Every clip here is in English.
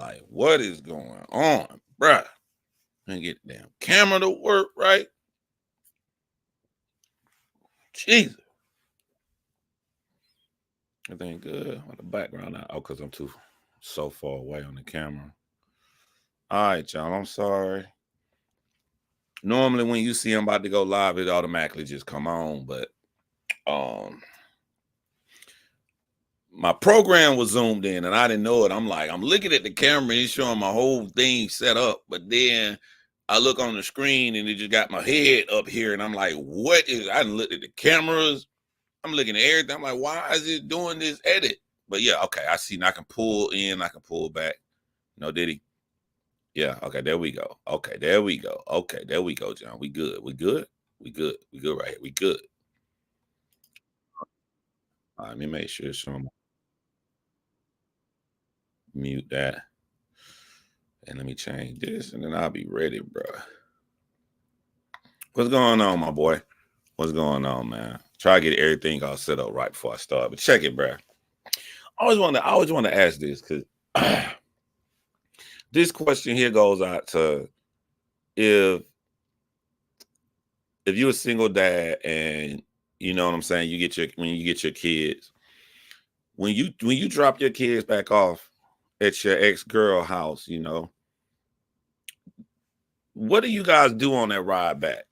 like, what is going on, bruh? Can't get the damn camera to work right. Jesus. Everything good on the background now. Oh, because I'm too so far away on the camera. All right, y'all. I'm sorry. Normally when you see I'm about to go live, it automatically just come on, but my program was zoomed in and I didn't know it. I'm looking at the camera and it's showing my whole thing set up, but then I look on the screen and it just got my head up here and I'm like, what is, I didn't look at the cameras. I'm looking at everything. I'm like, why is it doing this edit? But yeah, okay, I see. Now I can pull in, I can pull back. No, did he? Yeah, okay, there we go. Okay, there we go. Okay, there we go, John. We good. We good. We good. We good right here. We good. All right, let me make sure it's showing. Mute that. And let me change this, and then I'll be ready, bro. What's going on, my boy? What's going on, man? Try to get everything all set up right before I start. But check it, bro. I always want to ask this because this question here goes out to if you're a single dad and you know what I'm saying, when you get your kids, when you drop your kids back off at your ex-girl house, you know, what do you guys do on that ride back?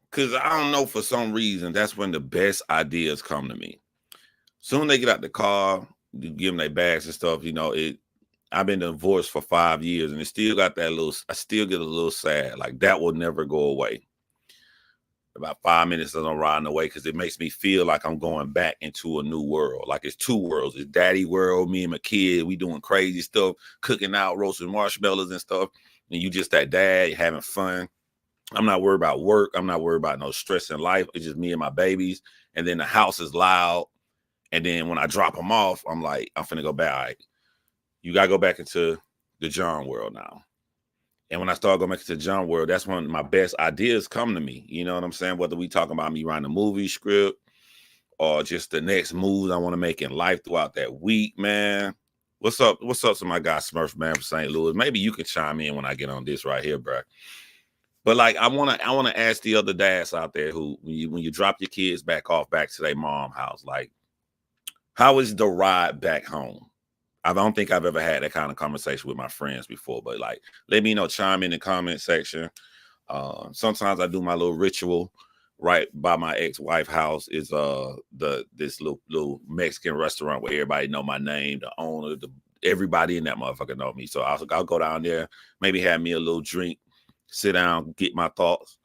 Because I don't know, for some reason, that's when the best ideas come to me. Soon they get out the car, you give them their bags and stuff, you know, I've been divorced for 5 years and it still got that little, I still get a little sad. Like that will never go away. About 5 minutes as I'm riding away, because it makes me feel like I'm going back into a new world. Like it's two worlds. It's daddy world, me and my kid, we doing crazy stuff, cooking out, roasting marshmallows and stuff. And you just that dad having fun. I'm not worried about work. I'm not worried about no stress in life. It's just me and my babies. And then the house is loud. And then when I drop them off, I'm like, I'm finna go back. All right, you got to go back into the John world now. And when I start going back to the John world, that's when my best ideas come to me. You know what I'm saying? Whether we talking about me writing a movie script or just the next moves I want to make in life throughout that week, man. What's up? What's up to my guy Smurf, man, from St. Louis? Maybe you can chime in when I get on this right here, bro. But like, I want to ask the other dads out there who, when you drop your kids back off back to their mom house, like, how is the ride back home? I don't think I've ever had that kind of conversation with my friends before, but like, let me know, chime in the comment section. Sometimes I do my little ritual right by my ex-wife house is this little Mexican restaurant where everybody know my name, the owner, everybody in that motherfucker know me. So I'll go down there, maybe have me a little drink, sit down, get my thoughts,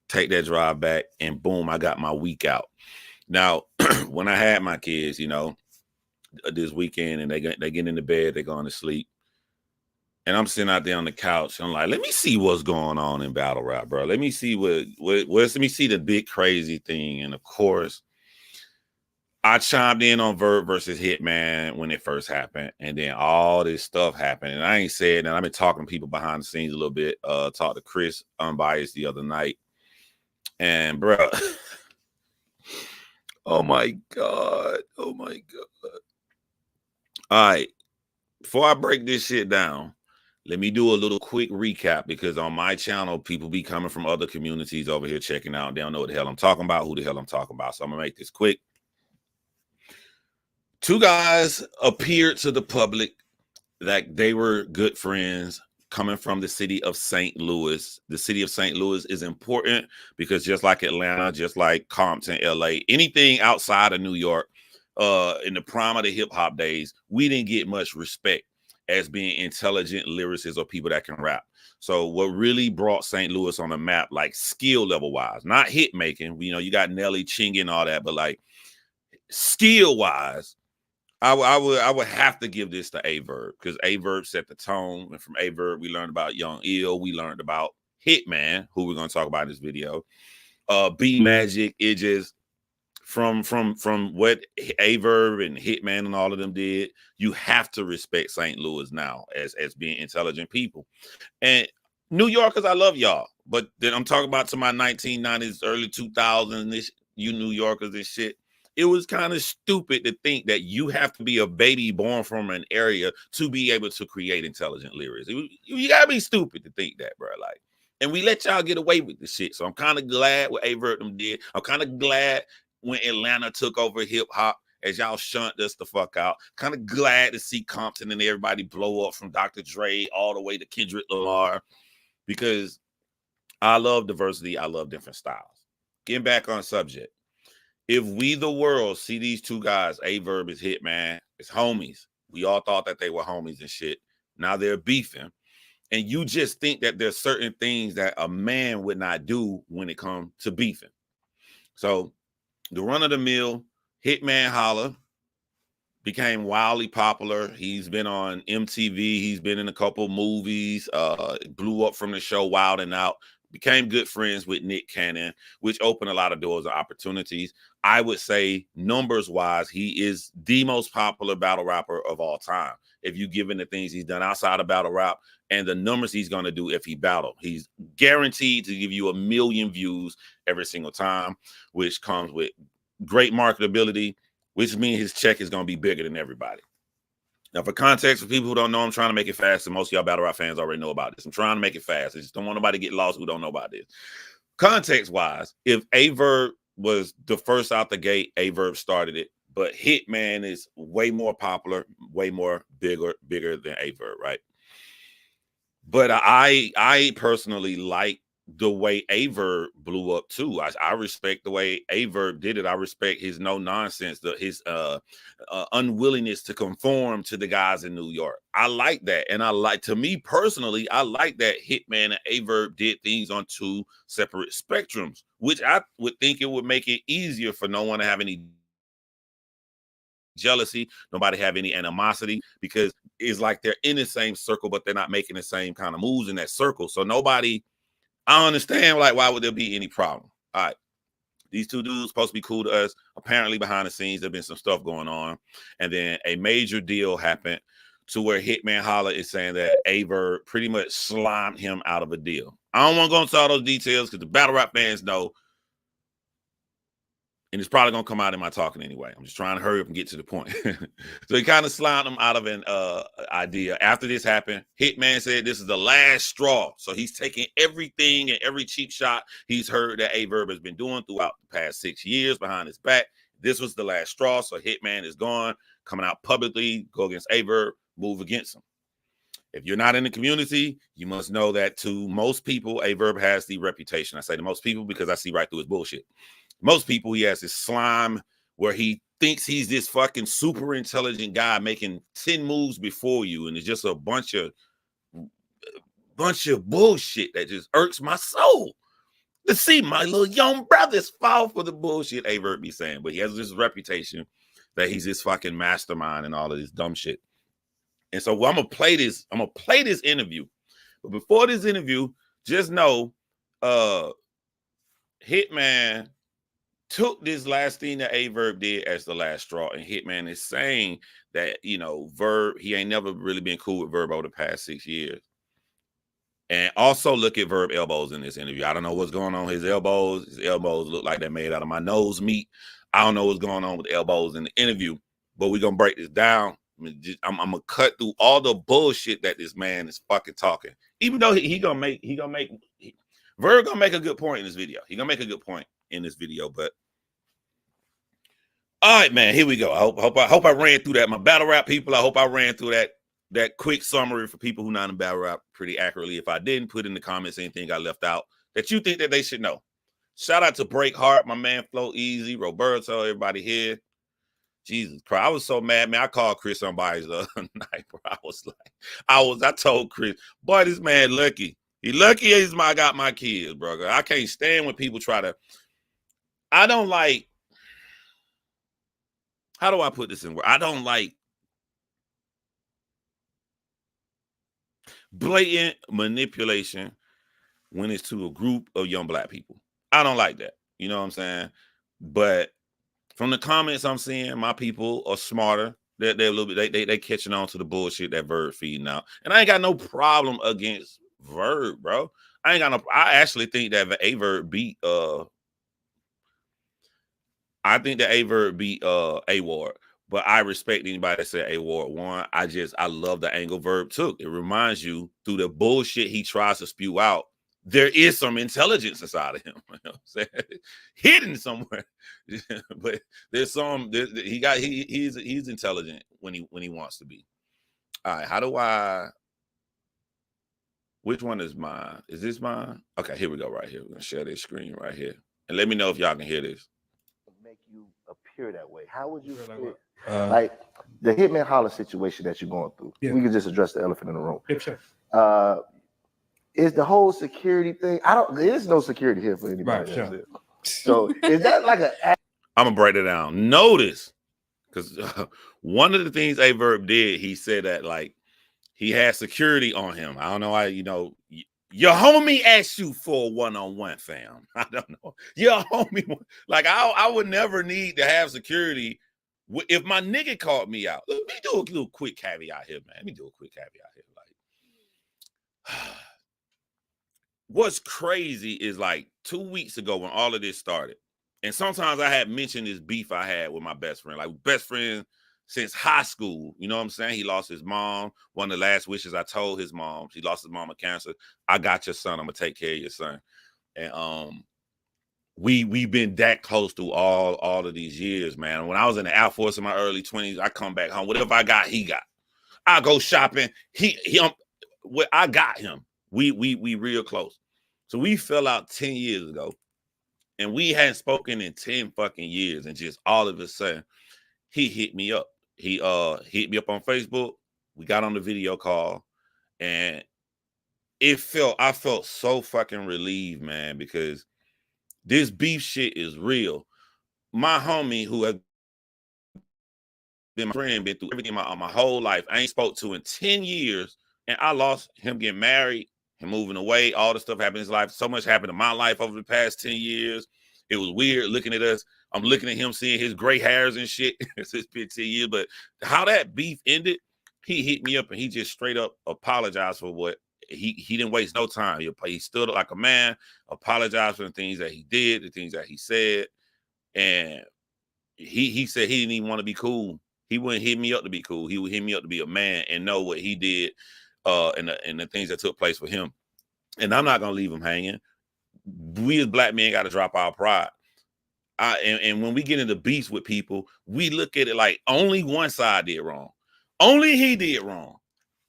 take that drive back, and boom, I got my week out. Now, when I had my kids, you know, this weekend, and they get into bed, they're going to sleep, and I'm sitting out there on the couch. I'm like, let me see what's going on in battle rap, bro. Let me see let me see the big crazy thing. And of course, I chimed in on Verb versus Hitman when it first happened, and then all this stuff happened. And I ain't said that. I've been talking to people behind the scenes a little bit. Talked to Chris Unbiased the other night, and bro, oh my god. All right, before I break this shit down, let me do a little quick recap, because on my channel, people be coming from other communities over here checking out. They don't know what the hell I'm talking about, who the hell I'm talking about. So I'm gonna make this quick. Two guys appeared to the public that they were good friends, coming from the city of St. Louis. The city of St. Louis is important because just like Atlanta, just like Compton, LA, anything outside of New York, in the prime of the hip hop days, we didn't get much respect as being intelligent lyricists or people that can rap. So what really brought St. Louis on the map, like skill level wise, not hit making, you know, you got Nelly, Chingy and all that, but like skill wise, I would have to give this to Verb, because Verb set the tone. And from Verb, we learned about Young Ill. We learned about Hitman, who we're going to talk about in this video. B Magic. It just from what Verb and Hitman and all of them did, you have to respect St. Louis now as being intelligent people. And New Yorkers, I love y'all, but then I'm talking about to my 1990s, early 2000s, you New Yorkers and shit. it was kind of stupid to think that you have to be a baby born from an area to be able to create intelligent lyrics. You gotta be stupid to think that, bro. Like, and we let y'all get away with the shit. So I'm kind of glad what Verb them did. I'm kind of glad when Atlanta took over hip hop, as y'all shunt us the fuck out. Kind of glad to see Compton and everybody blow up from Dr. Dre all the way to Kendrick Lamar, because I love diversity. I love different styles. Getting back on subject. If we, the world, see these two guys, Verb is Hitman, it's homies. We all thought that they were homies and shit. Now they're beefing. And you just think that there's certain things that a man would not do when it comes to beefing. So the run-of-the-mill Hitman Holla became wildly popular. He's been on MTV. He's been in a couple movies. Blew up from the show Wild and Out. Became good friends with Nick Cannon, which opened a lot of doors of opportunities. I would say, numbers-wise, he is the most popular battle rapper of all time. If you given the things he's done outside of battle rap and the numbers he's going to do if he battle, he's guaranteed to give you 1 million views every single time, which comes with great marketability, which means his check is going to be bigger than everybody. Now, for context, for people who don't know, I'm trying to make it fast, and most of y'all battle rap fans already know about this. I'm trying to make it fast. I just don't want nobody to get lost who don't know about this. Context-wise, if Verb was the first out the gate, Verb started it, but Hitman is way more popular, way more bigger than Verb, right? But I personally like the way Verb blew up too. I respect the way Verb did it. I respect his no nonsense, his unwillingness to conform to the guys in New York. I like that, and to me personally, I like that Hitman and Verb did things on two separate spectrums, which I would think it would make it easier for no one to have any jealousy, nobody have any animosity, because it's like they're in the same circle, but they're not making the same kind of moves in that circle. So nobody. I understand, like, why would there be any problem? All right. These two dudes supposed to be cool to us. Apparently, behind the scenes, there's been some stuff going on. And then a major deal happened to where Hitman Holla is saying that Verb pretty much slimed him out of a deal. I don't want to go into all those details because the battle rap fans know. And it's probably going to come out in my talking anyway. I'm just trying to hurry up and get to the point. So he kind of slimed him out of an idea. After this happened, Hitman said this is the last straw. So he's taking everything and every cheap shot he's heard that Verb has been doing throughout the past 6 years behind his back. This was the last straw. So Hitman is gone, coming out publicly, go against Verb, move against him. If you're not in the community, you must know that to most people, Verb has the reputation. I say to most people because I see right through his bullshit. Most people, he has this slime where he thinks he's this fucking super intelligent guy making 10 moves before you, and it's just a bunch of bullshit that just irks my soul to see my little young brothers fall for the bullshit Verb be saying. But he has this reputation that he's this fucking mastermind and all of this dumb shit. And so I'm gonna play this interview. But before this interview, just know Hitman took this last thing that Verb did as the last straw, and Hitman is saying that, Verb, he ain't never really been cool with Verb over the past 6 years. And also look at Verb elbows in this interview. I don't know what's going on with his elbows. His elbows look like they're made out of my nose meat. I don't know what's going on with the elbows in the interview, but we're gonna break this down. I'm gonna cut through all the bullshit that this man is fucking talking. Even though Verb gonna make a good point in this video. He gonna make a good point in this video, but all right, man, here we go. I hope I ran through that. My battle rap people, I hope I ran through that quick summary for people who not in battle rap pretty accurately. If I didn't, put in the comments anything I left out that you think that they should know. Shout out to Break Heart, my man Flow Easy, Roberto, everybody here. Jesus Christ, I was so mad, man. I called Chris somebody's the other night, bro. I told Chris, boy, this man lucky. He lucky I got my kids, bro. I can't stand when people try to. I don't like. How do I put this in words? I don't like blatant manipulation when it's to a group of young black people. I don't like that. You know what I'm saying? But from the comments I'm seeing, my people are smarter. They're a little bit, they catching on to the bullshit that Verb feeding out. And I ain't got no problem against Verb, bro. I actually think that Verb beat I think that A-Verb beat A-Ward, but I respect anybody that said A-Ward won. I love the angle Verb took. It reminds you through the bullshit he tries to spew out, there is some intelligence inside of him. You know what I'm saying? Hidden somewhere. But there's some he's intelligent when he wants to be. All right, how do I which one is mine? Is this mine? Okay, here we go right here. We're gonna share this screen right here. And let me know if y'all can hear this. Make you appear that way. How would you like the Hitman Holla situation that you're going through? Yeah. We can just address the elephant in the room. Yeah, sure. Is the whole security thing? There's no security here for anybody. Right, sure. So is that like I'm gonna break it down. Notice, because one of the things A-Verb did, he said that like he had security on him. I don't know why, your homie asked you for a one-on-one, fam. I don't know. Your homie, like I would never need to have security if my nigga called me out. Let me do a little quick caveat here, man. Let me do a quick caveat here. Like, what's crazy is like 2 weeks ago when all of this started, and sometimes I had mentioned this beef I had with my best friend, like best friend since high school. You know what I'm saying? He lost his mom. One of the last wishes I told his mom, he lost his mom of cancer. I got your son. I'm gonna take care of your son. And we've been that close through all of these years, man. When I was in the Air Force in my early 20s, I come back home. Whatever I got, he got. I go shopping. I got him. We real close. So we fell out 10 years ago, and we hadn't spoken in 10 fucking years, and just all of a sudden, he hit me up. He hit me up on Facebook. We got on the video call, and I felt so fucking relieved, man, because this beef shit is real. My homie, who has been my friend, been through everything my whole life, I ain't spoke to in 10 years, and I lost him getting married, him moving away, all the stuff happened in his life. So much happened in my life over the past 10 years. It was weird looking at us. I'm looking at him, seeing his gray hairs and shit. It's 15 years, but how that beef ended, he hit me up and he just straight up apologized for what he didn't waste no time. He stood up like a man, apologized for the things that he did, the things that he said, and he said he didn't even want to be cool. He wouldn't hit me up to be cool. He would hit me up to be a man and know what he did, and the things that took place for him. And I'm not gonna leave him hanging. We as black men got to drop our pride. And when we get into beefs with people, we look at it like only one side did wrong. Only he did wrong.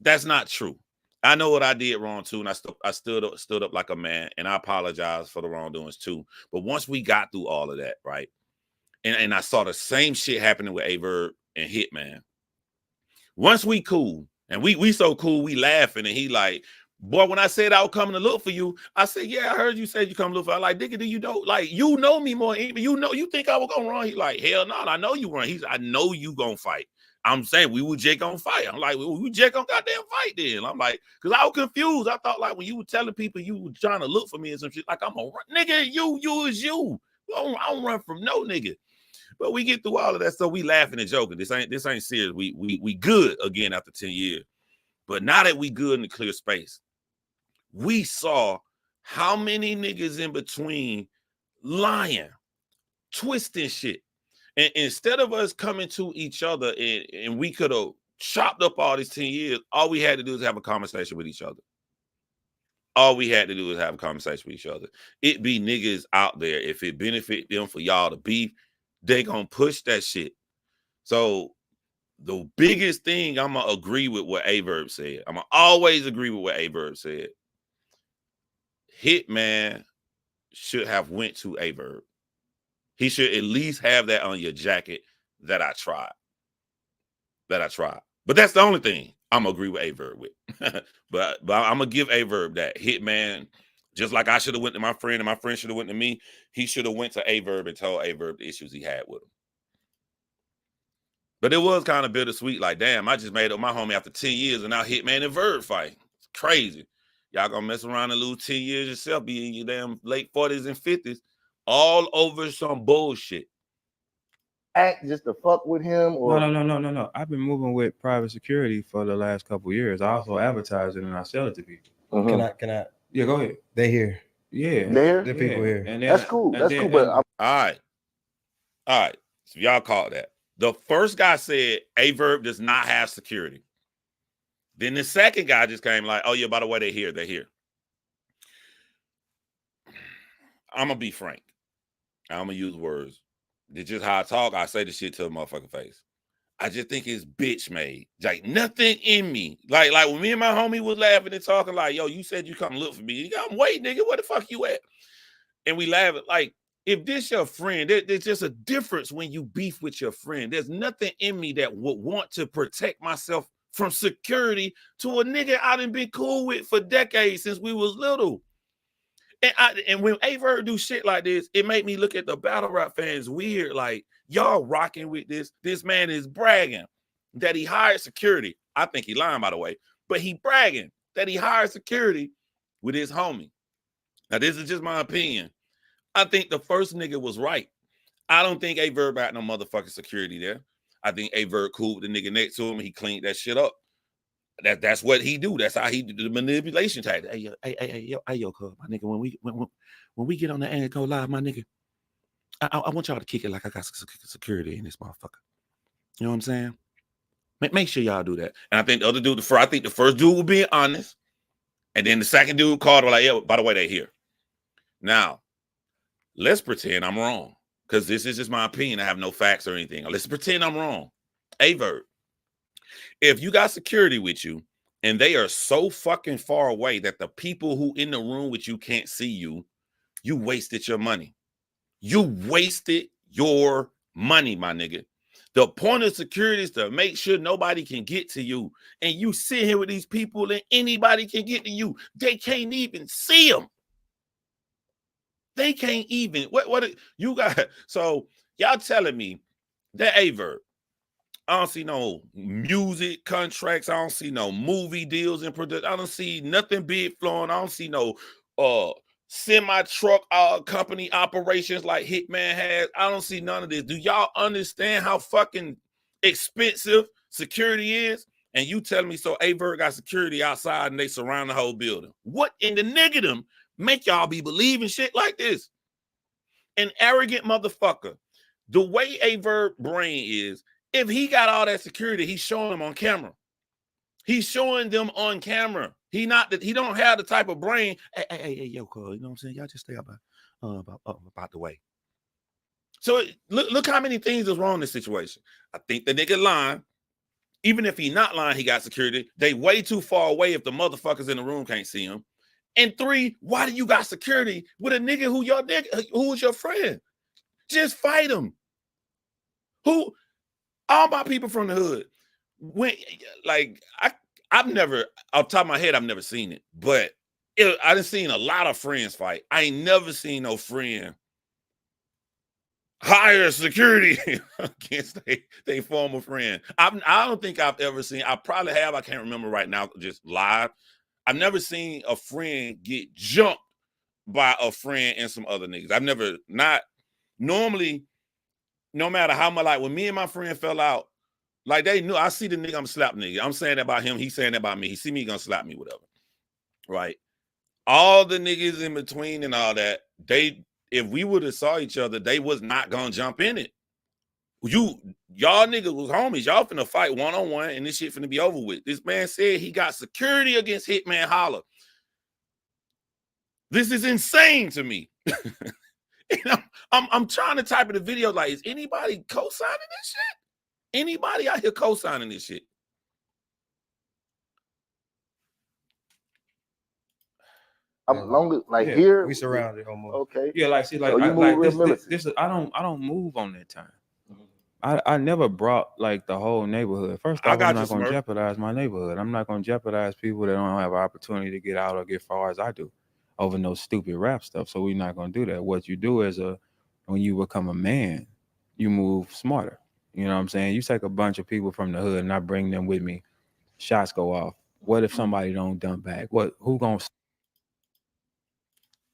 That's not true. I know what I did wrong too, and I stood up like a man, and I apologize for the wrongdoings too. But once we got through all of that, right, and I saw the same shit happening with A-Verb and Hitman. Once we cool, and we so cool, we laughing, and he like, boy, when I said I was coming to look for you, I said, yeah, I heard you say you come to look for. I like, nigga, do you know? Like, you know me more. You think I was gonna run? He like, hell no, I know you run. I know you gonna fight. I'm saying we were just gonna fight. I'm like, we just gonna goddamn fight then. I'm like, because I was confused. I thought like when you were telling people you were trying to look for me and some shit, like I'm gonna run. Nigga, you is you. I don't run from no nigga. But we get through all of that stuff. We laughing and joking. This ain't serious. We good again after 10 years. But now that we good in the clear space, we saw how many niggas in between lying, twisting shit. And instead of us coming to each other and we could have chopped up all these 10 years, all we had to do is have a conversation with each other. All we had to do is have a conversation with each other. It be niggas out there. If it benefit them for y'all to beef, they gonna push that shit. So the biggest thing, I'm gonna agree with what A-Verb said. I'm gonna always agree with what A-Verb said. Hitman should have went to A-Verb. He should at least have that on your jacket that I tried. But that's the only thing I'm gonna agree with A-Verb with. but I'm gonna give A-Verb that. Hitman, just like I should have went to my friend and my friend should have went to me, he should have went to A-Verb and told A-Verb the issues he had with him. But it was kind of bittersweet. Like, damn, I just made up my homie after 10 years and now Hitman and Verb fight. It's crazy. Y'all gonna mess around and lose 10 years yourself, be in your damn late 40s and 50s, all over some bullshit. Act just to fuck with him? Or No. I've been moving with private security for the last couple of years. I also advertise it and I sell it to people. Mm-hmm. Can I? Yeah, go ahead. They here. Yeah. There? The people here. And that's cool. That's cool. But all right. All right. So y'all caught that. The first guy said Verb does not have security. Then the second guy just came like, oh yeah, by the way, they're here. They're here. I'm gonna be frank. I'm gonna use words. It's just how I talk. I say the shit to a motherfucking face. I just think it's bitch made. Like nothing in me. Like when me and my homie was laughing and talking, like, yo, you said you come look for me. I'm waiting, nigga. Where the fuck you at? And we laugh at like, if this your friend, there's just a difference when you beef with your friend. There's nothing in me that would want to protect myself from security to a nigga I done been cool with for decades since we was little. And when Verb do shit like this, it made me look at the battle rap fans weird. Like, y'all rocking with this. This man is bragging that he hired security. I think he lying, by the way. But he bragging that he hired security with his homie. Now, this is just my opinion. I think the first nigga was right. I don't think Verb had no motherfucking security there. I think Verb cool with the nigga next to him. He cleaned that shit up. That's what he do. That's how he do the manipulation tactic. Hey, yo, cuz, my nigga, when we get on the air and go live, my nigga, I want y'all to kick it like I got security in this motherfucker. You know what I'm saying? Make sure y'all do that. And I think the other dude, I think the first dude was being honest, and then the second dude called like, yeah, by the way, they here. Now, let's pretend I'm wrong, because this is just my opinion. I have no facts or anything. Let's pretend I'm wrong. Verb. If you got security with you and they are so fucking far away that the people who in the room with you can't see you, you wasted your money. You wasted your money, my nigga. The point of security is to make sure nobody can get to you. And you sit here with these people and anybody can get to you. They can't even see them. They can't even. What you got? So y'all telling me that Verb, I don't see no music contracts. I don't see no movie deals in production. I don't see nothing big flowing. I don't see no semi-truck company operations like Hitman has. I don't see none of this. Do y'all understand how fucking expensive security is? And you telling me so Verb got security outside and they surround the whole building. What in the negative make y'all be believing shit like this? An arrogant motherfucker. The way Verb brain is, if he got all that security, he's showing them on camera. He's showing them on camera. He don't have the type of brain. Hey, yo, cuz, you know what I'm saying? Y'all just stay about the way. So look how many things is wrong in this situation. I think the nigga lying. Even if he not lying, he got security. They way too far away if the motherfuckers in the room can't see him. And 3, why do you got security with a nigga who is your friend? Just fight him. All my people from the hood, I've never, off the top of my head, I've never seen it, but I done seen a lot of friends fight. I ain't never seen no friend hire security against their former friend. I don't think I've ever seen, I probably have, I can't remember right now, just live. I've never seen a friend get jumped by a friend and some other niggas. Normally, no matter how much, like when me and my friend fell out, like they knew, I see the nigga, I'm slap nigga. I'm saying that about him, he's saying that about me. He see me, he gonna slap me, whatever. Right? All the niggas in between and all that, if we would have saw each other, they was not gonna jump in it. Y'all niggas was homies. Y'all finna fight one-on-one and this shit finna be over with. This man said he got security against Hitman Holla. This is insane to me. And I'm trying to type in the video like, is anybody co-signing this shit? Anybody out here co-signing this shit? I'm longer like here. We surrounded almost. Okay. Yeah, like see, like so I don't move on that time. I never brought like the whole neighborhood. First off, I'm not gonna jeopardize my neighborhood. I'm not gonna jeopardize people that don't have an opportunity to get out or get far as I do over no stupid rap stuff. So we're not gonna do that. What you do is when you become a man, you move smarter. You know what I'm saying? You take a bunch of people from the hood and I bring them with me. Shots go off. What if somebody don't dump back? Who gonna?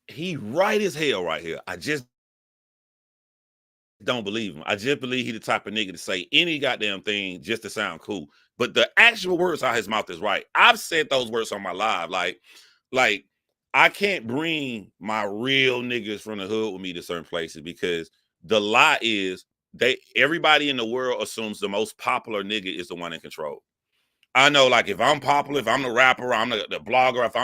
He right as hell right here. I just don't believe him. I just believe he the type of nigga to say any goddamn thing just to sound cool. But the actual words out of his mouth is right. I've said those words on my live. Like I can't bring my real niggas from the hood with me to certain places because the lie is everybody in the world assumes the most popular nigga is the one in control. I know, like, if I'm popular, if I'm the rapper, I'm the blogger, if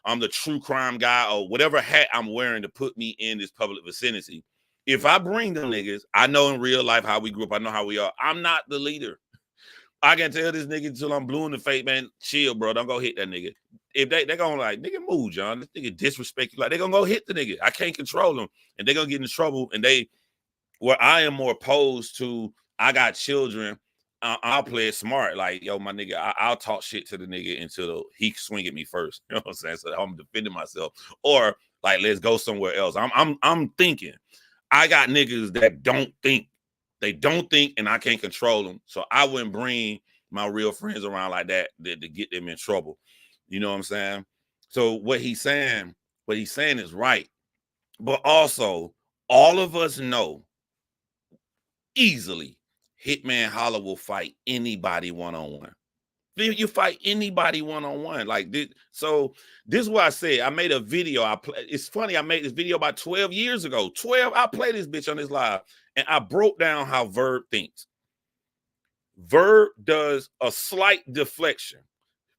I'm the true crime guy, or whatever hat I'm wearing to put me in this public vicinity, if I bring them niggas, I know in real life how we grew up, I know how we are. I'm not the leader. I can tell this nigga until I'm blue in the face, man, chill, bro. Don't go hit that nigga. If they gonna like, nigga, move, John. This nigga disrespect you. Like, they gonna go hit the nigga. I can't control them. And they gonna get in trouble. And where I am more opposed to, I got children, I'll play it smart. Like, yo, my nigga, I'll talk shit to the nigga until he swing at me first. You know what I'm saying? So I'm defending myself. Or like, let's go somewhere else. I'm thinking. I got niggas that don't think. They don't think, and I can't control them. So I wouldn't bring my real friends around like that to get them in trouble. You know what I'm saying? So what he's saying is right. But also, all of us know easily Hitman Holla will fight anybody one-on-one. You fight anybody one-on-one. Like this. So this is what I said. I made a video. It's funny, I made this video about 12 years ago. I played this bitch on this live, and I broke down how Verb thinks. Verb does a slight deflection,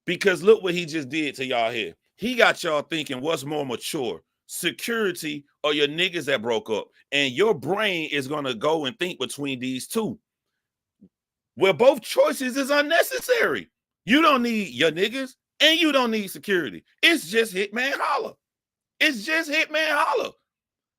because look what he just did to y'all here. He got y'all thinking, what's more mature, security or your niggas that broke up? And your brain is going to go and think between these two, where both choices is unnecessary. You don't need your niggas and you don't need security. It's just Hitman Holla. It's just Hitman Holla.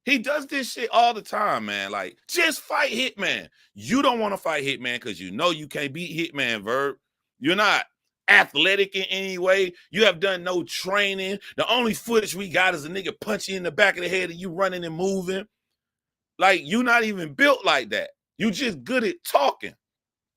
He does this shit all the time, man. Like, just fight Hitman. You don't want to fight Hitman because you know you can't beat Hitman, Verb. You're not athletic in any way. You have done no training. The only footage we got is a nigga punch you in the back of the head and you running and moving. Like, you're not even built like that. You just good at talking.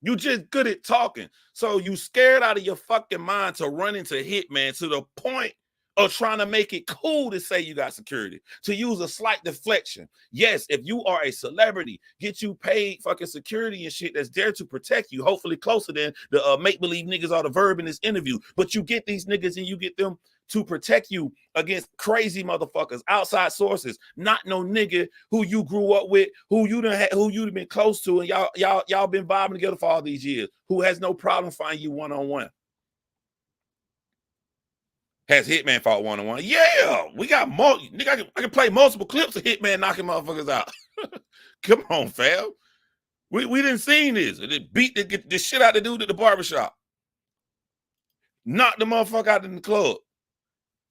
You just good at talking. So you scared out of your fucking mind to run into Hitman to the point of trying to make it cool to say you got security, to use a slight deflection. Yes, if you are a celebrity, get you paid fucking security and shit that's there to protect you, hopefully closer than the make-believe niggas are the Verb in this interview. But you get these niggas and you get them to protect you against crazy motherfuckers, outside sources, not no nigga who you grew up with, who you've been close to, and y'all been vibing together for all these years, who has no problem finding you one-on-one. Has Hitman fought one-on-one? Yeah, we got more. Nigga, I can play multiple clips of Hitman knocking motherfuckers out. Come on, fam. We didn't see this. It beat the shit out the dude at the barbershop. Knocked the motherfucker out in the club.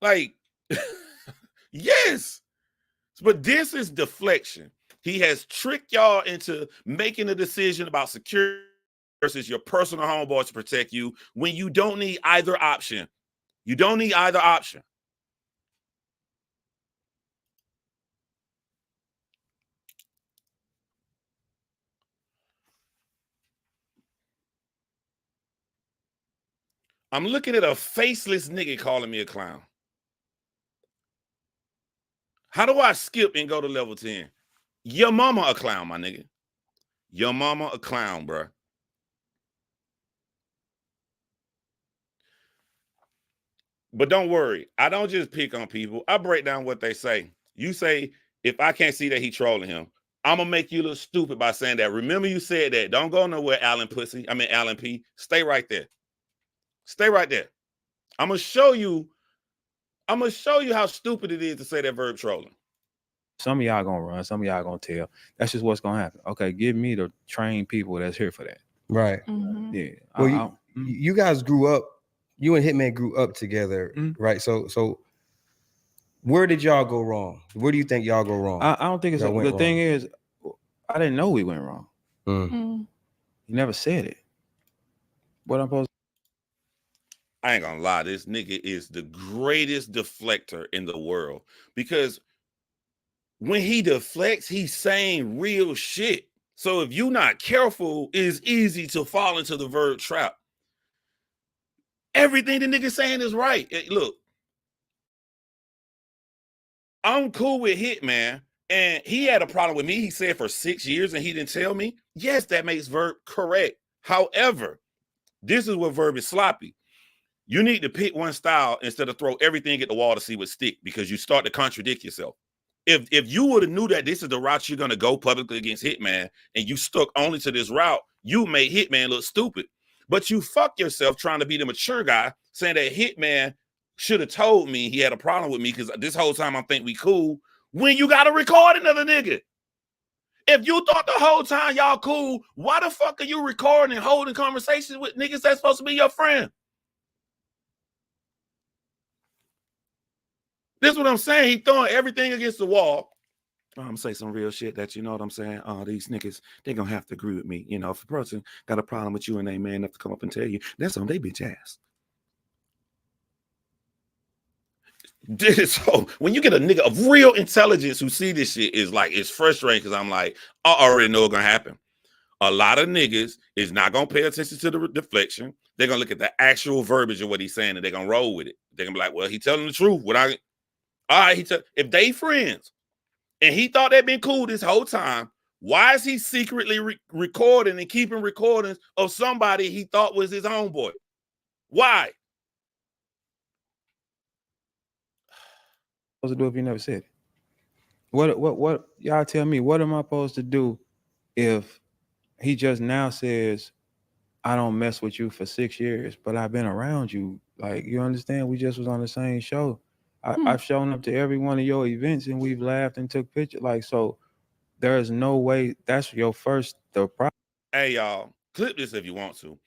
Like, yes. But this is deflection. He has tricked y'all into making a decision about security versus your personal homeboys to protect you when you don't need either option. You don't need either option. I'm looking at a faceless nigga calling me a clown. How do I skip and go to level 10? Your mama a clown, my nigga. Your mama a clown, bro. But don't worry. I don't just pick on people. I break down what they say. You say, if I can't see that he trolling him, I'm going to make you look stupid by saying that. Remember you said that. Don't go nowhere, Alan P. Stay right there. Stay right there. I'm going to show you how stupid it is to say that Verb trolling. Some of y'all gonna run, some of y'all gonna tell. That's just what's gonna happen. Okay, give me the trained people that's here for that. Right. Mm-hmm. Yeah. Well, you guys grew up, you and Hitman grew up together, right? So where did y'all go wrong? Where do you think y'all go wrong? I don't think it's the thing is, I didn't know we went wrong. You never said it. What I'm supposed to. I ain't gonna lie, this nigga is the greatest deflector in the world, because when he deflects, he's saying real shit. So if you're not careful, it's easy to fall into the Verb trap. Everything the nigga saying is right. Look, I'm cool with Hitman, and he had a problem with me. He said for 6 years and he didn't tell me. Yes, that makes Verb correct. However, this is where Verb is sloppy. You need to pick one style instead of throw everything at the wall to see what stick, because you start to contradict yourself. If you would have knew that this is the route you're gonna go publicly against Hitman, and you stuck only to this route, you made Hitman look stupid. But you fuck yourself trying to be the mature guy, saying that Hitman should have told me he had a problem with me because this whole time I think we cool. When you got to record another nigga. If you thought the whole time y'all cool, why the fuck are you recording and holding conversations with niggas that's supposed to be your friend? This is what I'm saying. He throwing everything against the wall. I'm gonna say some real shit that, you know what I'm saying? These niggas, they gonna have to agree with me. You know, if a person got a problem with you and they man enough to come up and tell you, that's on they bitch ass. So when you get a nigga of real intelligence who see this shit, is like, it's frustrating because I'm like, I already know what's gonna happen. A lot of niggas is not gonna pay attention to the deflection. They're gonna look at the actual verbiage of what he's saying and they're gonna roll with it. They're gonna be like, well, he telling the truth. All right, if they friends and he thought they'd been cool this whole time, why is he secretly recording and keeping recordings of somebody he thought was his homeboy? Why? Supposed to do if you never said it? What y'all tell me, what am I supposed to do if he just now says, I don't mess with you for 6 years, but I've been around you? Like, you understand? We just was on the same show. I've shown up to every one of your events and we've laughed and took pictures. Like, so there is no way that's your first problem. Hey, y'all, clip this if you want to.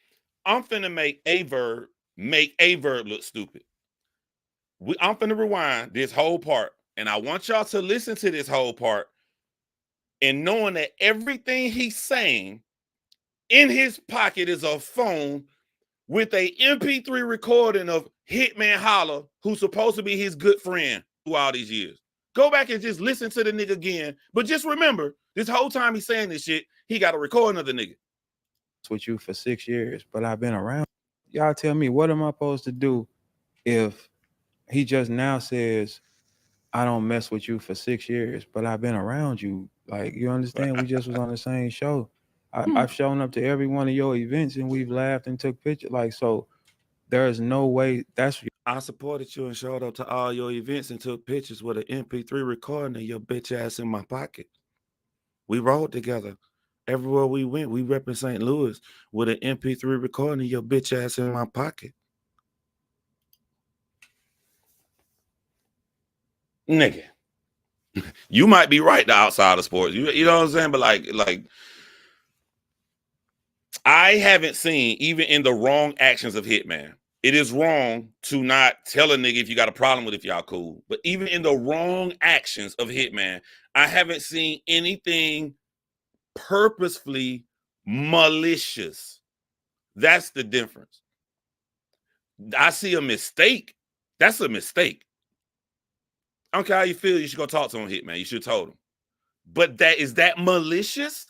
I'm finna make a verb look stupid. I'm finna rewind this whole part, and I want y'all to listen to this whole part and knowing that everything he's saying in his pocket is a phone with a MP3 recording of Hitman Holla, who's supposed to be his good friend through all these years. Go back and just listen to the nigga again. But just remember, this whole time he's saying this shit, he got to record another nigga. With you for 6 years, but I've been around. Y'all tell me, what am I supposed to do if he just now says, I don't mess with you for 6 years, but I've been around you? Like, you understand? We just was on the same show. I've shown up to every one of your events and we've laughed and took pictures. Like, so there is no way that's... I supported you and showed up to all your events and took pictures with an MP3 recording of your bitch ass in my pocket. We rode together. Everywhere we went, we repping St. Louis with an MP3 recording of your bitch ass in my pocket. Nigga, you might be right, the outside of sports. You know what I'm saying? But like, I haven't seen, even in the wrong actions of Hitman, it is wrong to not tell a nigga if you got a problem with if y'all cool. But even in the wrong actions of Hitman, I haven't seen anything purposefully malicious. That's the difference. I see a mistake. That's a mistake. I don't care how you feel. You should go talk to him, Hitman. You should have told him. But is that malicious?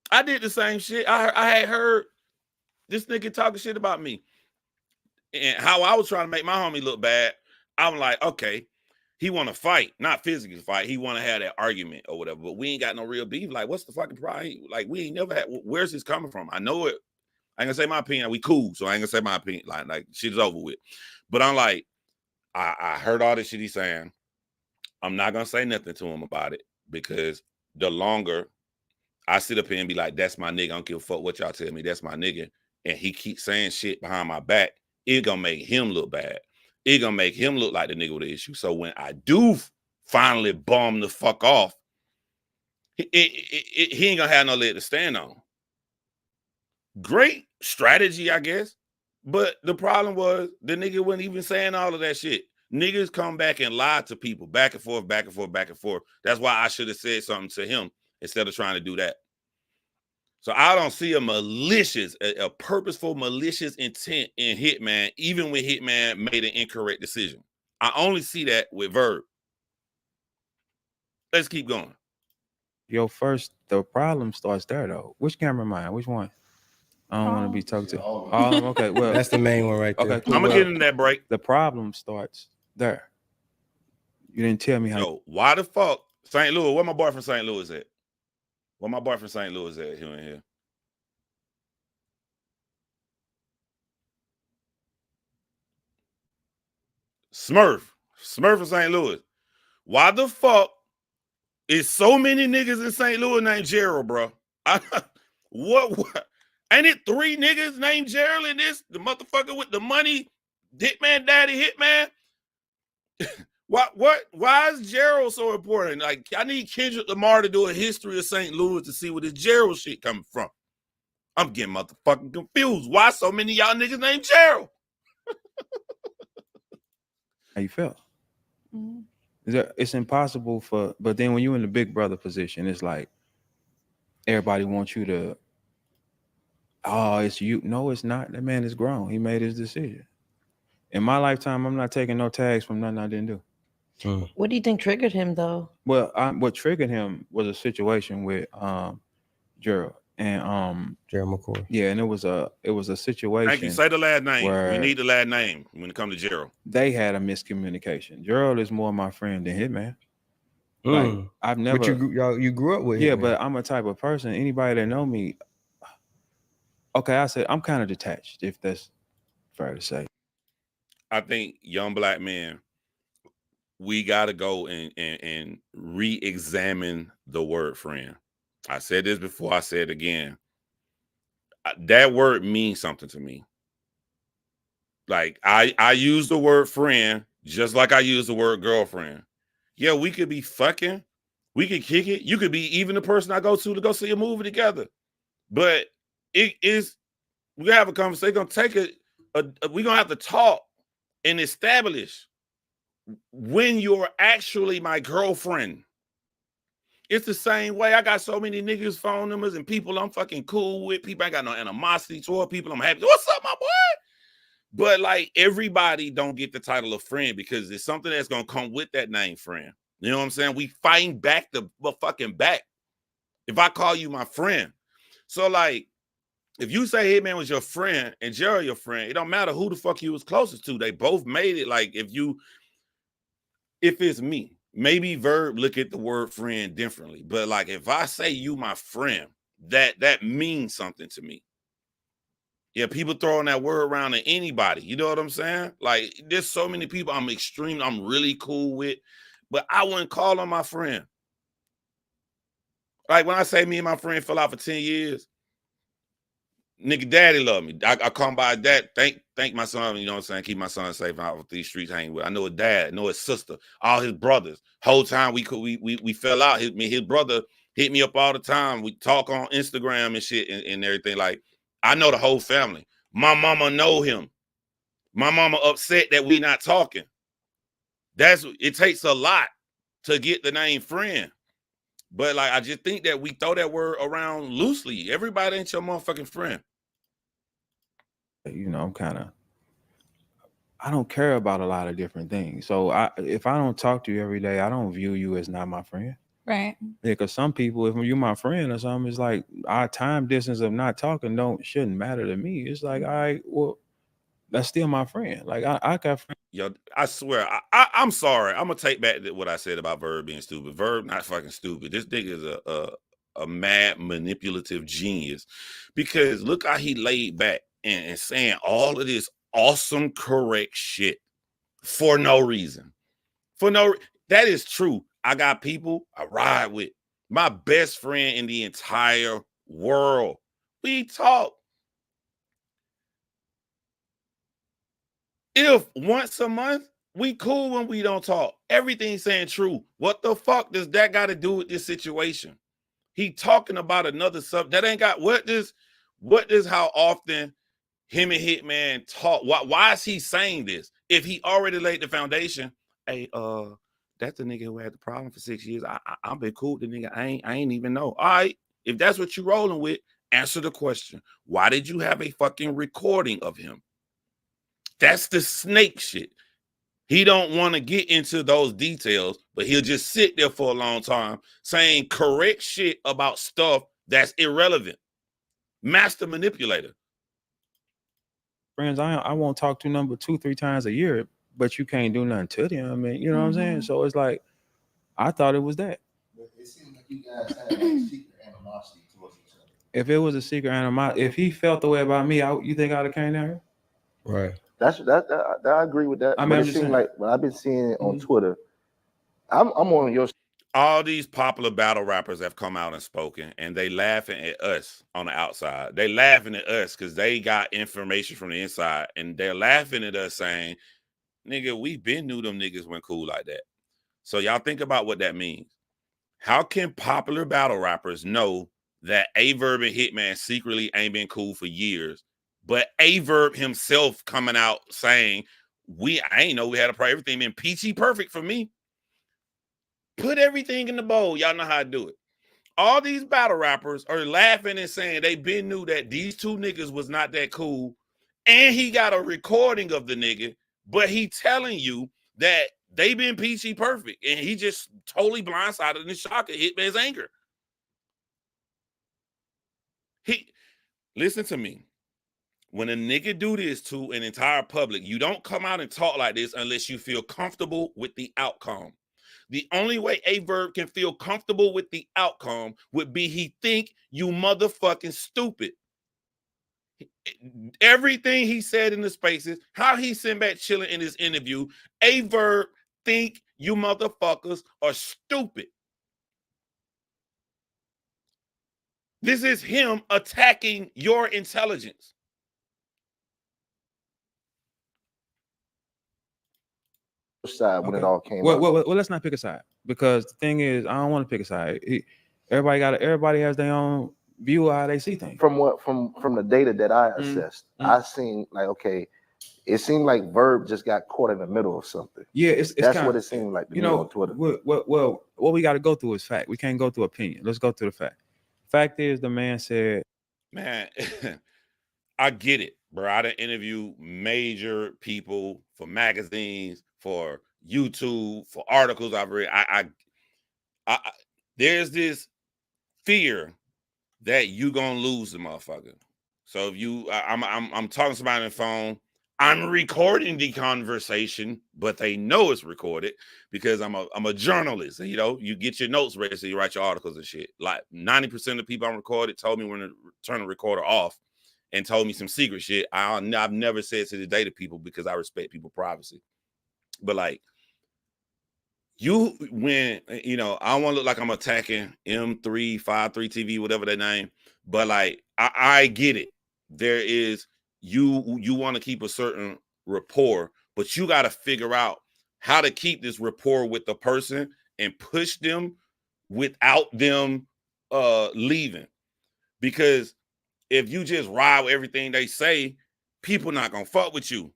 I did the same shit. I had heard this nigga talking shit about me and how I was trying to make my homie look bad. I'm like, okay, he want to fight, not physically fight. He want to have that argument or whatever, but we ain't got no real beef. Like, what's the fucking problem? Like, we ain't never had, where's this coming from? I know it. I ain't gonna say my opinion. We cool, so I ain't gonna say my opinion. Like shit's over with. But I'm like, I heard all this shit he's saying. I'm not gonna say nothing to him about it because the longer I sit up here and be like, that's my nigga, I don't give a fuck what y'all tell me, that's my nigga, and he keeps saying shit behind my back, it gonna make him look bad. It gonna make him look like the nigga with the issue. So when I do finally bomb the fuck off, he ain't gonna have no leg to stand on. Great strategy, I guess. But the problem was the nigga wasn't even saying all of that shit. Niggas come back and lie to people back and forth, back and forth, back and forth. That's why I should have said something to him instead of trying to do that. So I don't see a malicious, a purposeful malicious intent in Hitman, even when Hitman made an incorrect decision. I only see that with Verb. Let's keep going. The problem starts there though. Which camera am I? Which one? I don't want to be talking to. Okay, well, that's the main one right there. Okay, cool. I'm gonna get in that break. The problem starts there. You didn't tell me how. So why the fuck St. Louis? Where my boy from St. Louis at? Where my boy from St. Louis at? Here and here. Smurf. Smurf from St. Louis. Why the fuck is so many niggas in St. Louis named Gerald, bro? What? Ain't it 3 niggas named Gerald in this? The motherfucker with the money, Hitman Daddy, Hitman. Why is Gerald so important? Like, I need Kendrick Lamar to do a history of St. Louis to see where this Gerald shit coming from. I'm getting motherfucking confused. Why so many y'all niggas named Gerald? How you felt? It's impossible but then when you're in the big brother position, it's like everybody wants you to, it's you. No, it's not. That man is grown. He made his decision. In my lifetime, I'm not taking no tags from nothing I didn't do. What do you think triggered him, though? Well, what triggered him was a situation with Gerald and Gerald McCoy. Yeah, and it was a situation. Thank you. Say the last name. We need the last name when it comes to Gerald. They had a miscommunication. Gerald is more my friend than Hitman. Like, I've never. But you grew up with him. Yeah, but I'm a type of person. Anybody that know me, okay, I said I'm kind of detached, if that's fair to say. I think young black men, we gotta go and re-examine the word friend. I said this before, I said it again. That word means something to me. Like I use the word friend just like I use the word girlfriend. Yeah, we could be fucking, we could kick it. You could be even the person I go to go see a movie together. But we gonna have a conversation. Gonna take we're gonna have to talk and establish when you're actually my girlfriend. It's the same way. I got so many niggas' phone numbers and people I'm fucking cool with. People I ain't got no animosity toward. People I'm happy. What's up, my boy? But like everybody don't get the title of friend because it's something that's gonna come with that name, friend. You know what I'm saying? We fighting back the fucking back. If I call you my friend, so like if you say Hitman was your friend and Gerald your friend, it don't matter who the fuck you was closest to. They both made it. Like if it's me, maybe Verb look at the word friend differently. But like if I say you my friend, that means something to me. Yeah, people throwing that word around to anybody. You know what I'm saying? Like, there's so many people I'm really cool with, but I wouldn't call them my friend. Like, when I say me and my friend fell out for 10 years, nigga daddy love me. I come by that, thank my son, you know what I'm saying? Keep my son safe out of these streets hanging with. I know his dad, I know his sister, all his brothers. Whole time we fell out. His brother hit me up all the time. We talk on Instagram and shit and everything. Like, I know the whole family. My mama know him. My mama upset that we not talking. It takes a lot to get the name friend. But like, I just think that we throw that word around loosely. Everybody ain't your motherfucking friend. You know, I don't care about a lot of different things. So if I don't talk to you every day, I don't view you as not my friend. Right. Yeah, because some people, if you're my friend or something, it's like our time distance of not talking shouldn't matter to me. It's like, all right, well, that's still my friend. Like I got friends. Yo, I swear, I'm sorry. I'm gonna take back what I said about Verb being stupid. Verb not fucking stupid. This nigga is a mad manipulative genius. Because look how he laid back and saying all of this awesome correct shit for no reason. That is true. I got people I ride with. My best friend in the entire world. We talk. If once a month, we cool when we don't talk. Everything's saying true. What the fuck does that got to do with this situation? He talking about another subject. That ain't got what does how often him and Hitman talk. Why is he saying this? If he already laid the foundation, hey, that's the nigga who had the problem for 6 years. I've been cool with the nigga. I ain't even know. All right, if that's what you're rolling with, answer the question. Why did you have a fucking recording of him? That's the snake shit. He don't want to get into those details, but he'll just sit there for a long time saying correct shit about stuff that's irrelevant. Master manipulator. Friends, I won't talk to number 2-3 times a year, but you can't do nothing to them. I mean, you know what I'm saying? So it's like, I thought it was that. It seems like you guys have a secret animosity towards each other. If it was a secret animosity, if he felt the way about me, you think I'd have came down here? Right. I agree with that. I mean, but it seems like when I've been seeing it on Twitter, I'm on your. All these popular battle rappers have come out and spoken, and they laughing at us on the outside. They laughing at us because they got information from the inside, and they're laughing at us saying, "Nigga, we been knew them niggas went cool like that." So y'all think about what that means. How can popular battle rappers know that Verb and Hitman secretly ain't been cool for years, but Verb himself coming out saying, I ain't know we had a problem. Everything been peachy perfect for me. Put everything in the bowl. Y'all know how to do it. All these battle rappers are laughing and saying they been knew that these two niggas was not that cool. And he got a recording of the nigga, but he telling you that they been peachy perfect. And he just totally blindsided and shocked at Hitman's anger. Listen to me. When a nigga do this to an entire public, you don't come out and talk like this unless you feel comfortable with the outcome. The only way Verb can feel comfortable with the outcome would be he think you motherfucking stupid. Everything he said in the spaces, how he sitting back chilling in his interview, Verb think you motherfuckers are stupid. This is him attacking your intelligence. Side when it all came out. Well, let's not pick a side, because the thing is, I don't want to pick a side. Everybody has their own view of how they see things. From the data that I assessed, I seen like, okay, it seemed like Verb just got caught in the middle of something. Yeah, that's what it seemed like to me on Twitter. Well, what we got to go through is fact. We can't go through opinion. Let's go through the fact. Fact is, the man said, "Man, I get it, bro. I done interview major people for magazines, for YouTube, for articles I've read. I there's this fear that you gonna lose the motherfucker. So if I'm talking to somebody on the phone, I'm recording the conversation, but they know it's recorded because I'm a journalist. You know, you get your notes ready, so you write your articles and shit. Like 90% of the people I'm recorded told me when to turn the recorder off and told me some secret shit. I've never said to the day to people because I respect people's privacy. But like, when you know, I don't want to look like I'm attacking M353 TV, whatever their name, but like I get it. There is you want to keep a certain rapport, but you got to figure out how to keep this rapport with the person and push them without them leaving. Because if you just ride with everything they say, people not gonna fuck with you.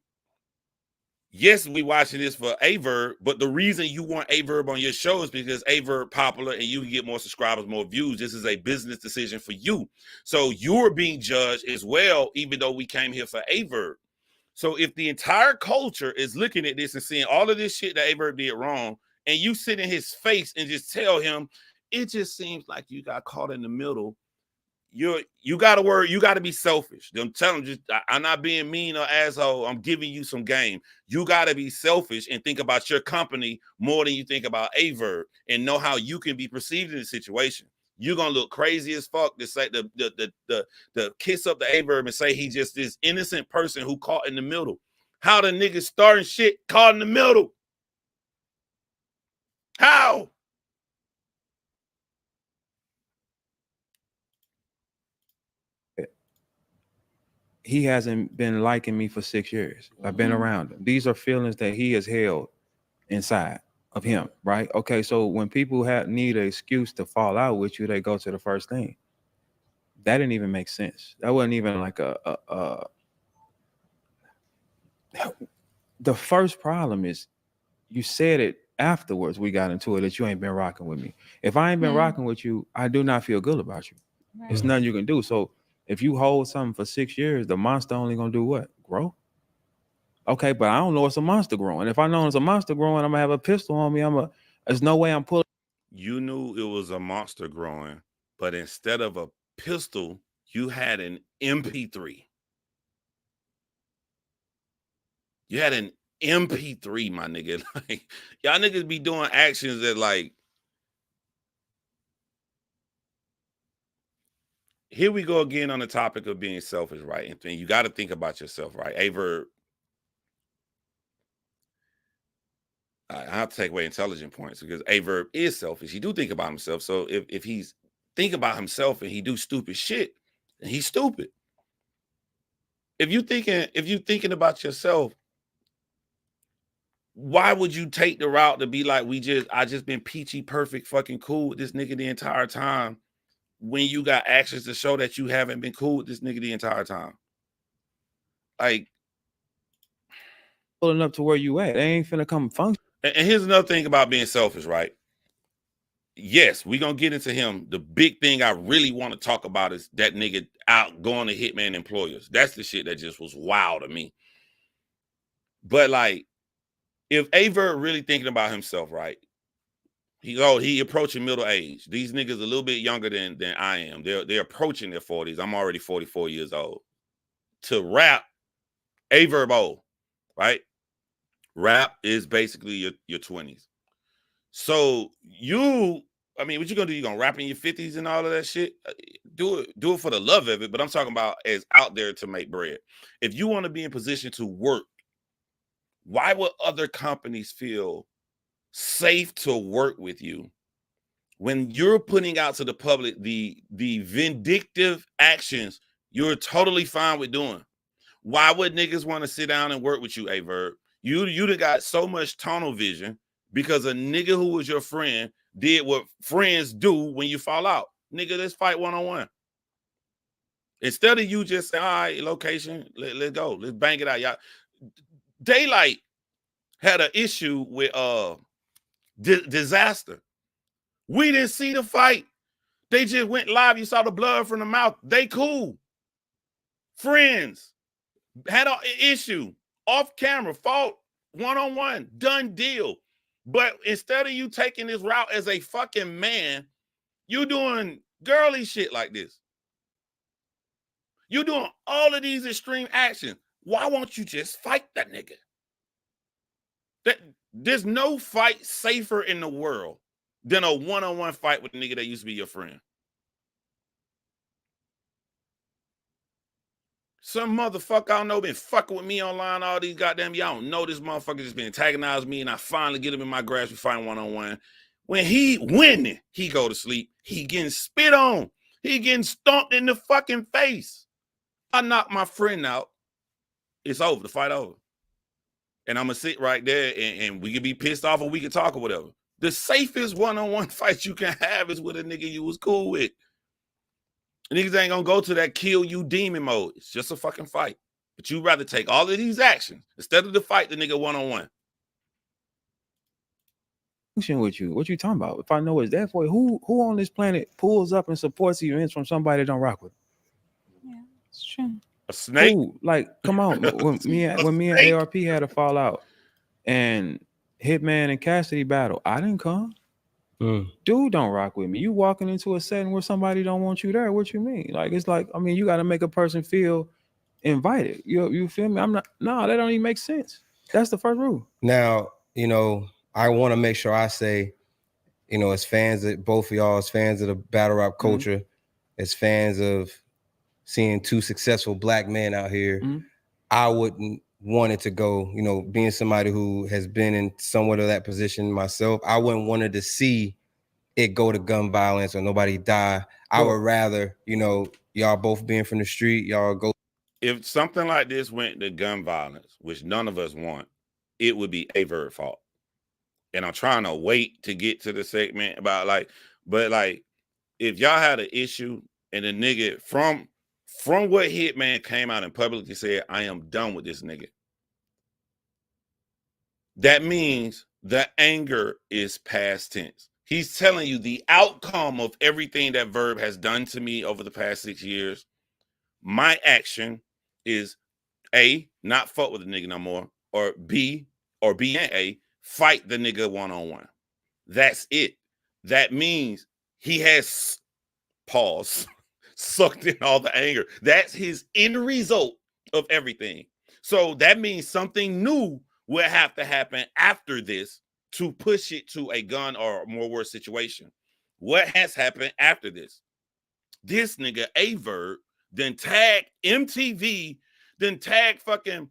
Yes, we watching this for Verb, but the reason you want Verb on your show is because Verb popular and you can get more subscribers, more views. This is a business decision for you. So you're being judged as well, even though we came here for Verb. So if the entire culture is looking at this and seeing all of this shit that Verb did wrong, and you sit in his face and just tell him, it just seems like you got caught in the middle. You got to worry. You got to be selfish. I'm telling you, I'm not being mean or asshole. I'm giving you some game. You got to be selfish and think about your company more than you think about Verb, and know how you can be perceived in the situation. You're gonna look crazy as fuck to say the kiss up the Verb and say he just this innocent person who caught in the middle. How the niggas starting shit caught in the middle? How? He hasn't been liking me for 6 years. I've been around him. These are feelings that he has held inside of him, right? Okay, so when people need an excuse to fall out with you, they go to the first thing. That didn't even make sense. That wasn't even like the first problem is you said it afterwards. We got into it that you ain't been rocking with me. If I ain't been rocking with you, I do not feel good about you. Right. There's nothing you can do. So if you hold something for 6 years, the monster only gonna do what? Grow. Okay, but I don't know it's a monster growing. If I know it's a monster growing, I'm gonna have a pistol on me. There's no way I'm pulling. You knew it was a monster growing, but instead of a pistol, you had an MP3. You had an MP3, my nigga. Like, y'all niggas be doing actions that like. Here we go again on the topic of being selfish, right? And you got to think about yourself, right? Verb, I'll take away intelligent points because a Verb is selfish. He do think about himself. So if he's think about himself and he do stupid shit, then he's stupid. If you thinking about yourself, why would you take the route to be like, I just been peachy perfect fucking cool with this nigga the entire time when you got actions to show that you haven't been cool with this nigga the entire time? Like, pulling up to where you at. They ain't finna come function. And here's another thing about being selfish, right? Yes, we're gonna get into him. The big thing I really want to talk about is that nigga out going to Hitman employers. That's the shit that just was wild to me. But like, if Verb really thinking about himself, right? He approaching middle age. These niggas a little bit younger than I am. They're approaching their 40s. I'm already 44 years old. To rap, Verb old, right? Rap is basically your 20s. So what you gonna do? You gonna rap in your 50s and all of that shit? Do it for the love of it. But I'm talking about as out there to make bread. If you want to be in position to work, why would other companies feel safe to work with you when you're putting out to the public the vindictive actions you're totally fine with doing? Why would niggas want to sit down and work with you, Verb? You'd have got so much tunnel vision because a nigga who was your friend did what friends do when you fall out. Nigga, let's fight one-on-one. Instead of you just saying, all right, location, let's go. Let's bang it out, y'all. Daylight had an issue with Disaster. We didn't see the fight. They just went live. You saw the blood from the mouth. They cool. Friends. Had an issue. Off camera. Fought one-on-one. Done deal. But instead of you taking this route as a fucking man, you doing girly shit like this. You doing all of these extreme actions. Why won't you just fight that nigga? There's no fight safer in the world than a one-on-one fight with a nigga that used to be your friend. Some motherfucker I don't know been fucking with me online all these goddamn y'all don't know this motherfucker just been antagonizing me and I finally get him in my grasp. We fight one-on-one. When he winning, he go to sleep. He getting spit on. He getting stomped in the fucking face. I knock my friend out. It's over. The fight over. And I'm going to sit right there and we can be pissed off or we can talk or whatever. The safest one-on-one fight you can have is with a nigga you was cool with. Niggas ain't gonna go to that kill you demon mode. It's just a fucking fight. But you rather take all of these actions instead of the fight the nigga one-on-one. With you. What you talking about? If I know it's that boy, who on this planet pulls up and supports events from somebody that don't rock with? Yeah, it's true. A snake? Ooh, like, come on. when me and ARP had a fallout and Hitman and Cassidy battle, I didn't come. Dude don't rock with me. You walking into a setting where somebody don't want you there. What you mean? Like, it's like, I mean, you got to make a person feel invited. You feel me? That don't even make sense. That's the first rule. Now, I want to make sure I say, as fans of both of y'all, as fans of the battle rap culture, as fans of seeing two successful black men out here, I wouldn't want it to go, being somebody who has been in somewhat of that position myself, I wouldn't want to see it go to gun violence or nobody die. I would rather, y'all both being from the street, y'all go. If something like this went to gun violence, which none of us want, it would be a Verb fault. And I'm trying to wait to get to the segment about if y'all had an issue and a nigga from what Hitman came out and publicly said, I am done with this nigga. That means the anger is past tense. He's telling you the outcome of everything that Verb has done to me over the past 6 years. My action is A, not fuck with the nigga no more, or B and A, fight the nigga one-on-one. That's it. That means he has sucked in all the anger. That's his end result of everything. So that means something new will have to happen after this to push it to a gun or more worse situation. What has happened after this? This nigga A Verb then tag MTV, then tag fucking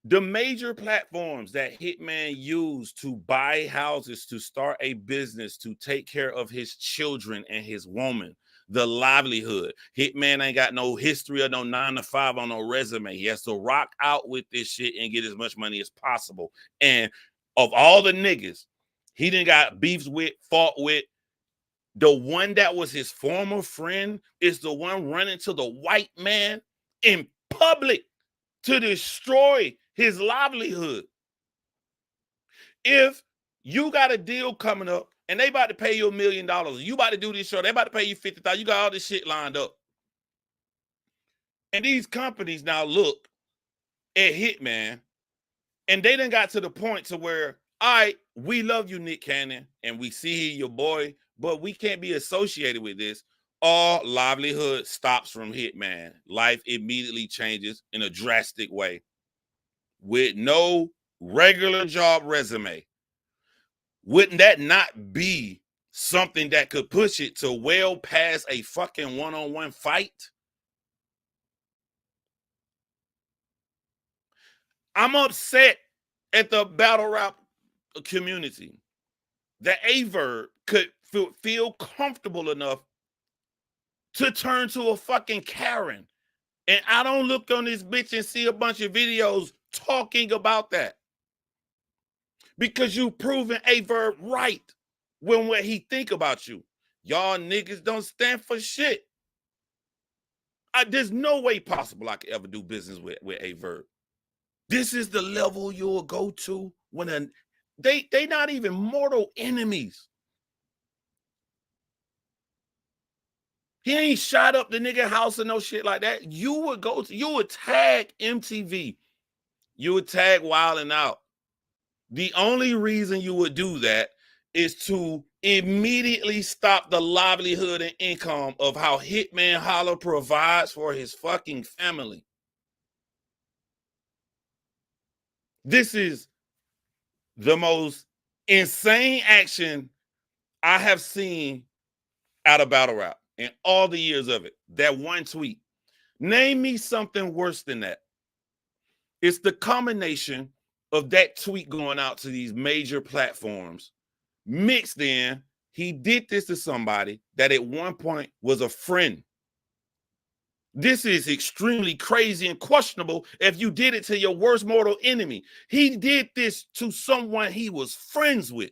The major platforms that Hitman used to buy houses, to start a business, to take care of his children and his woman, the livelihood. Hitman ain't got no history or no 9 to 5 on no resume. He has to rock out with this shit and get as much money as possible. And of all the niggas, he didn't got beefs with, fought with. The one that was his former friend is the one running to the white man in public to destroy his livelihood. If you got a deal coming up and they about to pay you $1 million, you about to do this show, they about to pay you $50,000, you got all this shit lined up. And these companies now look at Hitman and they done got to the point to where, all right, we love you, Nick Cannon, and we see your boy, but we can't be associated with this. All livelihood stops from Hitman. Life immediately changes in a drastic way. With no regular job resume, wouldn't that not be something that could push it to well past a fucking one-on-one fight? I'm upset at the battle rap community that Verb could feel comfortable enough to turn to a fucking Karen. And I don't look on this bitch and see a bunch of videos talking about that. Because you proven Verb right when what he think about you. Y'all niggas don't stand for shit. There's no way possible I could ever do business with Verb. This is the level you'll go to when they not even mortal enemies. He ain't shot up the nigga house or no shit like that. You would tag MTV. You would tag Wild 'N Out. The only reason you would do that is to immediately stop the livelihood and income of how Hitman Holla provides for his fucking family. This is the most insane action I have seen out of battle rap in all the years of it. That one tweet. Name me something worse than that. It's the combination of that tweet going out to these major platforms, mixed in, he did this to somebody that at one point was a friend. This is extremely crazy and questionable if you did it to your worst mortal enemy. He did this to someone he was friends with.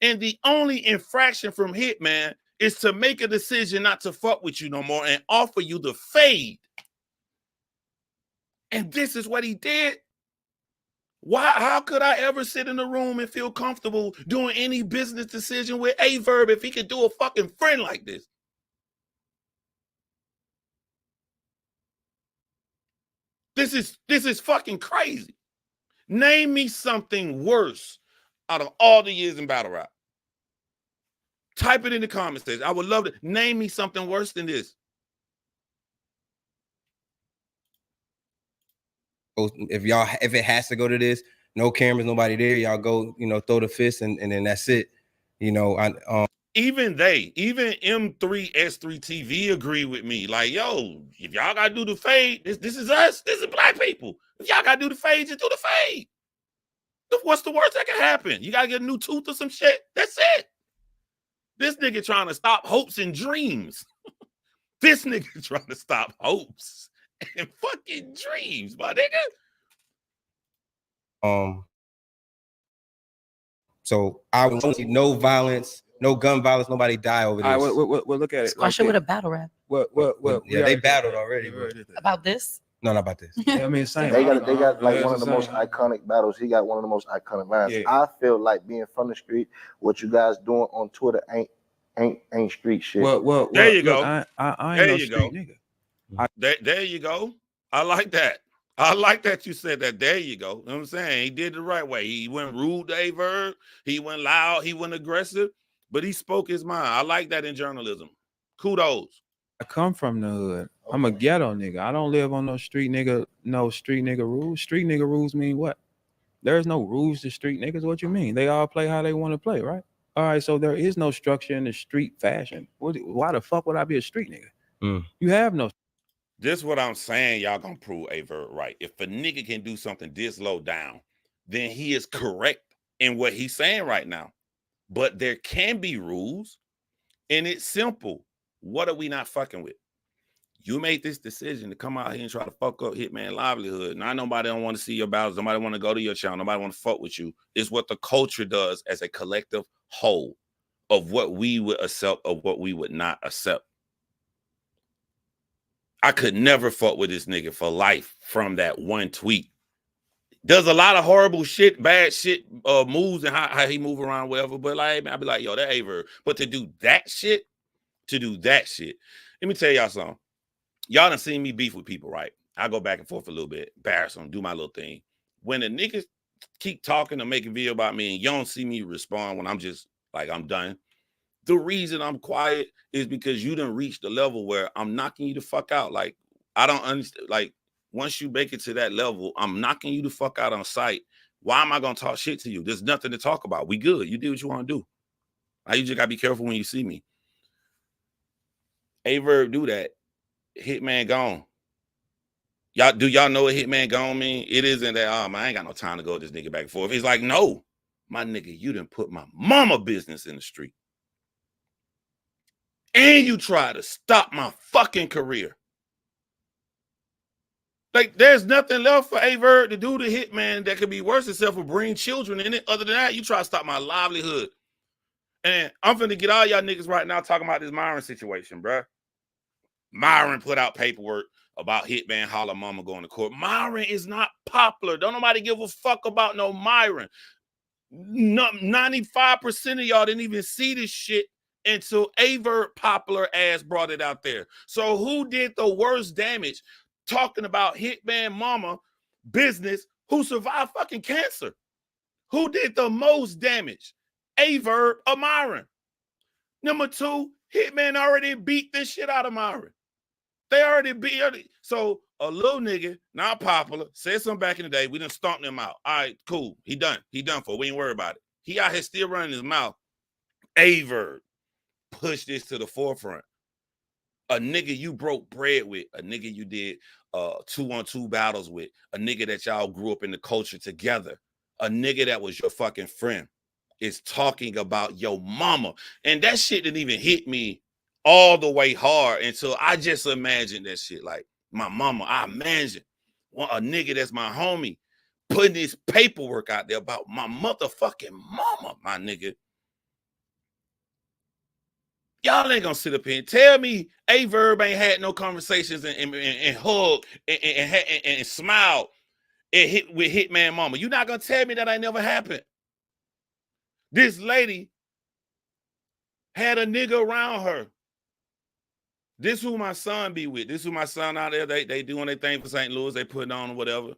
And the only infraction from Hitman is to make a decision not to fuck with you no more and offer you the fade. And this is what he did. How could I ever sit in a room and feel comfortable doing any business decision with Verb if he could do a fucking friend like this? This is fucking crazy. Name me something worse out of all the years in battle rap. Type it in the comment section. I would love to. Name me something worse than this. If it has to go to this, no cameras, nobody there, y'all go, throw the fist and then that's it. Even M3 S3 TV agree with me. Like, yo, if y'all gotta do the fade, this is us. This is black people. If y'all gotta do the fade, just do the fade. What's the worst that can happen? You gotta get a new tooth or some shit. That's it. This nigga trying to stop hopes and dreams. This nigga trying to stop hopes and fucking dreams, my nigga. So I want to see no violence, no gun violence, nobody die over this. We'll look at it. Squash it with a battle rap. Yeah, they battled already. About this? No, not about this. I mean, same. They got like one of the most iconic battles. He got one of the most iconic lines. Yeah. I feel like being from the street, what you guys doing on Twitter ain't street shit. Well, there you go. I ain't no street nigga. There you go. I like that. I like that you said that. There you go. You know what I'm saying? He did it the right way. He went rude to Verb. He went loud. He went aggressive, but he spoke his mind. I like that in journalism. Kudos. I come from the hood. I'm a ghetto nigga. I don't live on no street nigga rules. Street nigga rules mean what? There's no rules to street niggas. What you mean? They all play how they want to play, right? All right, so there is no structure in the street fashion. Why the fuck would I be a street nigga? You have no. This is what I'm saying. Y'all gonna prove Verb right. If a nigga can do something this low down, then he is correct in what he's saying right now. But there can be rules, and it's simple. What are we not fucking with? You made this decision to come out here and try to fuck up Hitman livelihood. Now, nobody don't want to see your battles. Nobody want to go to your channel. Nobody want to fuck with you. It's what the culture does as a collective whole of what we would accept, of what we would not accept. I could never fuck with this nigga for life from that one tweet. Does a lot of horrible shit, bad shit, moves and how he move around, whatever. But like, I'd be like, yo, that Verb. But to do that shit, let me tell y'all something. Y'all done seen me beef with people, right? I go back and forth a little bit, embarrass them, do my little thing. When the niggas keep talking or making video about me and you don't see me respond when I'm just like, I'm done. The reason I'm quiet is because you done reached the level where I'm knocking you the fuck out. Like, I don't understand. Like, once you make it to that level, I'm knocking you the fuck out on sight. Why am I going to talk shit to you? There's nothing to talk about. We good. You do what you want to do. Now, you just got to be careful when you see me. Verb do that. Hitman gone. Do y'all know what Hitman gone mean? It isn't that, oh, man, I ain't got no time to go with this nigga back and forth. It's like, no, my nigga, you done put my mama business in the street. And you try to stop my fucking career. Like, there's nothing left for Verb to do to Hitman that could be worse except for bring children in it. Other than that, you try to stop my livelihood. And I'm finna get all y'all niggas right now talking about this Myron situation, bruh. Myron put out paperwork about Hitman Holla mama going to court. Myron is not popular. Don't nobody give a fuck about no Myron. 95% of y'all didn't even see this shit until Verb popular ass brought it out there. So who did the worst damage talking about Hitman mama business who survived fucking cancer? Who did the most damage? Verb or Myron? Number two, Hitman already beat this shit out of Myron. They already beat. So a little nigga, not popular, said something back in the day. We done stomped him out. All right, cool. He done. He done for. We ain't worried about it. He out here still running his mouth. Verb push this to the forefront. A nigga you broke bread with, a nigga you did 2-on-2 battles with, a nigga that y'all grew up in the culture together, a nigga that was your fucking friend is talking about your mama. And that shit didn't even hit me all the way hard until I just imagined that shit. Like, my mama, I imagine a nigga that's my homie putting this paperwork out there about my motherfucking mama, my nigga. Y'all ain't gonna sit up here and tell me Verb ain't had no conversations and hug and smile and hit with Hitman mama. You're not gonna tell me that ain't never happened. This lady had a nigga around her. This who my son be with. This who my son out there. They doing their thing for St. Louis. They putting on or whatever.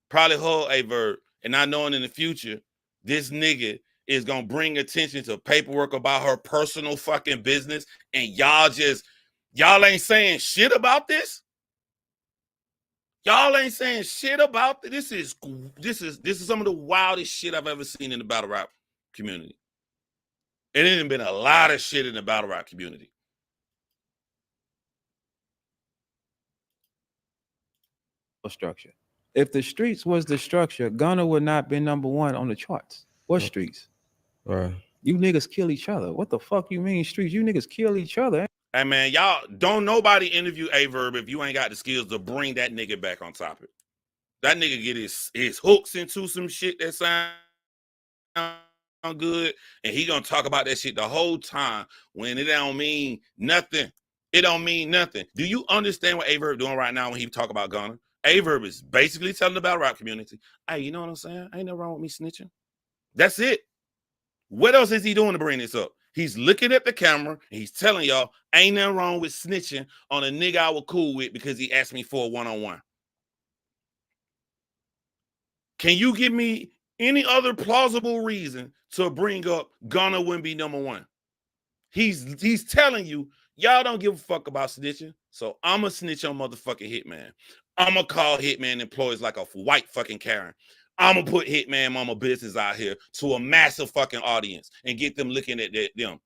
Probably her Verb. And not knowing in the future, this nigga is gonna bring attention to paperwork about her personal fucking business, and y'all ain't saying shit about this. Y'all ain't saying shit about this. This is some of the wildest shit I've ever seen in the battle rap community. And it ain't been a lot of shit in the battle rap community. Structure. If the streets was the structure, Gunna would not be number one on the charts. What streets? Right. You niggas kill each other. What the fuck you mean streets? You niggas kill each other. Hey man, y'all don't nobody interview Verb if you ain't got the skills to bring that nigga back on topic. That nigga get his hooks into some shit that sound good, and he gonna talk about that shit the whole time when it don't mean nothing. It don't mean nothing. Do you understand what Verb doing right now when he talk about Gunna? Verb is basically telling the battle rap community, hey, you know what I'm saying? Ain't no wrong with me snitching. That's it. What else is he doing to bring this up? He's looking at the camera and he's telling y'all, ain't nothing wrong with snitching on a nigga I was cool with because he asked me for a one-on-one. Can you give me any other plausible reason to bring up Gunna wouldn't be number one? He's telling you, y'all don't give a fuck about snitching, so I'm going to snitch on motherfucking Hitman. I'm going to call Hitman employees like a white fucking Karen. I'm going to put Hitman mama business out here to a massive fucking audience and get them looking at them.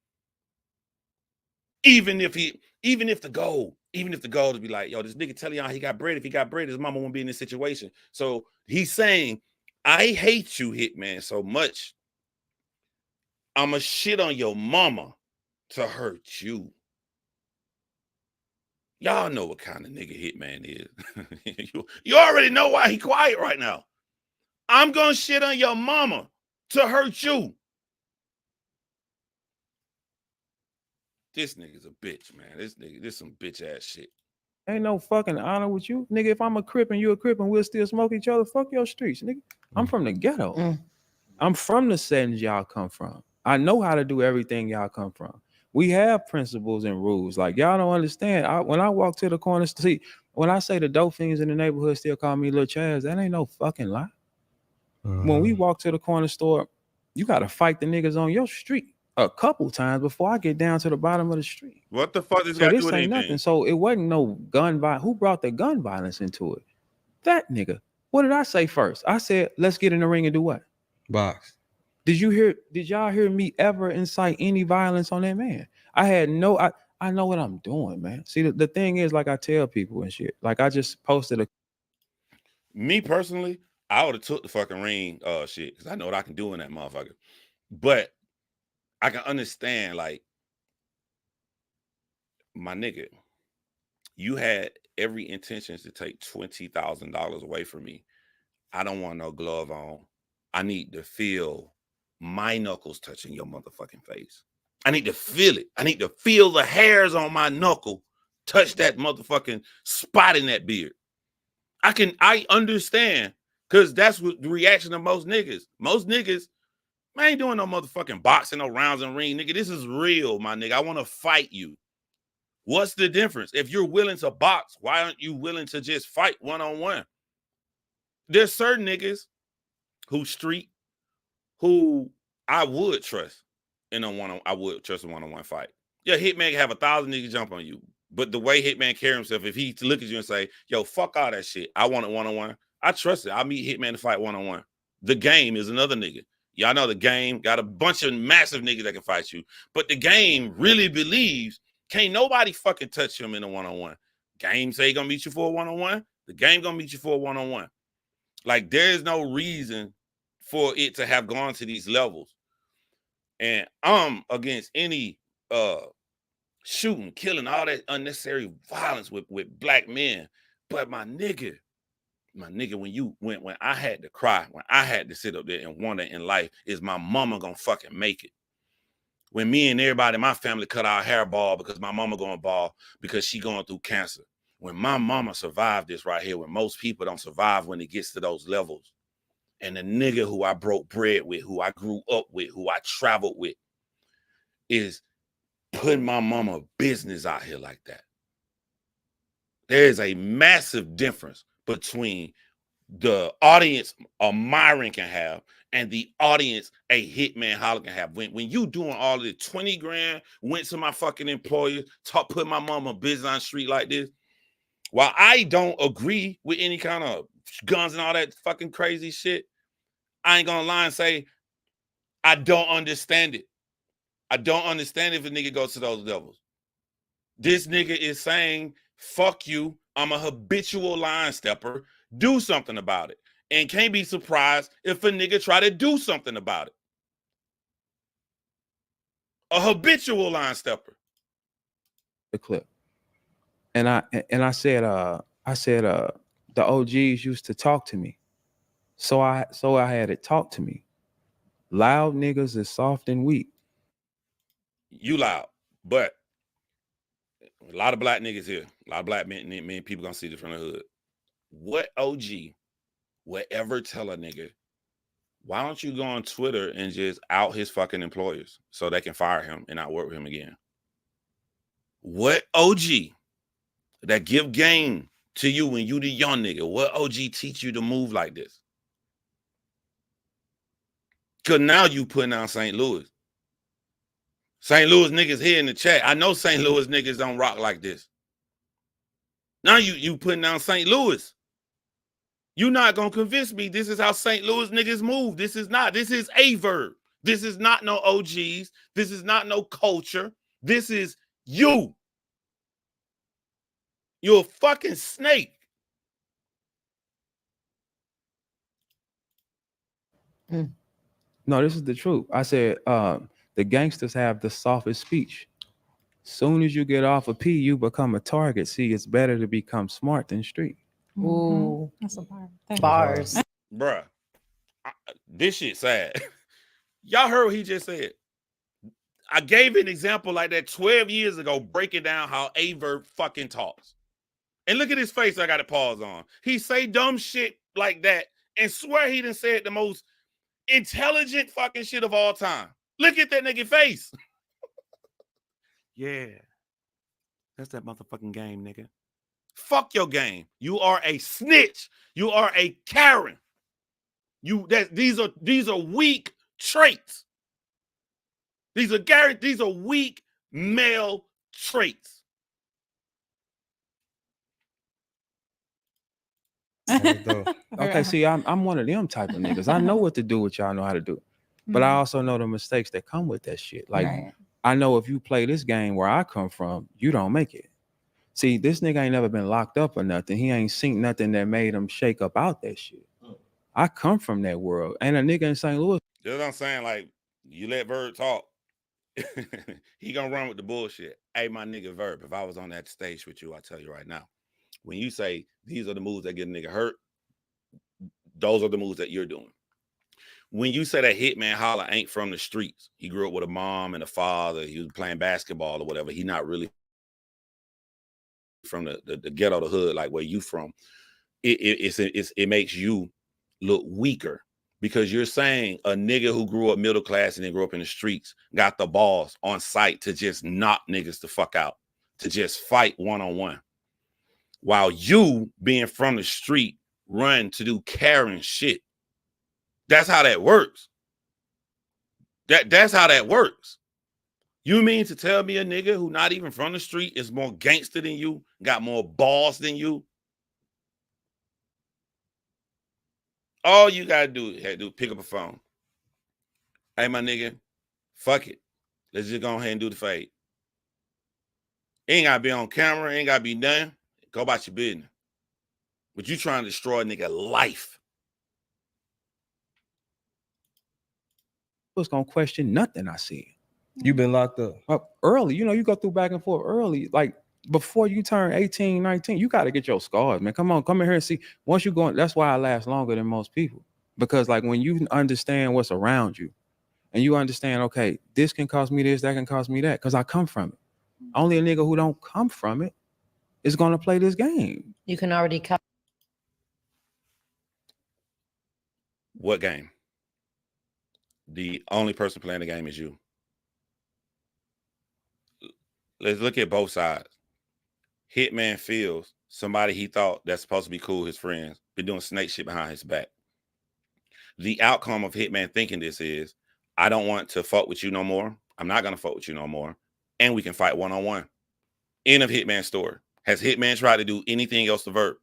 Even if Even if the goal to be like, yo, this nigga telling y'all he got bread. If he got bread, his mama won't be in this situation. So he's saying, I hate you, Hitman, so much. I'ma shit on your mama to hurt you. Y'all know what kind of nigga Hitman is. you already know why he quiet right now. I'm gonna shit on your mama to hurt you. This nigga's a bitch, man. This some bitch ass shit. Ain't no fucking honor with you, nigga. If I'm a Crip and you a Crip and we'll still smoke each other, fuck your streets, nigga. I'm from the ghetto. I'm from the settings y'all come from. I know how to do everything y'all come from. We have principles and rules. Like, y'all don't understand. When I walk to the corner, see, when I say the dope fiends in the neighborhood still call me Lil Chaz, that ain't no fucking lie. When we walk to the corner store, you got to fight the niggas on your street a couple times before I get down to the bottom of the street. What the fuck is so got this to do ain't anything? nothing. So it wasn't no gun violence. Who brought the gun violence into it? That nigga. What did I say first? I said, let's get in the ring and do what? Box. Did y'all hear me ever incite any violence on that man? I know what I'm doing, man. See, the thing is, like I tell people and shit, like I just posted Me personally, I would have took the fucking ring shit, because I know what I can do in that motherfucker. But I can understand, like, my nigga, you had every intention to take $20,000 away from me. I don't want no glove on. I need to feel my knuckles touching your motherfucking face. I need to feel it. I need to feel the hairs on my knuckle touch that motherfucking spot in that beard. I understand, because that's what the reaction of most niggas. Most niggas, man, ain't doing no motherfucking boxing, no rounds and ring, nigga. This is real, my nigga. I want to fight you. What's the difference? If you're willing to box, why aren't you willing to just fight one-on-one? There's certain niggas who street who I would trust in a one-on-one fight. Yeah, Hitman can have 1,000 niggas jump on you, but the way Hitman carry himself, if he look at you and say, yo, fuck all that shit, I want it one-on-one, I trust it. I'll meet Hitman to fight one-on-one. The Game is another nigga. Y'all know The Game got a bunch of massive niggas that can fight you, but The Game really believes can't nobody fucking touch him in a one-on-one. Game say he gonna meet you for a one-on-one. The Game gonna meet you for a one-on-one. Like, there's no reason for it to have gone to these levels. And I'm against any shooting, killing, all that unnecessary violence with black men. But my nigga, when I had to cry, when I had to sit up there and wonder in life, is my mama gonna fucking make it? When me and everybody in my family cut our hair bald because my mama going bald because she going through cancer. When my mama survived this right here, when most people don't survive when it gets to those levels. And the nigga who I broke bread with, who I grew up with, who I traveled with, is putting my mama business out here like that. There is a massive difference between the audience a Myron can have and the audience a Hitman Holla can have. When you doing all of the 20 grand, went to my fucking employer, put my mama business on the street like this, while I don't agree with any kind of guns and all that fucking crazy shit, I ain't gonna lie and say I don't understand it. I don't understand if a nigga goes to those levels. This nigga is saying, fuck you, I'm a habitual line stepper, do something about it. And can't be surprised if a nigga try to do something about it. A habitual line stepper. the clip. And I said the OGs used to talk to me. So I had it talk to me. Loud niggas is soft and weak. You loud, but a lot of black niggas here, a lot of black men people gonna see this from the hood. What OG would ever tell a nigga, why don't you go on Twitter and just out his fucking employers so they can fire him and not work with him again? What OG that give game to you when you the young nigga, what OG teach you to move like this? Because now you putting out St. Louis. St. Louis niggas here in the chat. I know St. Louis niggas don't rock like this. Now you putting down St. Louis. You're not going to convince me this is how St. Louis niggas move. This is not. This is a Verb. This is not no OGs. This is not no culture. This is you. You're a fucking snake. No, this is the truth. I said the gangsters have the softest speech. Soon as you get off a P, you become a target. See, it's better to become smart than street. Ooh, that's a bar. bars. Bruh, this shit sad. Y'all heard what he just said. I gave an example like that 12 years ago, breaking down how Verb fucking talks. And look at his face. I got to pause on. He say dumb shit like that and swear he done said the most intelligent fucking shit of all time. Look at that nigga face. Yeah. That's that motherfucking game, nigga. Fuck your game. You are a snitch. You are a Karen. These are weak traits. These are weak male traits. Okay, see, I'm one of them type of niggas. I know what to do, what y'all know how to do. But I also know the mistakes that come with that shit. Like, I know if you play this game where I come from, you don't make it. See, this nigga ain't never been locked up or nothing. He ain't seen nothing that made him shake up out that shit. I come from that world. And a nigga in St. Louis. That's what I'm saying. Like, you let Verb talk. He gonna run with the bullshit. Hey, my nigga Verb, if I was on that stage with you, I tell you right now, when you say these are the moves that get a nigga hurt, those are the moves that you're doing. When you say that Hitman Holla ain't from the streets, he grew up with a mom and a father, he was playing basketball or whatever, he not really from the ghetto, the hood, like where you from, it makes you look weaker because you're saying a nigga who grew up middle class and then grew up in the streets got the balls on sight to just knock niggas the fuck out, to just fight one-on-one. While you, being from the street, run to do Karen shit. That's how that works. That's how that works. You mean to tell me a nigga who not even from the street is more gangster than you, got more balls than you? All you gotta do is pick up a phone. Hey, my nigga, fuck it. Let's just go ahead and do the fade. Ain't gotta be on camera, ain't gotta be done. Go about your business. But you trying to destroy a nigga life. Was gonna question nothing I said. You been locked up early. You know, you go through back and forth early. Like before you turn 18, 19, you got to get your scars, man. Come in here and see. Once you go, that's why I last longer than most people. Because like when you understand what's around you and you understand, okay, this can cost me this, that can cost me that, because I come from it. Only a nigga who don't come from it is gonna play this game. You can already cut. What game? The only person playing the game is you. Let's look at both sides. Hitman feels somebody he thought that's supposed to be cool, his friends, been doing snake shit behind his back. The outcome of Hitman thinking this is, I don't want to fuck with you no more. I'm not going to fuck with you no more. And we can fight one-on-one. End of Hitman's story. Has Hitman tried to do anything else to Verb?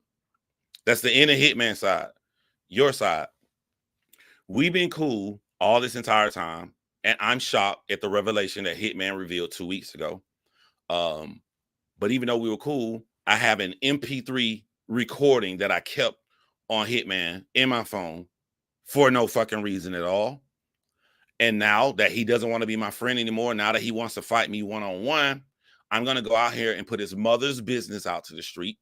That's the end of Hitman's side. Your side. We've been cool all this entire time. And I'm shocked at the revelation that Hitman revealed 2 weeks ago. But even though we were cool, I have an MP3 recording that I kept on Hitman in my phone for no fucking reason at all. And now that he doesn't want to be my friend anymore, now that he wants to fight me one-on-one, I'm going to go out here and put his mother's business out to the street.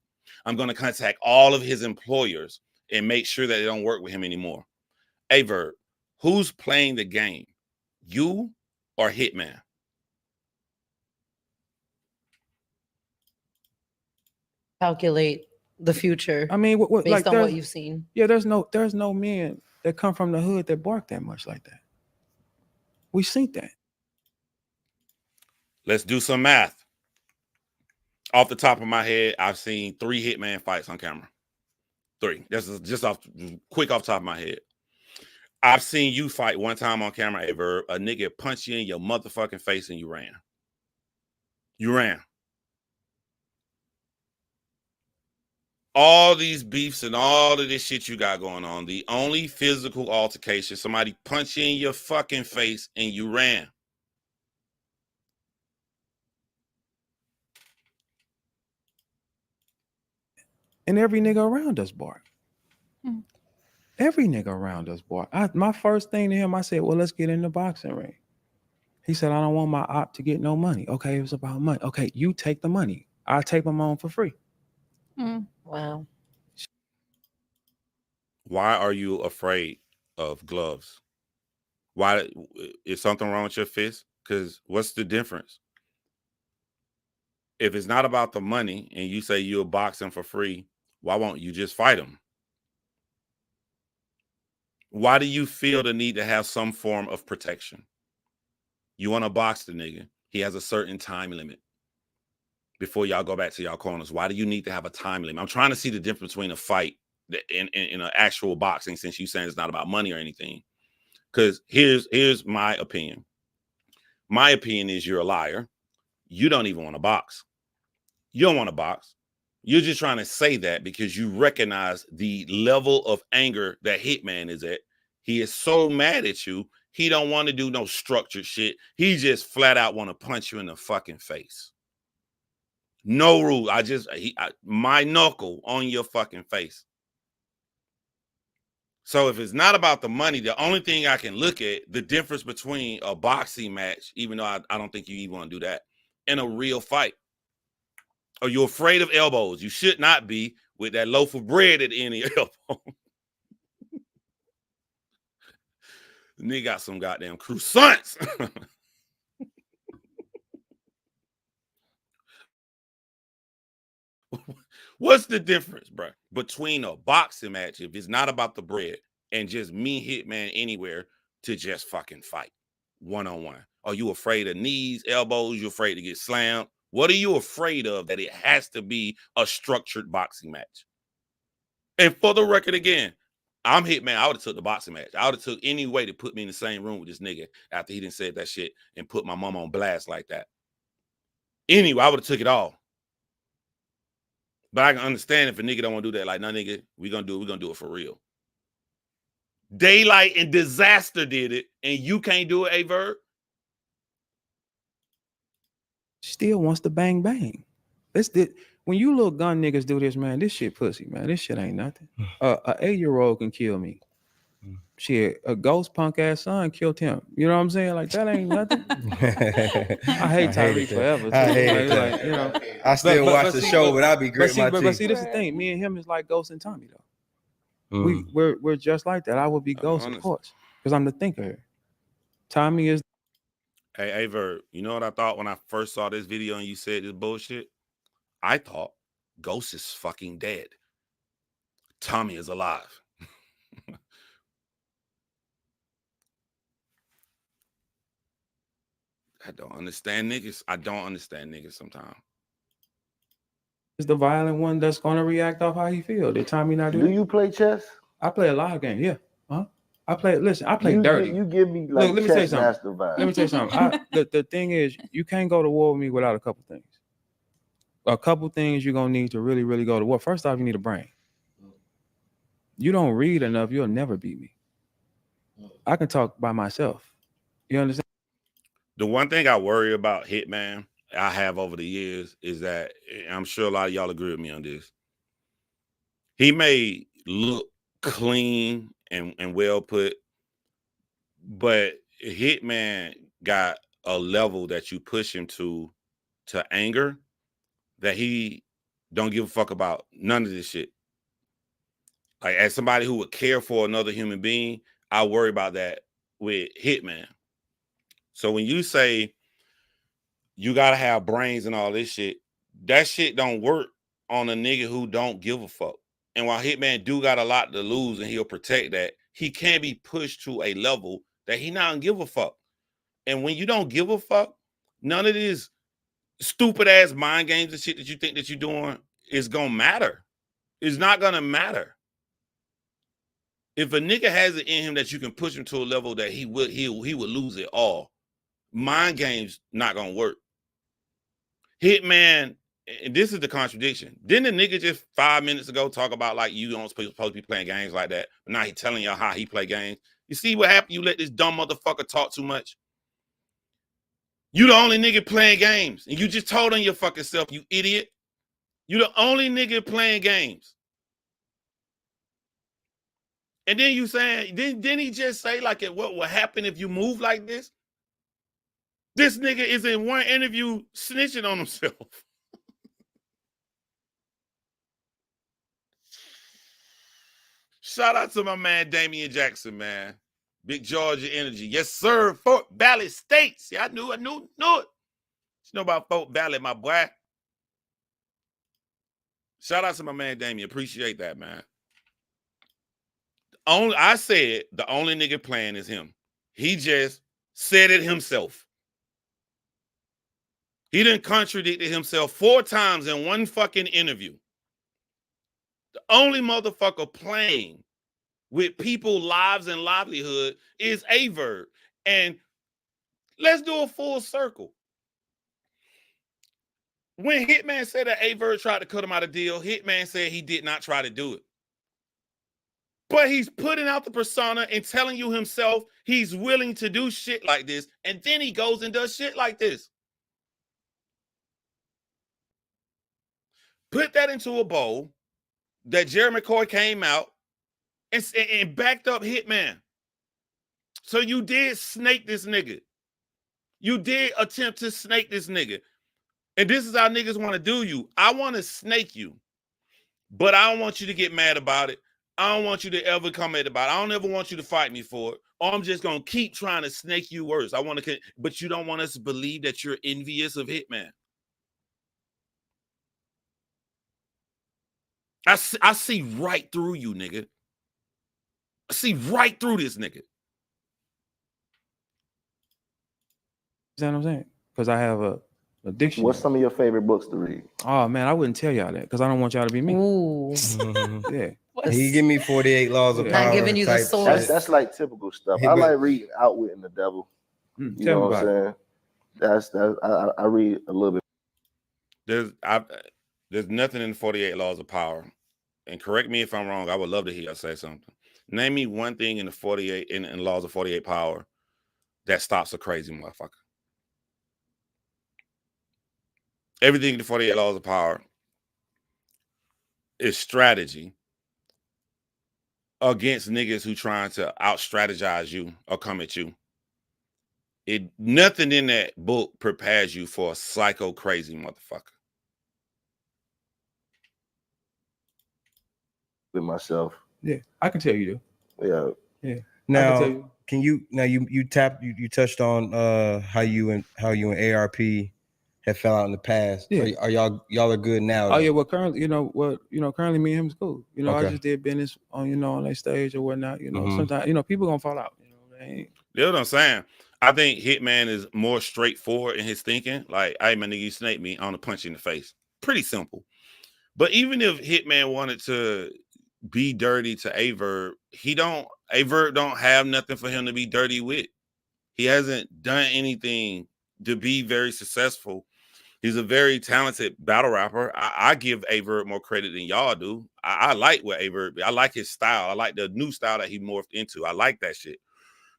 I'm going to contact all of his employers and make sure that they don't work with him anymore. Hey, Verb, who's playing the game? You or Hitman? Calculate the future. I mean, based on what you've seen. Yeah, there's no men that come from the hood that bark that much like that. We seen that. Let's do some math. Off the top of my head, I've seen 3 Hitman fights on camera. 3. This is just off the top of my head. I've seen you fight one time on camera, a Verb. A nigga punched you in your motherfucking face and you ran. You ran. All these beefs and all of this shit you got going on, the only physical altercation, somebody punched you in your fucking face and you ran. And every nigga around us bark. Every nigga around us bark. My first thing to him, I said, well, let's get in the boxing ring. He said, I don't want my op to get no money. Okay, it was about money. Okay, you take the money. I'll take them on for free. Wow. Why are you afraid of gloves? Why is something wrong with your fist? Because what's the difference? If it's not about the money and you say you're boxing for free, why won't you just fight him? Why do you feel the need to have some form of protection? You want to box the nigga. He has a certain time limit before y'all go back to y'all corners. Why do you need to have a time limit? I'm trying to see the difference between a fight in an actual boxing, since you're saying it's not about money or anything. Because here's my opinion. My opinion is you're a liar. You don't even want to box. You don't want to box. You're just trying to say that because you recognize the level of anger that Hitman is at. He is so mad at you. He don't want to do no structured shit. He just flat out want to punch you in the fucking face. No rule. My knuckle on your fucking face. So if it's not about the money, the only thing I can look at, the difference between a boxing match, even though I don't think you even want to do that, and a real fight. Are you afraid of elbows? You should not be, with that loaf of bread at the end of your elbow. Nigga got some goddamn croissants. What's the difference, bro, between a boxing match, if it's not about the bread, and just me, Hitman, anywhere to just fucking fight one-on-one? Are you afraid of knees, elbows? You afraid to get slammed? What are you afraid of that it has to be a structured boxing match? And for the record, again, I'm Hitman. I would have took the boxing match. I would have took any way to put me in the same room with this nigga after he done said that shit and put my mom on blast like that. Anyway, I would have took it all. But I can understand if a nigga don't want to do that. Like, no, nigga, we're going to do it for real. Daylight and Disaster did it, and you can't do it, Verb? Still wants to bang bang. When you little gun niggas do this, man, this shit pussy, man. This shit ain't nothing. A 8-year-old can kill me. Shit, a ghost punk ass son killed him. You know what I'm saying? Like, that ain't nothing. I hate Tyreek forever. I hate that. Like, you know, I still watch the show, but I'll be gritting my teeth. But see, this is the thing. Me and him is like Ghost and Tommy, though. We're just like that. I would be Ghost, of course, because I'm the thinker here. Tommy is. Hey, Verb, you know what I thought when I first saw this video and you said this bullshit? I thought Ghost is fucking dead. Tommy is alive. I don't understand niggas. I don't understand niggas sometimes. Is the violent one that's going to react off how he feel. Did Tommy not do that? Do you play chess? I play a live game, yeah. I play dirty. You give me like Look, chess master vibe. Let me tell you something. The thing is, you can't go to war with me without a couple things. A couple things you're going to need to really, really go to war. First off, you need a brain. You don't read enough, you'll never beat me. I can talk by myself. You understand? The one thing I worry about Hitman, I have over the years, is that, I'm sure a lot of y'all agree with me on this, he may look clean and well put, but Hitman got a level that you push him to anger that he don't give a fuck about none of this shit. Like, as somebody who would care for another human being, I worry about that with Hitman. So when you say you gotta have brains and all this shit, that shit don't work on a nigga who don't give a fuck. And while Hitman do got a lot to lose and he'll protect that, he can't be pushed to a level that he not give a fuck. And when you don't give a fuck, none of this stupid ass mind games and shit that you think that you're doing is gonna matter. It's not gonna matter. If a nigga has it in him that you can push him to a level that he would lose it all, mind games not gonna work. Hitman, and this is the contradiction. Didn't the nigga just 5 minutes ago talk about like you don't supposed to be playing games like that? But now he telling y'all how he play games. You see what happened? You let this dumb motherfucker talk too much. You the only nigga playing games, and you just told on your fucking self, you idiot. You the only nigga playing games. And then you saying, didn't he just say like what will happen if you move like this? This nigga is in one interview snitching on himself. Shout out to my man Damian Jackson, man. Big Georgia energy. Yes, sir. Fort Valley States. Yeah, I knew it. You know about Fort Valley, my boy. Shout out to my man Damian. Appreciate that, man. I said the only nigga playing is him. He just said it himself. He done contradicted himself 4 times in one fucking interview. The only motherfucker playing with people's lives and livelihood is Verb. And let's do a full circle. When Hitman said that Verb tried to cut him out of deal, Hitman said he did not try to do it. But he's putting out the persona and telling you himself he's willing to do shit like this. And then he goes and does shit like this. Put that into a bowl that Jerry McCoy came out and backed up Hitman. So you did snake this nigga. You did attempt to snake this nigga. And this is how niggas want to do you. I want to snake you. But I don't want you to get mad about it. I don't want you to ever comment about it. I don't ever want you to fight me for it. Or I'm just going to keep trying to snake you worse. But you don't want us to believe that you're envious of Hitman. I see right through you, nigga. I see right through this nigga. You know what I'm saying? Because I have a addiction. What's some of your favorite books to read? Oh man, I wouldn't tell y'all that because I don't want y'all to be me. Ooh. Yeah. He give me 48 Laws of Power. Not giving you the source. That's like typical stuff. I like reading Outwitting the Devil. You know what I'm saying? I read a little bit. There's nothing in 48 Laws of Power. And correct me if I'm wrong. I would love to hear you say something. Name me one thing in the 48 in Laws of 48 Power that stops a crazy motherfucker. Everything in the 48 Laws of Power is strategy against niggas who trying to out-strategize you or come at you. Nothing in that book prepares you for a psycho crazy motherfucker. With myself. Yeah, I can tell you do. Yeah. Now, you touched on how you and ARP have fell out in the past. Yeah. Are y'all are good now? Oh yeah, well currently, currently me and him is cool. Okay. I just did business on, on that stage or whatnot. Sometimes, people gonna fall out. You know what I'm saying? I think Hitman is more straightforward in his thinking. Like, hey, my nigga, you snake me, I want to punch you in the face. Pretty simple. But even if Hitman wanted to be dirty to Verb, Verb don't have nothing for him to be dirty with. He hasn't done anything to be very successful. He's a very talented battle rapper. I give Verb more credit than y'all do. I like what Verb. I like his style. I like the new style that he morphed into. I like that shit.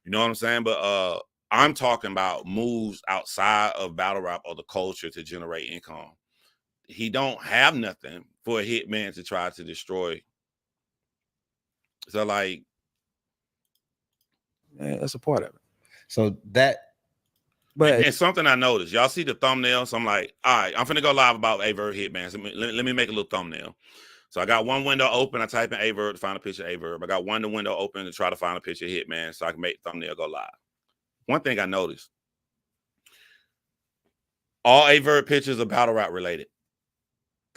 You know what I'm saying? But I'm talking about moves outside of battle rap or the culture to generate income. He don't have nothing for a Hitman to try to destroy. So like, that's a part of it. So that, but and something I noticed, y'all see the thumbnail. So I'm like, all right, I'm finna go live about Verb Hitman. So let me make a little thumbnail. So I got one window open. I type in Verb to find a picture of Verb. I got one window open to try to find a picture of Hitman so I can make the thumbnail go live. One thing I noticed, all Verb pictures are battle rap related.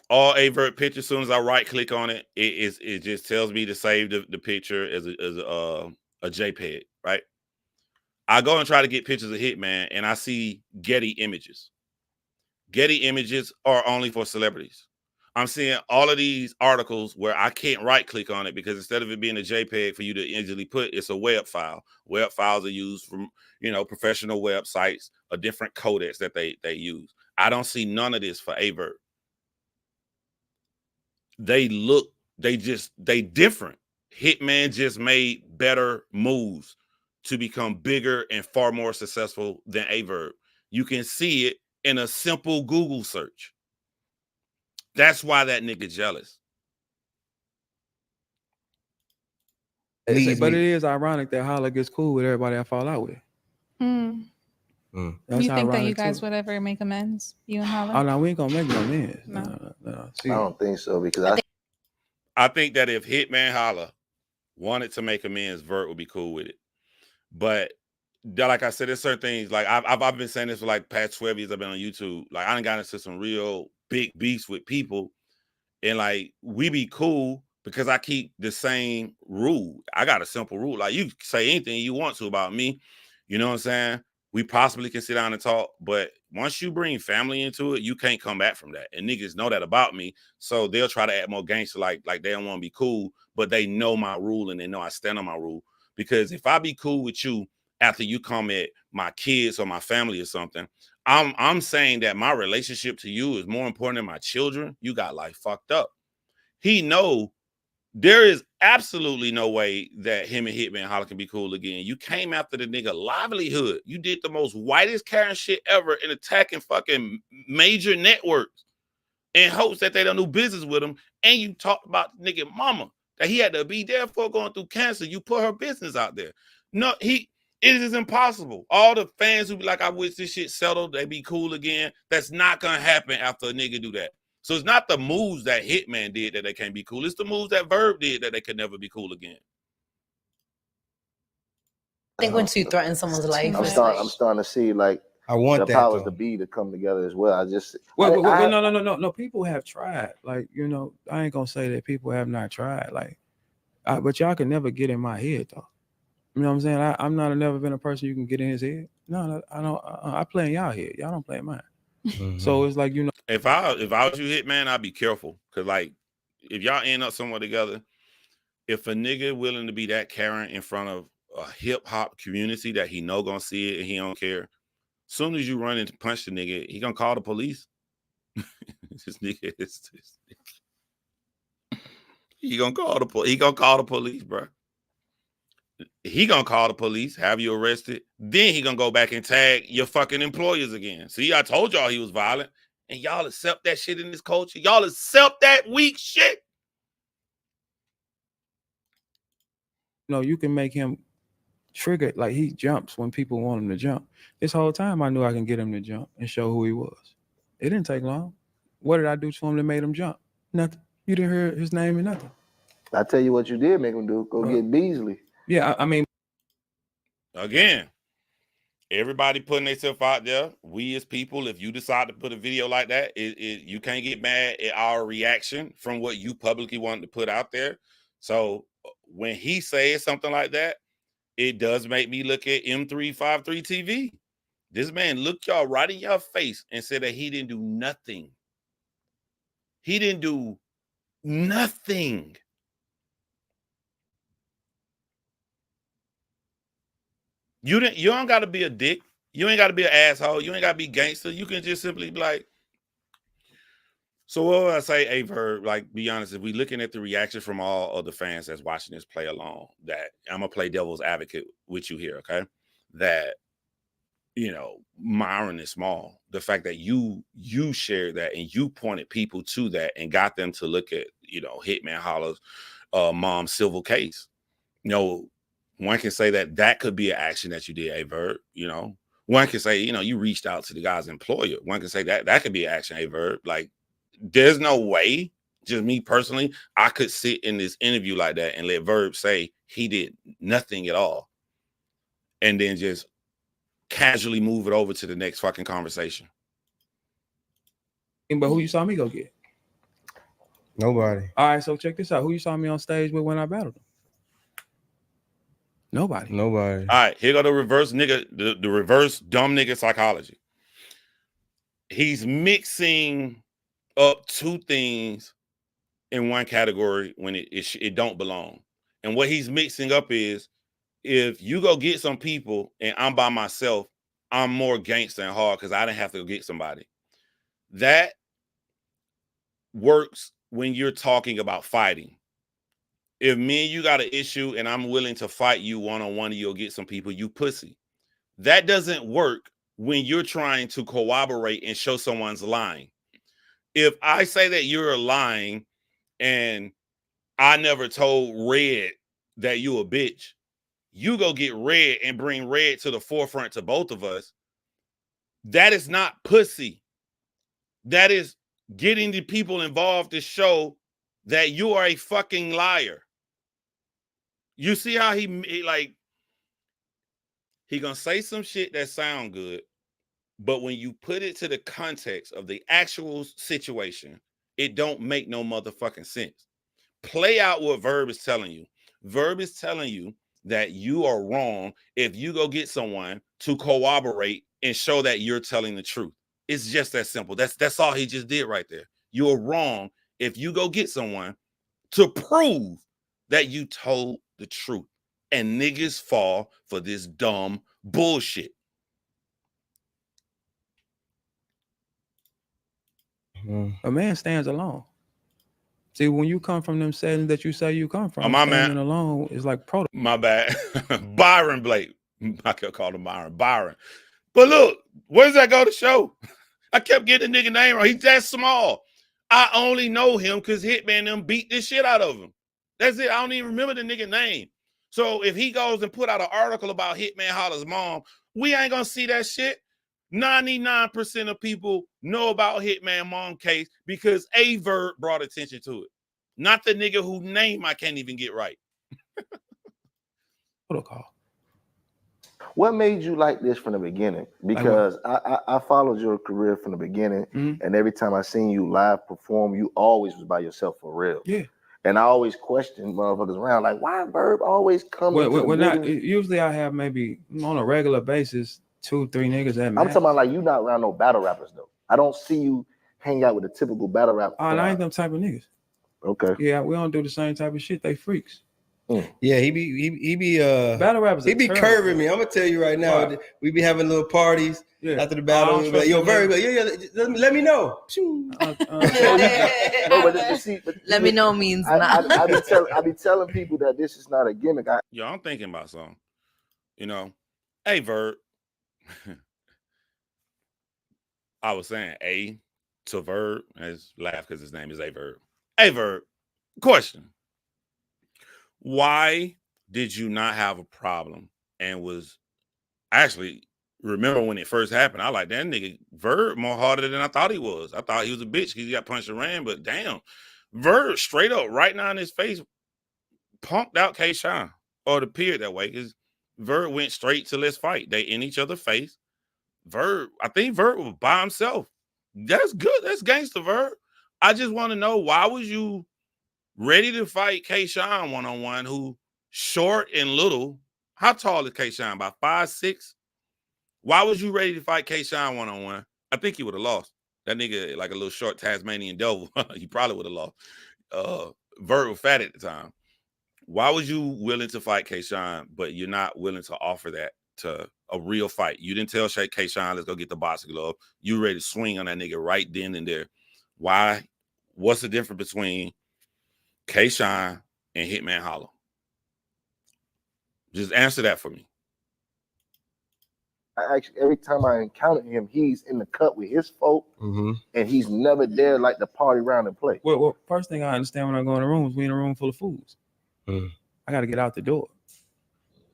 All Verb pictures, as soon as I right click on it, it just tells me to save the picture as a JPEG, right? I go and try to get pictures of Hitman and I see Getty images. Getty images are only for celebrities. I'm seeing all of these articles where I can't right click on it because instead of it being a JPEG for you to easily put, it's a web file. Web files are used from, professional websites, a different codecs that they use. I don't see none of this for Verb. They different. Hitman just made better moves to become bigger and far more successful than Verb. You can see it in a simple Google search. That's why that nigga jealous. But it is ironic that Holla gets cool with everybody I fall out with. You think that you guys would ever make amends, you and Holla? Oh no, we ain't gonna make no amends. No. I don't think so, because I think that if Hitman Holla wanted to make amends, Verb would be cool with it. But like I said, there's certain things, like I've been saying this for like past 12 years I've been on YouTube. Like I done got into some real big beefs with people, and like we be cool because I keep the same rule. I got a simple rule. Like you say anything you want to about me, you know what I'm saying? We possibly can sit down and talk, but once you bring family into it, you can't come back from that. And niggas know that about me, so they'll try to act more gangster, like they don't want to be cool, but they know my rule and they know I stand on my rule. Because if I be cool with you after you come at my kids or my family or something, I'm saying that my relationship to you is more important than my children. You got like fucked up. He know there is absolutely no way that him and Hitman Holla can be cool again. You came after the nigga livelihood. You did the most whitest Karen shit ever in attacking fucking major networks in hopes that they don't do business with him. And you talked about the nigga mama that he had to be there for going through cancer. You put her business out there. No, it is impossible. All the fans who be like, I wish this shit settled, they be cool again. That's not gonna happen after a nigga do that. So it's not the moves that Hitman did that they can't be cool. It's the moves that Verb did that they could never be cool again. I think once you threaten someone's life, I'm starting to see like I want the powers to be to come together as well. No. People have tried. Like, you know, I ain't gonna say that people have not tried. Like, but y'all can never get in my head though. You know what I'm saying? I'm never been a person you can get in his head. No, I don't. I play in y'all head. Y'all don't play in mine. So it's like, you know, if I was you, Hitman, I'd be careful, because like if y'all end up somewhere together, if a nigga willing to be that Karen in front of a hip hop community that he know gonna see it and he don't care, soon as you run and punch the nigga, he gonna call the police. This nigga is he gonna call the police. He gonna call the police, bro. He gonna call the police, have you arrested. Then he gonna go back and tag your fucking employers again. See, I told y'all he was violent, and y'all accept that shit in this culture. Y'all accept that weak shit. You know, you can make him trigger, like he jumps when people want him to jump. This whole time I knew I can get him to jump and show who he was. It didn't take long. What did I do to him that made him jump? Nothing. You didn't hear his name and nothing. I tell you what you did make him do. Go get Beasley. Yeah, I mean, again, everybody putting themselves out there. We as people, if you decide to put a video like that, you can't get mad at our reaction from what you publicly wanted to put out there. So when he says something like that, it does make me look at M353 TV. This man looked y'all right in your face and said that he didn't do nothing. He didn't do nothing. You don't got to be a dick. You ain't got to be an asshole. You ain't got to be gangster. You can just simply be like, so what would I say, Verb? Like, be honest, if we looking at the reaction from all of the fans that's watching this play along, that I'm going to play devil's advocate with you here, okay? That, you know, Myron is small. The fact that you shared that and you pointed people to that and got them to look at, you know, Hitman Holla's mom's civil case. You know, one can say that could be an action that you did, Verb. You know, one can say, you know, you reached out to the guy's employer. One can say that could be an action, Verb. Like, there's no way, just me personally, I could sit in this interview like that and let Verb say he did nothing at all, and then just casually move it over to the next fucking conversation. But who you saw me go get? Nobody. All right, so check this out. Who you saw me on stage with when I battled him? Nobody. All right, here go the reverse nigga, the reverse dumb nigga psychology. He's mixing up two things in one category when it don't belong. And what he's mixing up is, if you go get some people and I'm by myself, I'm more gangster and hard because I didn't have to go get somebody. That works when you're talking about fighting. If me and you got an issue and I'm willing to fight you one-on-one and you'll get some people, you pussy. That doesn't work when you're trying to corroborate and show someone's lying. If I say that you're lying and I never told Red that you a bitch, you go get Red and bring Red to the forefront to both of us. That is not pussy. That is getting the people involved to show that you are a fucking liar. You see how he gonna say some shit that sound good, but when you put it to the context of the actual situation, it don't make no motherfucking sense. Play out what Verb is telling you. Verb is telling you that you are wrong if you go get someone to corroborate and show that you're telling the truth. It's just that simple. That's all he just did right there. You're wrong if you go get someone to prove that you told the truth. And niggas fall for this dumb bullshit. A man stands alone. See, when you come from them settings that you say you come from, my standing man, alone is like protocol. My bad. Byron Blake. I could call him Byron. But look, where does that go to show? I kept getting the nigga name wrong. He's that small. I only know him because Hitman them beat this shit out of him. That's it. I don't even remember the nigga name. So if he goes and put out an article about Hitman Holla's mom, we ain't gonna see that shit. 99% of people know about Hitman mom case because a Verb brought attention to it. Not the nigga whose name I can't even get right. Protocol. What made you like this from the beginning? Because I followed your career from the beginning, and every time I seen you live perform, you always was by yourself for real. Yeah. And I always question motherfuckers around, like, why Verb always coming? Usually I have maybe on a regular basis 2-3 niggas that I'm talking about like you not around no battle rappers though. I don't see you hang out with a typical battle rapper. I ain't them type of niggas. Okay. Yeah, we don't do the same type of shit. They freaks. Yeah, he be battle rappers. He be curving me. I'm gonna tell you right now. Right. We be having little parties after the battle. Like, yo, Verb, let me know. Let me know means I be telling people that this is not a gimmick. I'm thinking about something. You know, hey Verb. I was saying A to Verb. As laugh because his name is A Verb. Hey Verb. Question. Why did you not have a problem and was actually remember when it first happened? I like that nigga Verb more harder than I thought he was. I thought he was a bitch because he got punched and ran, but damn, Verb straight up right now in his face punked out K-Shine, or it appeared that way because Verb went straight to let's fight. They in each other's face. Verb, I think Verb was by himself. That's good. That's gangster Verb. I just want to know, why was you ready to fight K-Shine one-on-one, who short and little? How tall is K-Shine? About 5'6"? Why was you ready to fight K-Shine one-on-one? I think he would have lost. That nigga like a little short Tasmanian devil. He probably would have lost. Verb was fat at the time. Why was you willing to fight K-Shine, but you're not willing to offer that to a real fight? You didn't tell K-Shine, let's go get the boxing glove. You ready to swing on that nigga right then and there. Why? What's the difference between K-Shine and Hitman Holla? Just answer that for me. Every time I encounter him, he's in the cut with his folk, and he's never there like the party round and play. Well, first thing I understand when I go in the room is we in a room full of fools. I got to get out the door.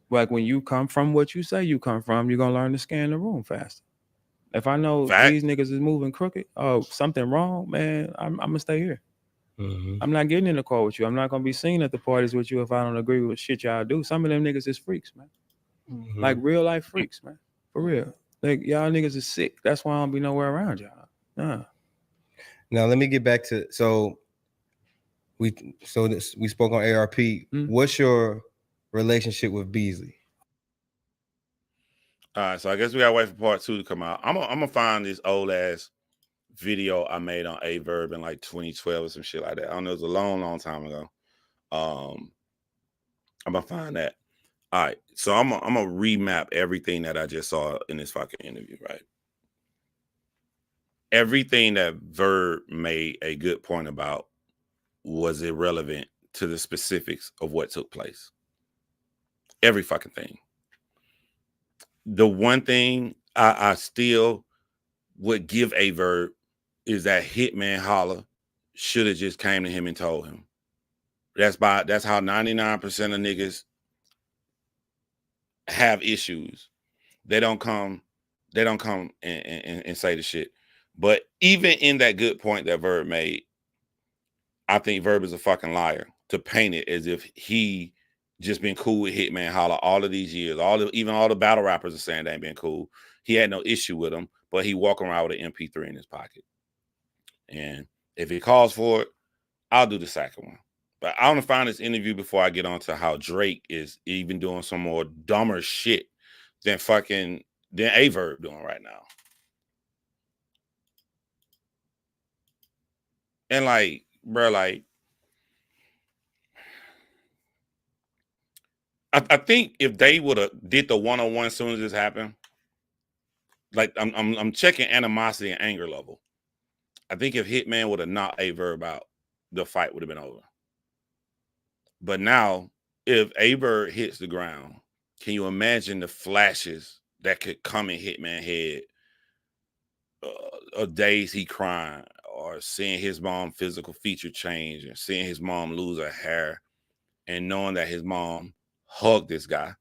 Like when you come from what you say you come from, you're gonna learn to scan the room faster. If I know these niggas is moving crooked, something wrong, man, I'm gonna stay here. I'm not getting in the car with you. I'm not gonna be seen at the parties with you if I don't agree with shit y'all do. Some of them niggas is freaks, man. Like real life freaks, man. For real. Like y'all niggas is sick. That's why I don't be nowhere around y'all. Nah. Now let me get back to we spoke on ARP. What's your relationship with Beasley? All right, so I guess we gotta wait for part 2 to come out. I'm gonna find this old ass video I made on A Verb in like 2012 or some shit like that. I don't know, it was a long time ago. I'm gonna find that. All right, so I'm gonna remap everything that I just saw in this fucking interview, right? Everything that Verb made a good point about was irrelevant to the specifics of what took place. Every fucking thing. The one thing I still would give A Verb is that Hitman Holla should have just came to him and told him. That's how 99% of niggas have issues. They don't come and say the shit. But even in that good point that Verb made, I think Verb is a fucking liar to paint it as if he just been cool with Hitman Holla all of these years. Even all the battle rappers are saying they ain't been cool. He had no issue with him, but he walking around with an MP3 in his pocket. And if he calls for it, I'll do the second one. But I want to find this interview before I get on to how Drake is even doing some more dumber shit than Verb doing right now. And like, bro, like, I think if they would have did the one-on-one as soon as this happened, like I'm checking animosity and anger level. I think if Hitman would have knocked Verb out, the fight would have been over. But now, if Verb hits the ground, can you imagine the flashes that could come in Hitman's head? Of days he crying, or seeing his mom physical feature change, and seeing his mom lose her hair, and knowing that his mom hugged this guy,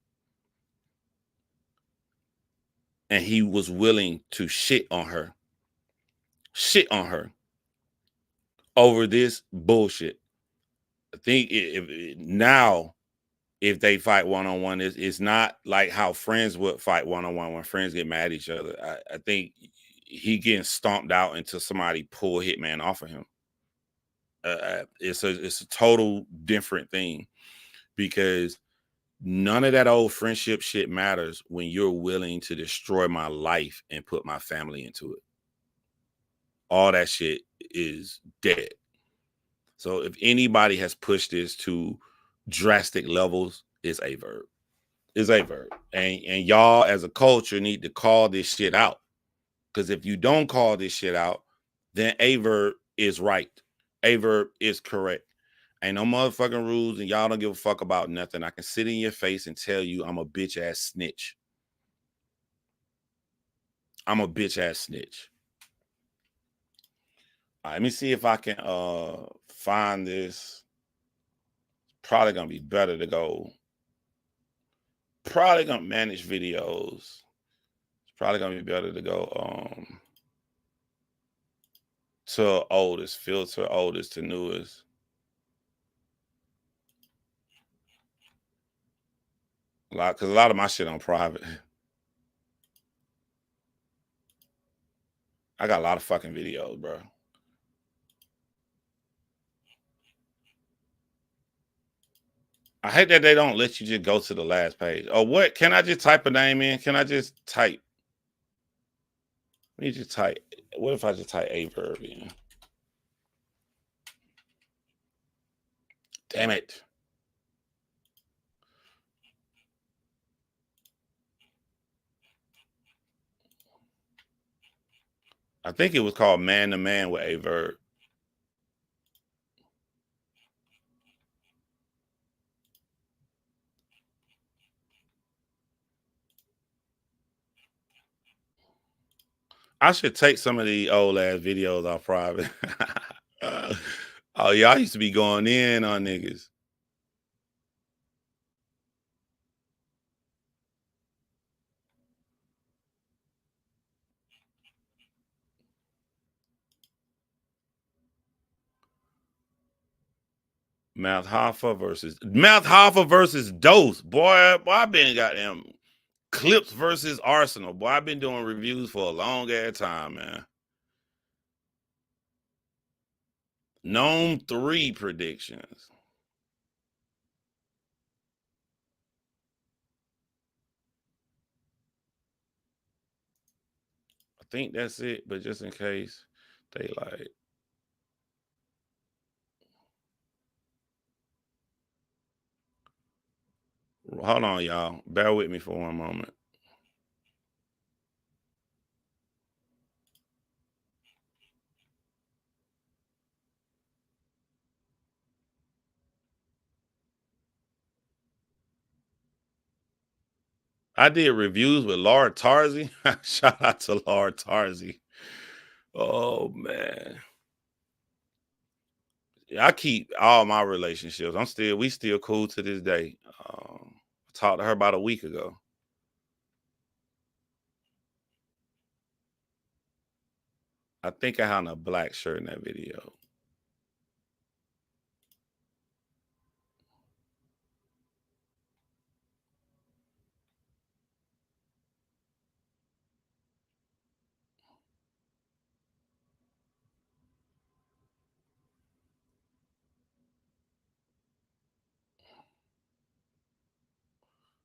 and he was willing to shit on her over this bullshit. I think if they fight one-on-one, it's not like how friends would fight one-on-one when friends get mad at each other. I think he getting stomped out until somebody pull Hitman off of him. It's a total different thing, because none of that old friendship shit matters when you're willing to destroy my life and put my family into it. All that shit is dead. So if anybody has pushed this to drastic levels, it's Verb. It's Verb. And y'all as a culture need to call this shit out. Because if you don't call this shit out, then Verb is right. Verb is correct. Ain't no motherfucking rules, and y'all don't give a fuck about nothing. I can sit in your face and tell you I'm a bitch ass snitch. I'm a bitch ass snitch. All right, let me see if I can find this. Probably gonna be better to go. Probably gonna manage videos. It's probably gonna be better to go to oldest, filter oldest to newest. Because a lot of my shit on private. I got a lot of fucking videos, bro. I hate that they don't let you just go to the last page. Oh, what? Can I just type a name in? Can I just type? Let me just type. What if I just type Verb in? Damn it. I think it was called Man to Man with Verb. I should take some of these old ass videos off private. Oh, y'all used to be going in on niggas. Mouth Hoffa versus Dose. Boy, I've been goddamn Clips versus Arsenal. Boy, I've been doing reviews for a long ass time, man. Gnome 3 predictions. I think that's it, but just in case they like. Hold on, y'all. Bear with me for one moment. I did reviews with Lord Tarzi. Shout out to Lord Tarzi. Oh, man. I keep all my relationships. We still cool to this day. Talked to her about a week ago. I think I had on a black shirt in that video.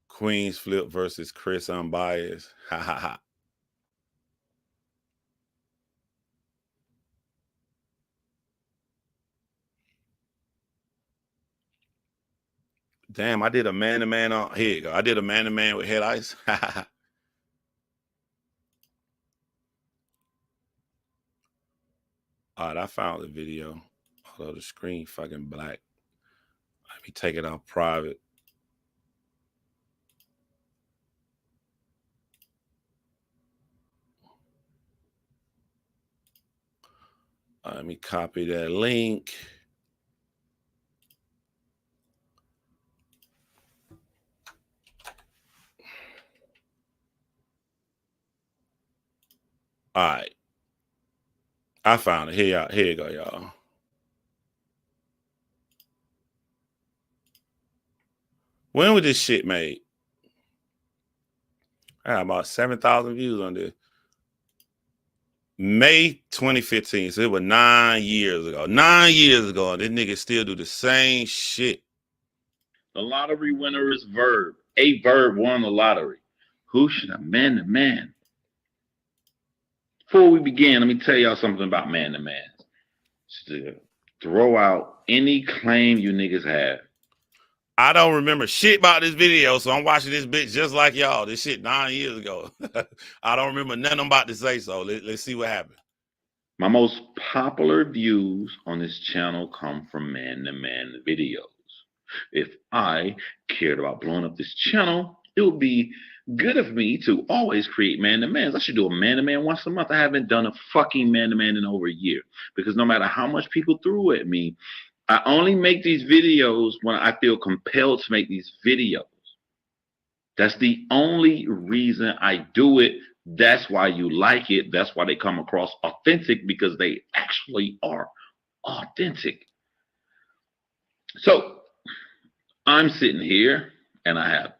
Queens Flip versus Chris Unbiased. Ha ha ha. Damn, I did a man-to-man on. Here you go. I did a man-to-man with head ice. All right, I found the video. Although the screen fucking black. Let me take it off private. Let me copy that link. All right. I found it. Here you go, y'all. When was this shit made? I had about 7,000 views on this. May 2015. So it was 9 years ago. 9 years ago. And this nigga still do the same shit. The lottery winner is Verb. A Verb won the lottery. Who should have man-to-man? Before we begin, let me tell y'all something about man-to-man. To throw out any claim you niggas have. I don't remember shit about this video, so I'm watching this bitch just like y'all. This shit 9 years ago. I don't remember nothing I'm about to say, so let's see what happened. My most popular views on this channel come from man-to-man videos. If I cared about blowing up this channel, it would be good of me to always create man-to-mans. I should do a man-to-man once a month. I haven't done a fucking man-to-man in over a year because no matter how much people threw at me, I only make these videos when I feel compelled to make these videos. That's the only reason I do it. That's why you like it. That's why they come across authentic, because they actually are authentic. So I'm sitting here and I have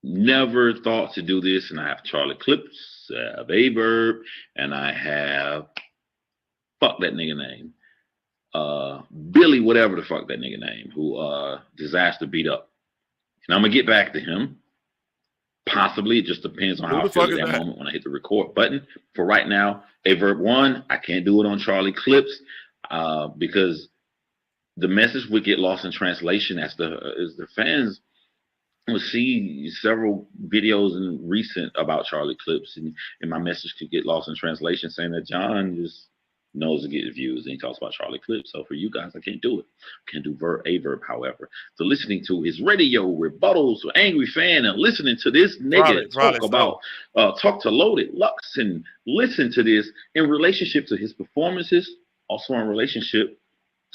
never thought to do this, and I have Charlie Clips, I have A Verb, and I have fuck that nigga name. Billy, whatever the fuck that nigga name, who Disaster beat up. And I'm gonna get back to him. Possibly, it just depends on how I feel at that moment when I hit the record button. For right now, A Verb 1, I can't do it on Charlie Clips because the message would get lost in translation as the fans will see several videos in recent about Charlie Clips, and my message could get lost in translation, saying that John just knows to get views and he talks about Charlie Clips. So for you guys, I can't do it. Can't do A Verb, however. So listening to his radio rebuttals to Angry Fan and listening to this nigga talk to Loaded Lux and listen to this in relationship to his performances, also in relationship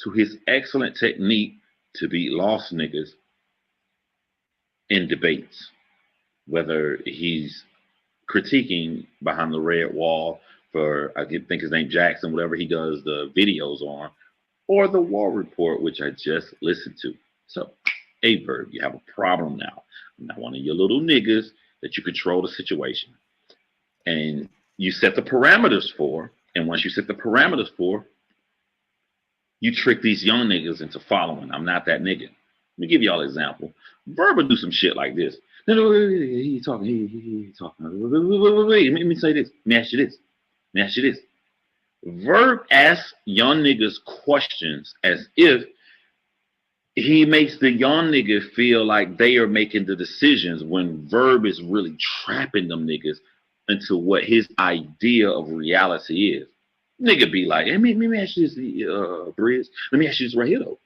to his excellent technique to beat lost niggas in debates, whether he's critiquing Behind the Red Wall for, I think his name Jackson, whatever he does the videos on, or the War Report, which I just listened to. So, A Verb, you have a problem now. I'm not one of your little niggas that you control the situation. And you set the parameters for, and once you set the parameters for, you trick these young niggas into following. I'm not that nigga. Let me give y'all an example. Verb will do some shit like this. He talking. He talking. Let me say this. Let me ask you this. Verb asks young niggas questions as if he makes the young nigga feel like they are making the decisions, when Verb is really trapping them niggas into what his idea of reality is. Nigga be like, hey, let me ask you this, Briz. Let me ask you this right here, though.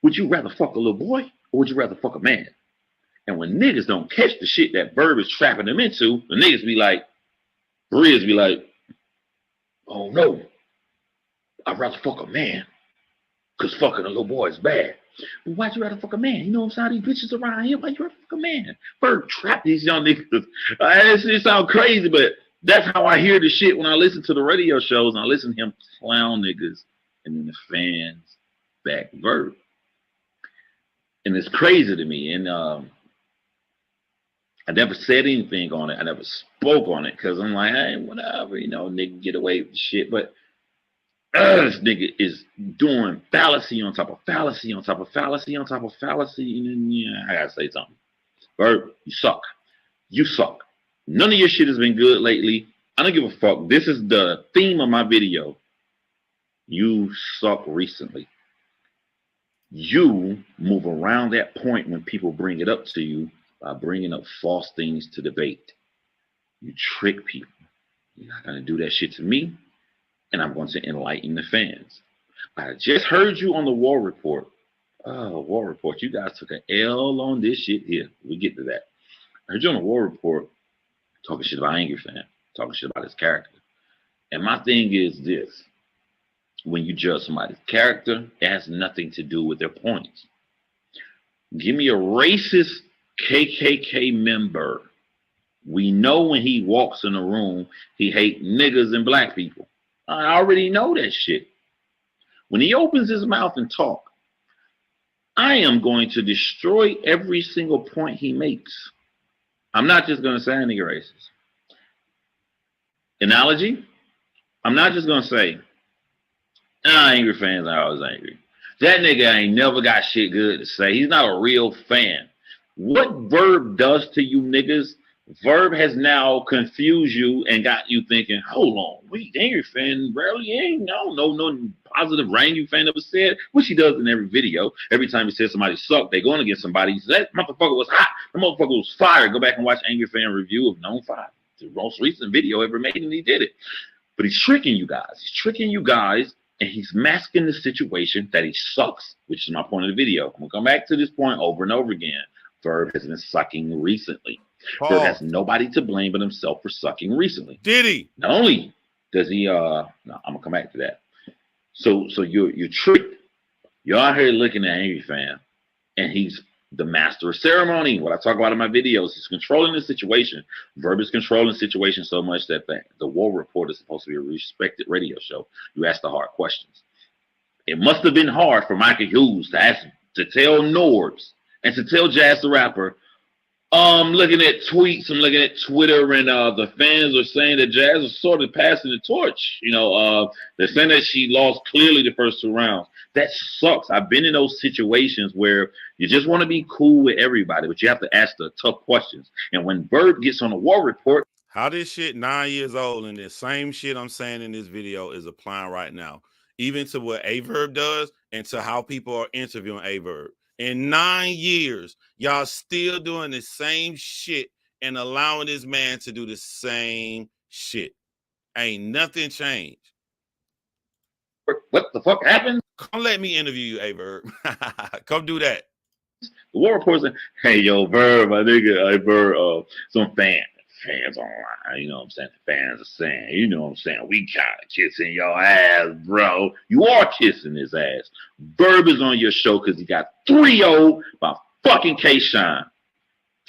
Would you rather fuck a little boy or would you rather fuck a man? And when niggas don't catch the shit that Verb is trapping them into, the niggas be like, Briz be like, oh no, I'd rather fuck a man. Because fucking a little boy is bad. But why'd you rather fuck a man? You know what I'm saying? These bitches around here, why'd you rather fuck a man? Verb trap these young niggas. It sounds crazy, but that's how I hear the shit when I listen to the radio shows and I listen to him clown niggas and then the fans back Verb. And it's crazy to me. And I never said anything on it. I never spoke on it because I'm like, hey, whatever, you know, nigga get away with shit. But this nigga is doing fallacy on top of fallacy on top of fallacy on top of fallacy. And then, yeah, I gotta say something. Verb, you suck. You suck. None of your shit has been good lately. I don't give a fuck. This is the theme of my video. You suck recently. You move around that point when people bring it up to you by bringing up false things to debate. You trick people. You're not going to do that shit to me, and I'm going to enlighten the fans. I just heard you on the War Report. Oh, War Report. You guys took an L on this shit here. We get to that. I heard you on the War Report talking shit about Angry Fan, talking shit about his character. And my thing is this. When you judge somebody's character, it has nothing to do with their points. Give me a racist KKK member. We know when he walks in a room, he hates niggas and black people. I already know that shit. When he opens his mouth and talk, I am going to destroy every single point he makes. I'm not just going to say nigga racist. Analogy? I'm not just going to say, Angry fans are always angry. That nigga ain't never got shit good to say. He's not a real fan. What Verb does to you niggas, Verb has now confused you and got you thinking, hold on, wait, Angry fan rarely ain't. I don't know no positive Angry fan ever said, which he does in every video. Every time he says somebody sucked, they going against somebody. He says, that motherfucker was hot. The motherfucker was fire. Go back and watch Angry Fan review of Known 5. The most recent video ever made, and he did it. But he's tricking you guys. He's tricking you guys. And he's masking the situation that he sucks, which is my point of the video. I'm going to come back to this point over and over again. Verb has been sucking recently. Verb has nobody to blame but himself for sucking recently. Did he? Not only does he, no, I'm going to come back to that. So you're tricked. You're out here looking at Angry Fan, and he's the master of ceremony. What I talk about in my videos, he's controlling the situation. Verb is controlling the situation so much that the War Report is supposed to be a respected radio show. You ask the hard questions. It must have been hard for Michael Hughes to tell Norbs and to tell Jazz the Rapper, I'm looking at tweets, I'm looking at Twitter, and the fans are saying that Jazz is sort of passing the torch. You know, they're saying that she lost clearly the first 2 rounds. That sucks. I've been in those situations where you just want to be cool with everybody, but you have to ask the tough questions. And when Verb gets on the War Report, how this shit 9 years old and the same shit I'm saying in this video is applying right now, even to what Verb does and to how people are interviewing Verb. In 9 years, y'all still doing the same shit and allowing this man to do the same shit. Ain't nothing changed. What the fuck happened? Come let me interview you, Verb. Come do that. The War Report said, hey, yo, Verb, my nigga, Verb, some fans online, you know what I'm saying? The fans are saying, you know what I'm saying? We kind of kissing your ass, bro. You are kissing his ass. Verb is on your show because he got 3-0 by fucking K-Shine.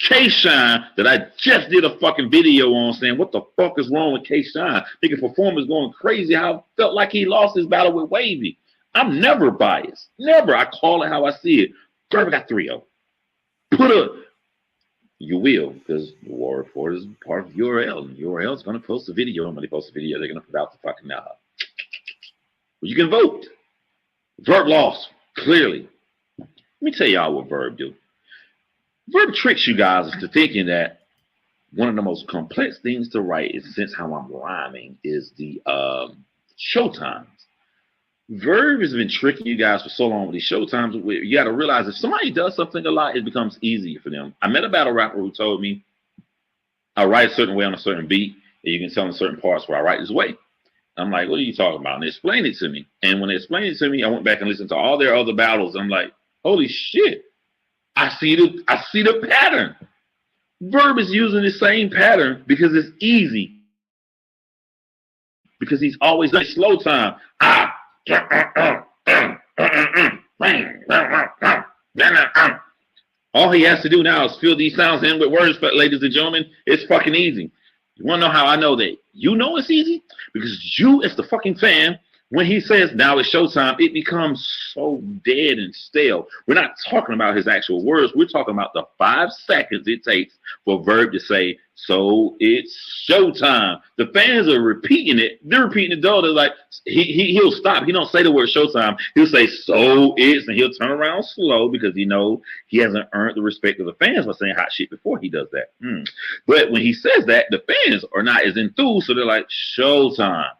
K-Shine that I just did a fucking video on saying, what the fuck is wrong with K-Shine? Nigga performance going crazy. How I felt like he lost his battle with Wavy. I'm never biased. Never. I call it how I see it. Verb got 3-0. You will, because the War Report is part of URL. And URL is going to post a video. And when they post a video, they're going to put out the fucking well, you can vote. Verb lost, clearly. Let me tell y'all what Verb do. Verb tricks you guys into thinking that one of the most complex things to write is, since how I'm rhyming, is the showtimes. Verb has been tricking you guys for so long with these showtimes. You got to realize if somebody does something a lot, it becomes easier for them. I met a battle rapper who told me I write a certain way on a certain beat, and you can tell in certain parts where I write this way. I'm like, what are you talking about? And they explained it to me. And when they explained it to me, I went back and listened to all their other battles. I'm like, holy shit. I see the pattern. Verb is using the same pattern because it's easy. Because he's always done slow time. All he has to do now is fill these sounds in with words, but ladies and gentlemen, it's fucking easy. You want to know how I know that? You know it's easy? Because you, as the fucking fan, when he says, now it's showtime, it becomes so dead and stale. We're not talking about his actual words. We're talking about the 5 seconds it takes for Verb to say, so it's showtime. The fans are repeating it. They're repeating it, though. They're like, he'll stop. He don't say the word showtime. He'll say, so it's, and he'll turn around slow because he knows he hasn't earned the respect of the fans by saying hot shit before he does that. But when he says that, the fans are not as enthused, so they're like, showtime.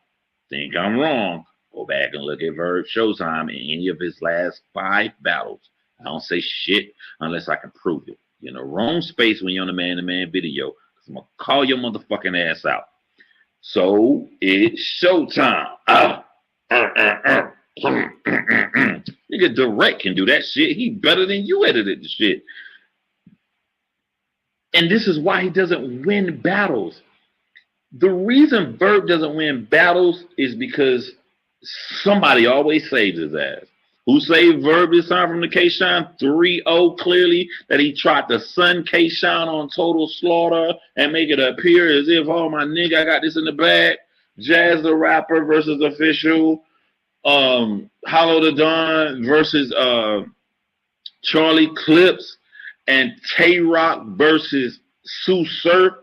Think I'm wrong. Go back and look at Verb Showtime in any of his last 5 battles. I don't say shit unless I can prove it. You're in the wrong space when you're on a man-to-man video. I'm going to call your motherfucking ass out. So it's showtime. Nigga Direct can do that shit. He better than you edited the shit. And this is why he doesn't win battles. The reason Verb doesn't win battles is because somebody always saves his ass. Who saved Verb this time from the K-Shine? 3-0 clearly that he tried to sun K-Shine on Total Slaughter and make it appear as if, oh my nigga, I got this in the bag. Jazz the Rapper versus Official. Hollow the Don versus Charlie Clips. And Tay-Rock versus Sue Surf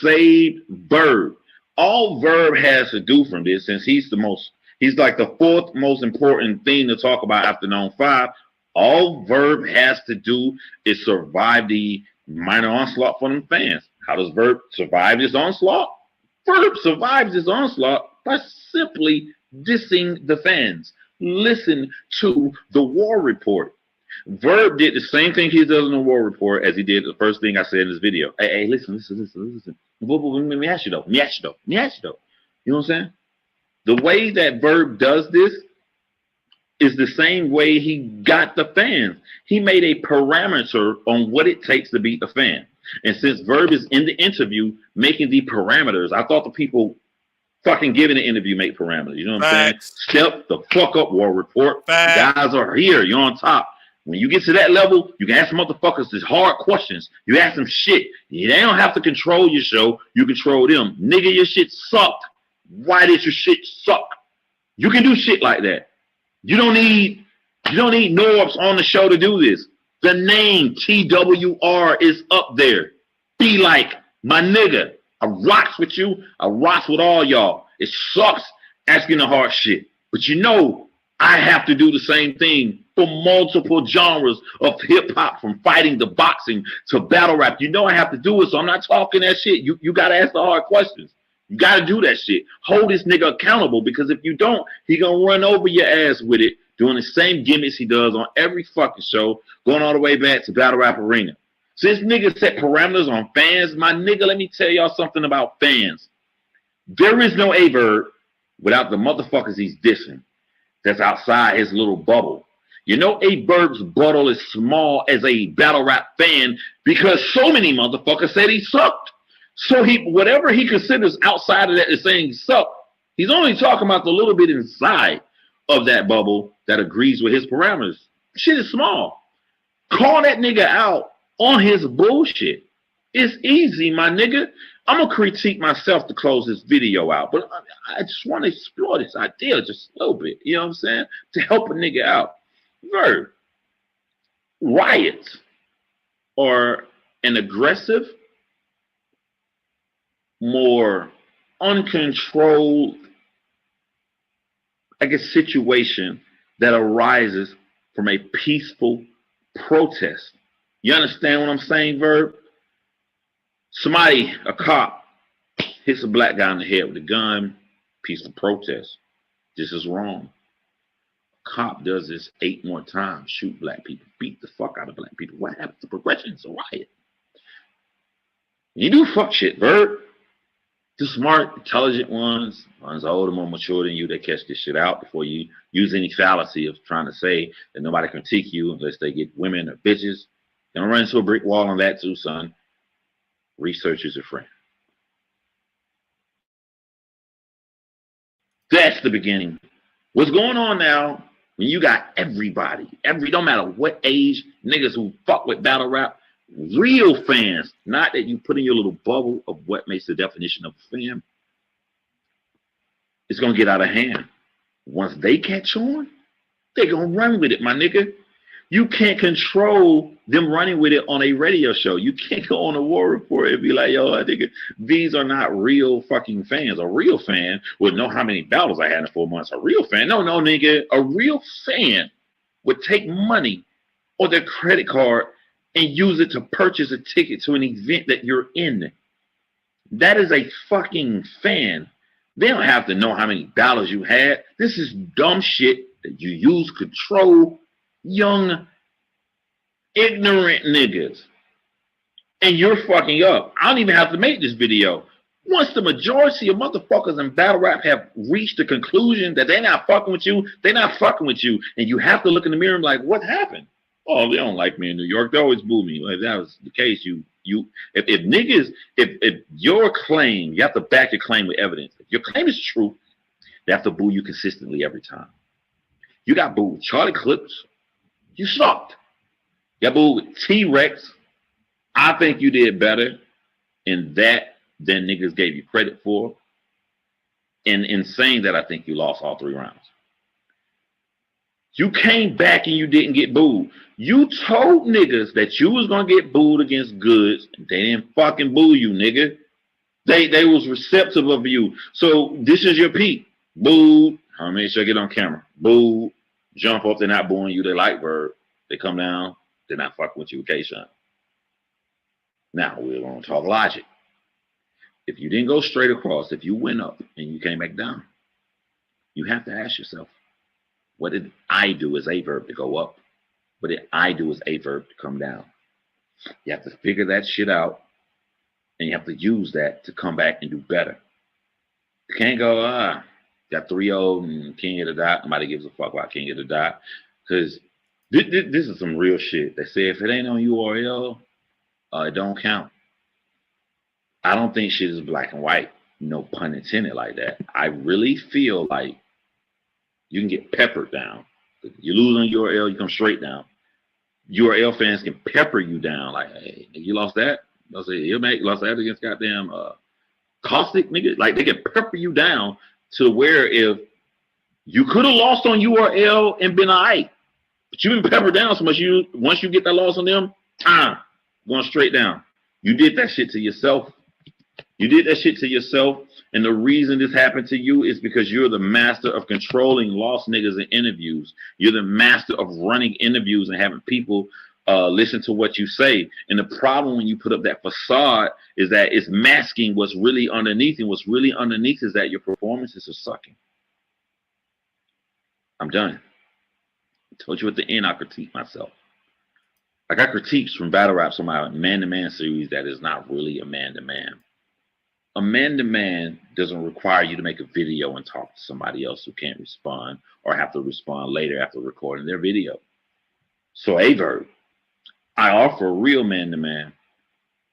saved Verb. All Verb has to do from this, since he's like the 4th most important thing to talk about after Known 5. All Verb has to do is survive the minor onslaught from the fans. How does Verb survive this onslaught? Verb survives this onslaught by simply dissing the fans. Listen to the War Report. Verb did the same thing he does in the War Report as he did the first thing I said in this video. Hey, listen. Let me ask you though. You know what I'm saying? The way that Verb does this is the same way he got the fans. He made a parameter on what it takes to beat the fan. And since Verb is in the interview making the parameters, I thought the people fucking giving the interview make parameters. You know what I'm saying? Step the fuck up, War Report. Guys are here. You're on top. When you get to that level, you can ask motherfuckers these hard questions. You ask them shit. They don't have to control your show. You control them. Nigga, your shit sucked. Why did your shit suck? You can do shit like that. You don't need Norbs on the show to do this. The name TWR is up there. Be like, my nigga, I rocks with you. I rocks with all y'all. It sucks asking the hard shit. But you know, I have to do the same thing for multiple genres of hip hop, from fighting to boxing to battle rap. You know I have to do it, so I'm not talking that shit. You got to ask the hard questions. You got to do that shit. Hold this nigga accountable, because if you don't, he going to run over your ass with it, doing the same gimmicks he does on every fucking show, going all the way back to Battle Rap Arena. So this nigga set parameters on fans. My nigga, let me tell y'all something about fans. There is no Verb without the motherfuckers he's dissing that's outside his little bubble. You know, Verb's bubble is small as a battle rap fan because so many motherfuckers said he sucked. So whatever he considers outside of that is saying he sucked. He's only talking about the little bit inside of that bubble that agrees with his parameters. Shit is small. Call that nigga out on his bullshit. It's easy, my nigga. I'm going to critique myself to close this video out, but I just want to explore this idea just a little bit, you know what I'm saying? To help a nigga out. Verb, riots are an aggressive, more uncontrolled, situation that arises from a peaceful protest. You understand what I'm saying, Verb? Somebody, a cop, hits a black guy in the head with a gun, peaceful protest. This is wrong. A cop does this 8 more times, shoot black people, beat the fuck out of black people. What happens to progression? It's a riot. You do fuck shit, Verb. The smart, intelligent ones older, more mature than you, they catch this shit out before you use any fallacy of trying to say that nobody can critique you unless they get women or bitches. You're gonna run into a brick wall on that too, son. Research is a friend. That's the beginning. What's going on now When you got everybody, don't matter what age, niggas who fuck with battle rap, real fans, not that you put in your little bubble of what makes the definition of a fan, it's gonna get out of hand. Once they catch on, they gonna run with it, my nigga. You can't control them running with it on a radio show. You can't go on a war report and be like, yo, I think these are not real fucking fans. A real fan would know how many battles I had in 4 months. A real fan, no, nigga. A real fan would take money or their credit card and use it to purchase a ticket to an event that you're in. That is a fucking fan. They don't have to know how many battles you had. This is dumb shit that you use to control young, ignorant niggas. And you're fucking up. I don't even have to make this video. Once the majority of motherfuckers in battle rap have reached the conclusion that they're not fucking with you, they're not fucking with you. And you have to look in the mirror and be like, what happened? Oh, they don't like me in New York. They always boo me. If that was the case, if your claim, you have to back your claim with evidence. If your claim is true, they have to boo you consistently every time. You got booed with Charlie Clips. You sucked. You got booed with T-Rex. I think you did better in that than niggas gave you credit for. And in saying that, I think you lost all 3 rounds. You came back and you didn't get booed. You told niggas that you was gonna get booed against Goods, and they didn't fucking boo you, nigga. They was receptive of you. So this is your peak. Booed. I'll make sure I get on camera. Booed. Jump up, they're not booing you. They like Verb. They come down, they're not fucking with you with K-Shot. Now we're gonna talk logic. If you didn't go straight across, if you went up and you came back down, you have to ask yourself, what did I do as a Verb to go up? What did I do as a Verb to come down? You have to figure that shit out, and you have to use that to come back and do better. You can't go, got 3-0 and King of the Dot. Nobody gives a fuck about King of the Dot. Because this is some real shit. They say if it ain't on URL, it don't count. I don't think shit is black and white. No pun intended like that. I really feel like you can get peppered down. You lose on URL, you come straight down. URL fans can pepper you down. Like, hey, you lost that? They'll say, you lost that against goddamn Caustic, nigga. Like, they can pepper you down to where if you could have lost on URL and been all right, but you've been peppered down so much, once you get that loss on them, going straight down. You did that shit to yourself. You did that shit to yourself. And the reason this happened to you is because you're the master of controlling lost niggas in interviews. You're the master of running interviews and having people listen to what you say. And the problem when you put up that facade is that it's masking what's really underneath. And what's really underneath is that your performances are sucking. I'm done. I told you at the end I critique myself. I got critiques from battle raps on my man-to-man series that is not really a man-to-man. A man-to-man doesn't require you to make a video and talk to somebody else who can't respond or have to respond later after recording their video. So, Verb, I offer a real man-to-man.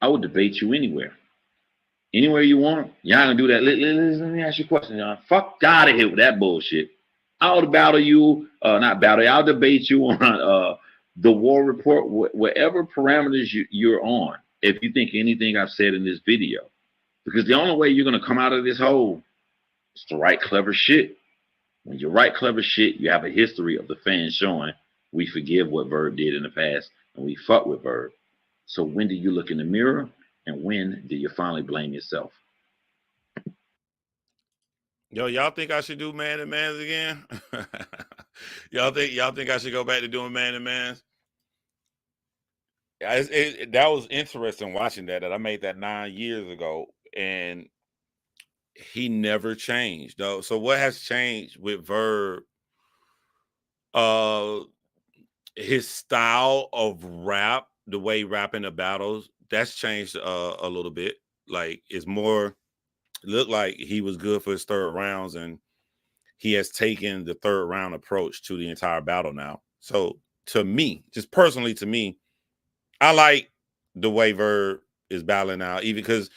I would debate you anywhere. Anywhere you want. Y'all gonna do that. Let me ask you a question, y'all. Fuck out of here with that bullshit. I'll battle you, I'll debate you on the war report, whatever parameters you're on, if you think anything I've said in this video. Because the only way you're going to come out of this hole is to write clever shit. When you write clever shit, you have a history of the fans showing we forgive what Verb did in the past and we fuck with Verb. So when do you look in the mirror and when do you finally blame yourself? Yo, y'all think I should do man-to-mans again? y'all think I should go back to doing man-to-mans? That was interesting watching that I made that 9 years ago, and he never changed though. So what has changed with Verb? His style of rap, the way he rap in the battles, that's changed a little bit. Like it's more, looked like he was good for his third rounds, and he has taken the third round approach to the entire battle now. So to me, just personally to me, I like the way Verb is battling now, even because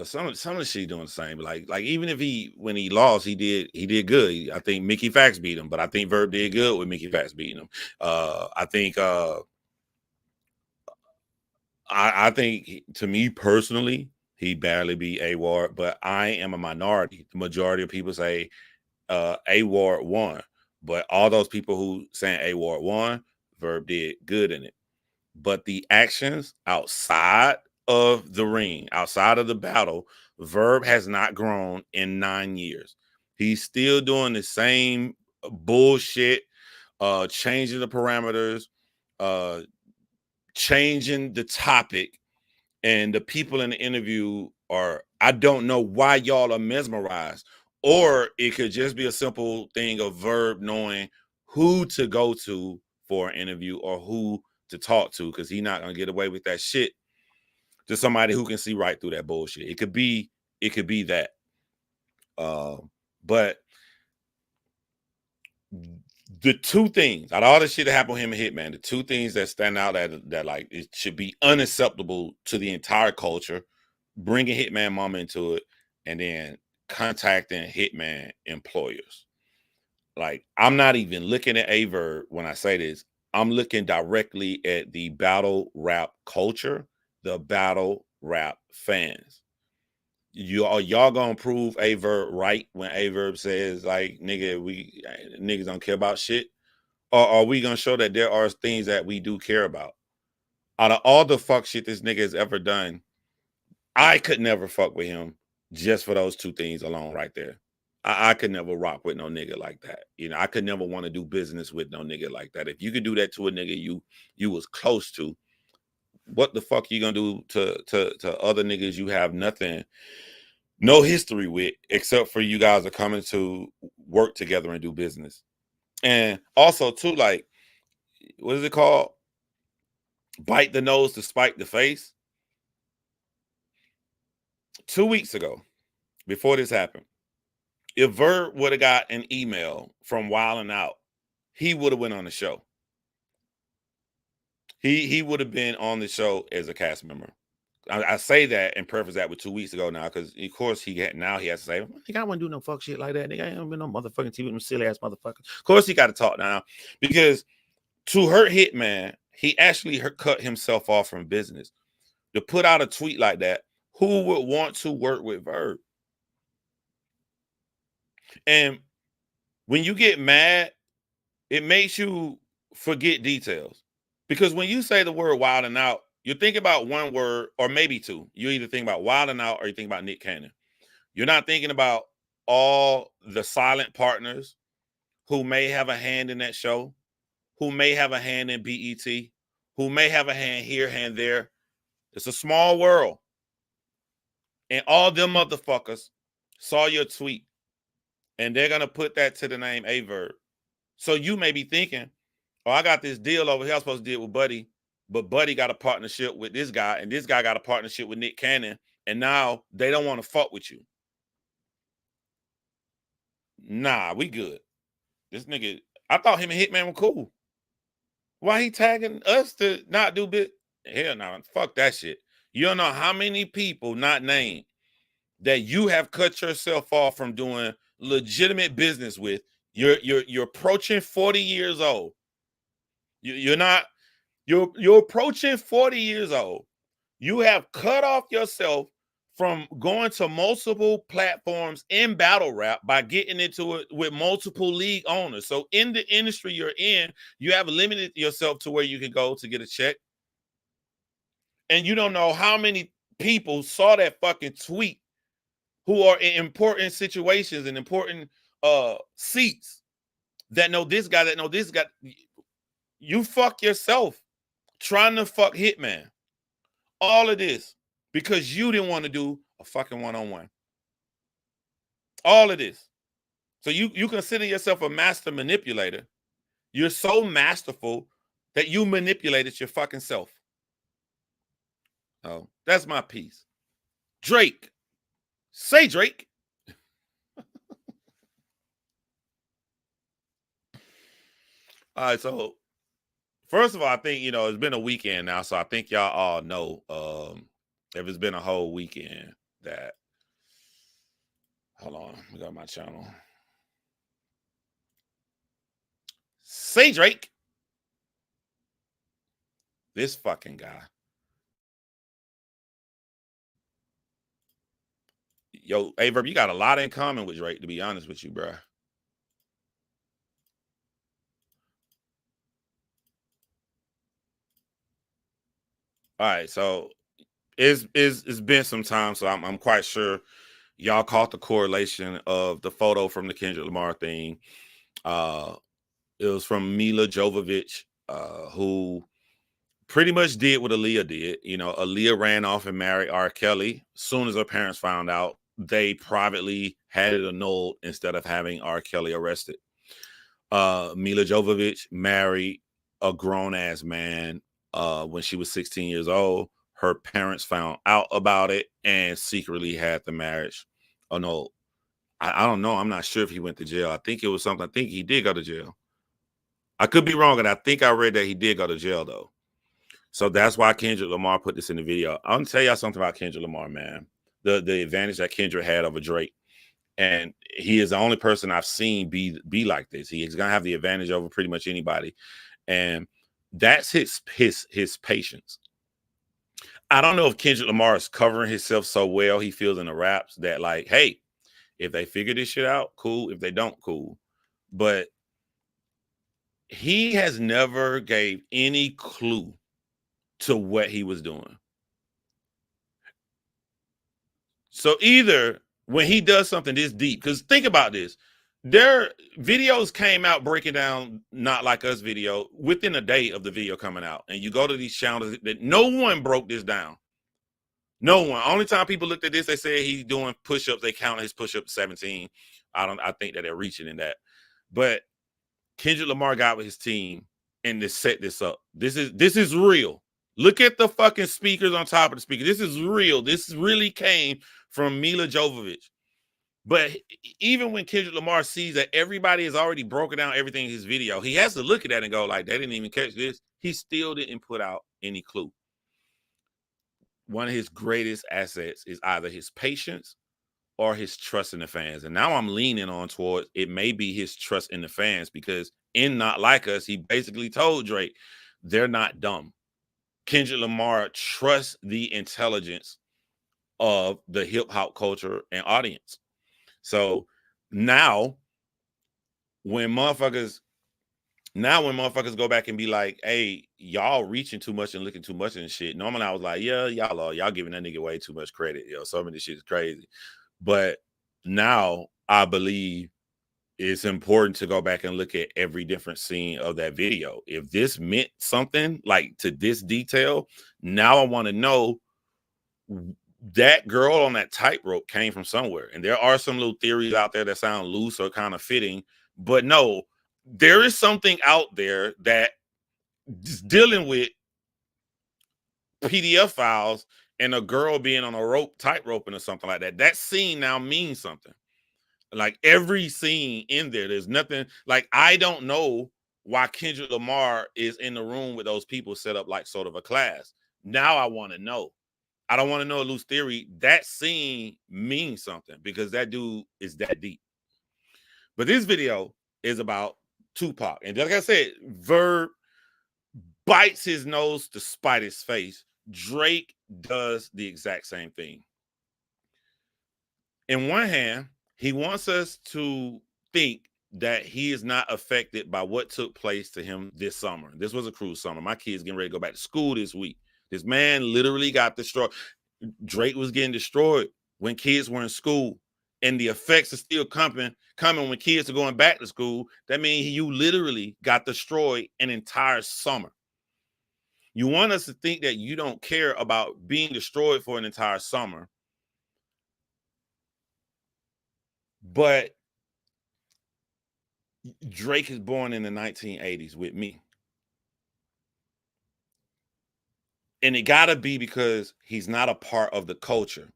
Some of the shit doing the same. Like even if when he lost, he did good. I think Mickey Fax beat him, but I think Verb did good with Mickey Fax beating him. I think I think to me personally, he barely beat A-Ward, but I am a minority. The majority of people say A-Ward won, but all those people who saying A-Ward won, Verb did good in it. But the actions outside of the ring, outside of the battle, Verb has not grown in 9 years. He's still doing the same bullshit, changing the parameters, changing the topic, and the people in the interview I don't know why y'all are mesmerized. Or it could just be a simple thing of Verb knowing who to go to for an interview or who to talk to, because he's not gonna get away with that shit to somebody who can see right through that bullshit. It could be that. But the two things out of all the shit that happened with him and Hitman, the two things that stand out that like it should be unacceptable to the entire culture, bringing Hitman Mama into it, and then contacting Hitman employers. Like, I'm not even looking at Verb when I say this. I'm looking directly at the battle rap culture, the battle rap fans. Y'all gonna prove Verb right when Verb says, like, niggas don't care about shit? Or are we gonna show that there are things that we do care about? Out of all the fuck shit this nigga has ever done, I could never fuck with him just for those two things alone right there. I could never rock with no nigga like that. You know, I could never want to do business with no nigga like that. If you could do that to a nigga you was close to, what the fuck you gonna do to other niggas you have no history with, except for you guys are coming to work together and do business? And also too, like, what is it called? Bite the nose to spite the face. 2 weeks ago, before this happened, if Verb would have got an email from Wildin' Out, he would have went on the show. He would have been on the show as a cast member. I say that and preface that with 2 weeks ago now, because of course he has to say, nigga, I wouldn't do no fuck shit like that. Nigga, I ain't been no motherfucking TV with them silly ass motherfuckers. Of course he got to talk now, because to hurt Hitman, he actually cut himself off from business. To put out a tweet like that, who would want to work with Verb? And when you get mad, it makes you forget details. Because when you say the word Wildin' Out, you think about one word or maybe two. You either think about Wildin' Out or you think about Nick Cannon. You're not thinking about all the silent partners who may have a hand in that show, who may have a hand in BET, who may have a hand here, hand there. It's a small world. And all them motherfuckers saw your tweet, and they're going to put that to the name Verb. So you may be thinking, oh, I got this deal over here I'm supposed to deal with Buddy, but Buddy got a partnership with this guy, and this guy got a partnership with Nick Cannon, and now they don't want to fuck with you. Nah, we good. This nigga, I thought him and Hitman were cool. Why he tagging us to not do bit? Hell no, fuck that shit. You don't know how many people not named that you have cut yourself off from doing legitimate business with. You're approaching 40 years old. You're approaching 40 years old. You have cut off yourself from going to multiple platforms in battle rap by getting into it with multiple league owners. So in the industry you're in, you have limited yourself to where you can go to get a check. And you don't know how many people saw that fucking tweet who are in important situations and important seats that know this guy, that know this guy. You fuck yourself trying to fuck Hitman. All of this because you didn't want to do a fucking one-on-one. All of this. So you consider yourself a master manipulator. You're so masterful that you manipulated your fucking self. Oh, that's my piece. Drake. Say Drake. All right, so first of all, I think, it's been a weekend now, so I think y'all all know if it's been a whole weekend, that. Hold on, we got my channel. Say Drake. This fucking guy. Yo, hey, Verb, you got a lot in common with Drake, to be honest with you, bro. All right, so it's been some time, so I'm quite sure y'all caught the correlation of the photo from the Kendrick Lamar thing. It was from Mila Jovovich, who pretty much did what Aaliyah did. You know, Aaliyah ran off and married R. Kelly. As soon as her parents found out, they privately had it annulled instead of having R. Kelly arrested. Mila Jovovich married a grown-ass man when she was 16 years old. Her parents found out about it and secretly had the marriage annulled. I don't know. I'm not sure if he went to jail. I think it was something. I think he did go to jail. I could be wrong, and I think I read that he did go to jail, though. So that's why Kendrick Lamar put this in the video. I'm going to tell y'all something about Kendrick Lamar, man. The advantage that Kendrick had over Drake. And he is the only person I've seen be like this. He's going to have the advantage over pretty much anybody. And that's his patience. I don't know if Kendrick Lamar is covering himself so well he feels in the raps that, like, hey, if they figure this shit out, cool. If they don't, cool. But he has never gave any clue to what he was doing. So either when he does something this deep, because think about this, their videos came out breaking down Not Like Us video within a day of the video coming out. And you go to these channels that no one broke this down. No one. Only time people looked at this, they said he's doing push-ups. They counted his push-ups 17. I think that they're reaching in that. But Kendrick Lamar got with his team and to set this up. This is real. Look at the fucking speakers on top of the speaker. This is real. This really came from Mila Jovovich. But even when Kendrick Lamar sees that everybody has already broken down everything in his video, he has to look at that and go, like, they didn't even catch this. He still didn't put out any clue. One of his greatest assets is either his patience or his trust in the fans. And now I'm leaning on towards it may be his trust in the fans, because in Not Like Us, he basically told Drake, they're not dumb. Kendrick Lamar trusts the intelligence of the hip hop culture and audience. So now when motherfuckers go back and be like, hey, y'all reaching too much and looking too much and shit. Normally I was like, yeah, y'all giving that nigga way too much credit. Yo, some of this shit is crazy. But now I believe it's important to go back and look at every different scene of that video. If this meant something like to this detail, now I want to know that girl on that tightrope came from somewhere. And there are some little theories out there that sound loose or kind of fitting, but no, there is something out there that is dealing with PDF files and a girl being on a rope, tightroping or something like that. That scene now means something. Like every scene in there, there's nothing like, I don't know why Kendrick Lamar is in the room with those people set up like sort of a class. Now I want to know. I don't want to know a loose theory. That scene means something because that dude is that deep. But this video is about Tupac. And like I said, Verb bites his nose to spite his face. Drake does the exact same thing. In one hand, he wants us to think that he is not affected by what took place to him this summer. This was a cruise summer. My kids getting ready to go back to school this week. This man literally got destroyed. Drake was getting destroyed when kids were in school, and the effects are still coming when kids are going back to school. That means you literally got destroyed an entire summer. You want us to think that you don't care about being destroyed for an entire summer, but Drake is born in the 1980s with me. And it gotta be because he's not a part of the culture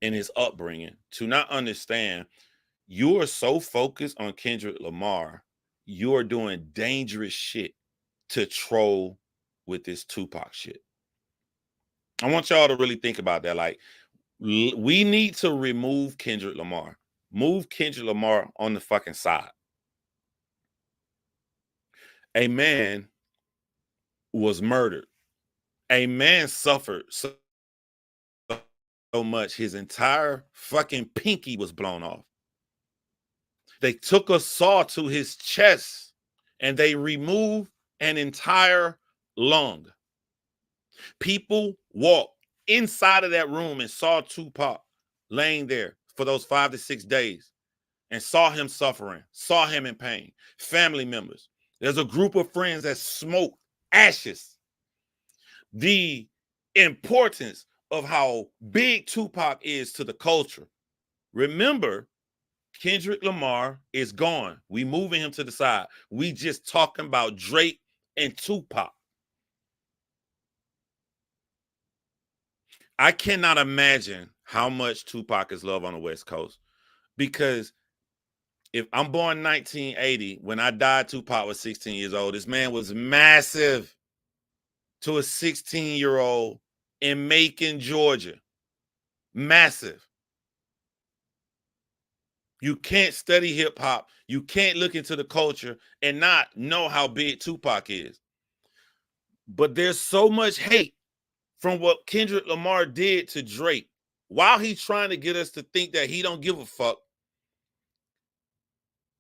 in his upbringing to not understand you are so focused on Kendrick Lamar, you are doing dangerous shit to troll with this Tupac shit. I want y'all to really think about that. Like, We need to remove Kendrick Lamar. Move Kendrick Lamar on the fucking side. A man was murdered. A man suffered so much his entire fucking pinky was blown off. They took a saw to his chest and they removed an entire lung. People walked inside of that room and saw Tupac laying there for those 5 to 6 days and saw him suffering, saw him in pain. Family members. There's a group of friends that smoked ashes. The importance of how big Tupac is to the culture. Remember, Kendrick Lamar is gone. We moving him to the side. We just talking about Drake and Tupac. I cannot imagine how much Tupac is loved on the West Coast, because if I'm born 1980, when I died, Tupac was 16 years old. This man was massive to a 16-year-old in Macon, Georgia. Massive. You can't study hip hop. You can't look into the culture and not know how big Tupac is. But there's so much hate from what Kendrick Lamar did to Drake, while he's trying to get us to think that he don't give a fuck,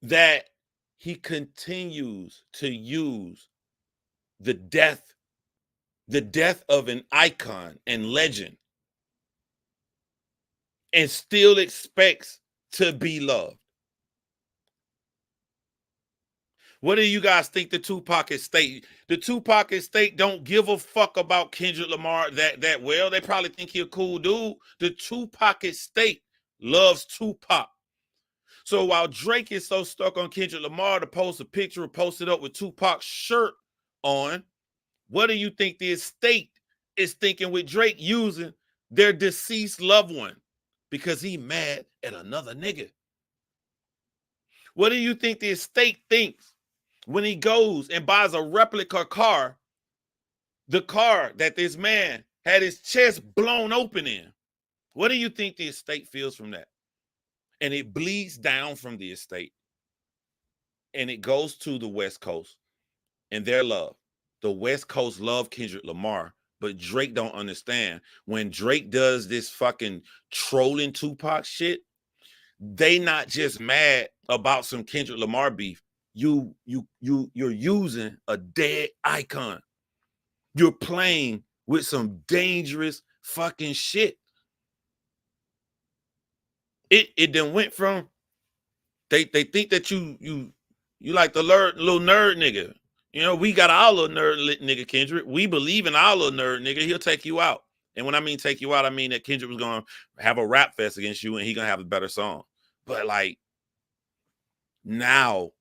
that he continues to use the death of an icon and legend and still expects to be loved. What do you guys think the Tupac estate? The Tupac estate don't give a fuck about Kendrick Lamar that well. They probably think he a cool dude. The Tupac estate loves Tupac. So while Drake is so stuck on Kendrick Lamar to post a picture or post it up with Tupac's shirt on, what do you think the estate is thinking with Drake using their deceased loved one because he mad at another nigga? What do you think the estate thinks when he goes and buys a replica car, the car that this man had his chest blown open in? What do you think the estate feels from that? And it bleeds down from the estate and it goes to the West Coast and their love. The West Coast love Kendrick Lamar, but Drake don't understand. When Drake does this fucking trolling Tupac shit, they not just mad about some Kendrick Lamar beef. You're using a dead icon. You're playing with some dangerous fucking shit. It then went from they think that you like the little nerd nigga. You know, we got our little nerd nigga Kendrick. We believe in our little nerd nigga. He'll take you out. And when I mean take you out, I mean that Kendrick was gonna have a rap fest against you and he gonna have a better song. But like now,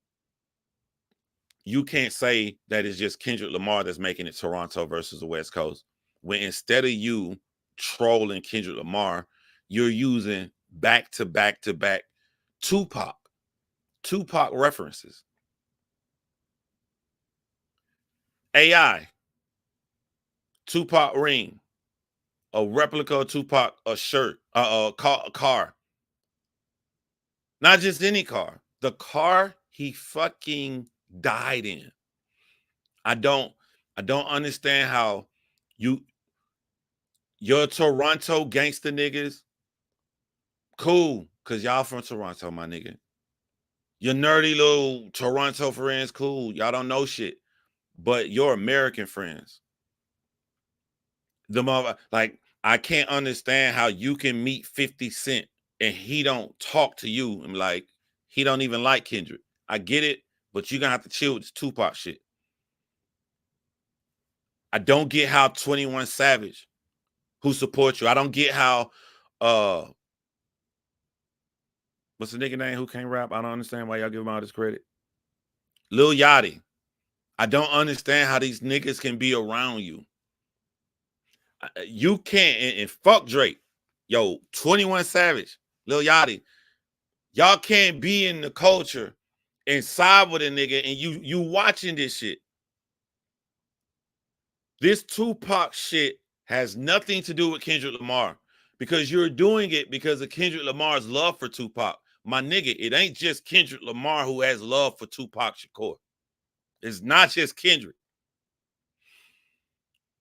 you can't say that it's just Kendrick Lamar that's making it Toronto versus the West Coast. When instead of you trolling Kendrick Lamar, you're using back to back Tupac references. AI, Tupac ring, a replica of Tupac, a shirt, a car. Not just any car, the car he fucking died in. I don't understand how your Toronto gangster niggas, cool, because y'all from Toronto, my nigga. Your nerdy little Toronto friends, cool. Y'all don't know shit. But your American friends, like, I can't understand how you can meet 50 Cent and he don't talk to you and like he don't even like Kendrick. I get it, but you're gonna have to chill with this Tupac shit. I don't get how 21 Savage, who supports you. I don't get how what's the nigga name who can't rap? I don't understand why y'all give him all this credit. Lil Yachty. I don't understand how these niggas can be around you. You can't, and fuck Drake. Yo, 21 Savage, Lil Yachty. Y'all can't be in the culture and side with a nigga and you watching this shit. This Tupac shit has nothing to do with Kendrick Lamar because you're doing it because of Kendrick Lamar's love for Tupac. My nigga, it ain't just Kendrick Lamar who has love for Tupac Shakur. It's not just Kendrick.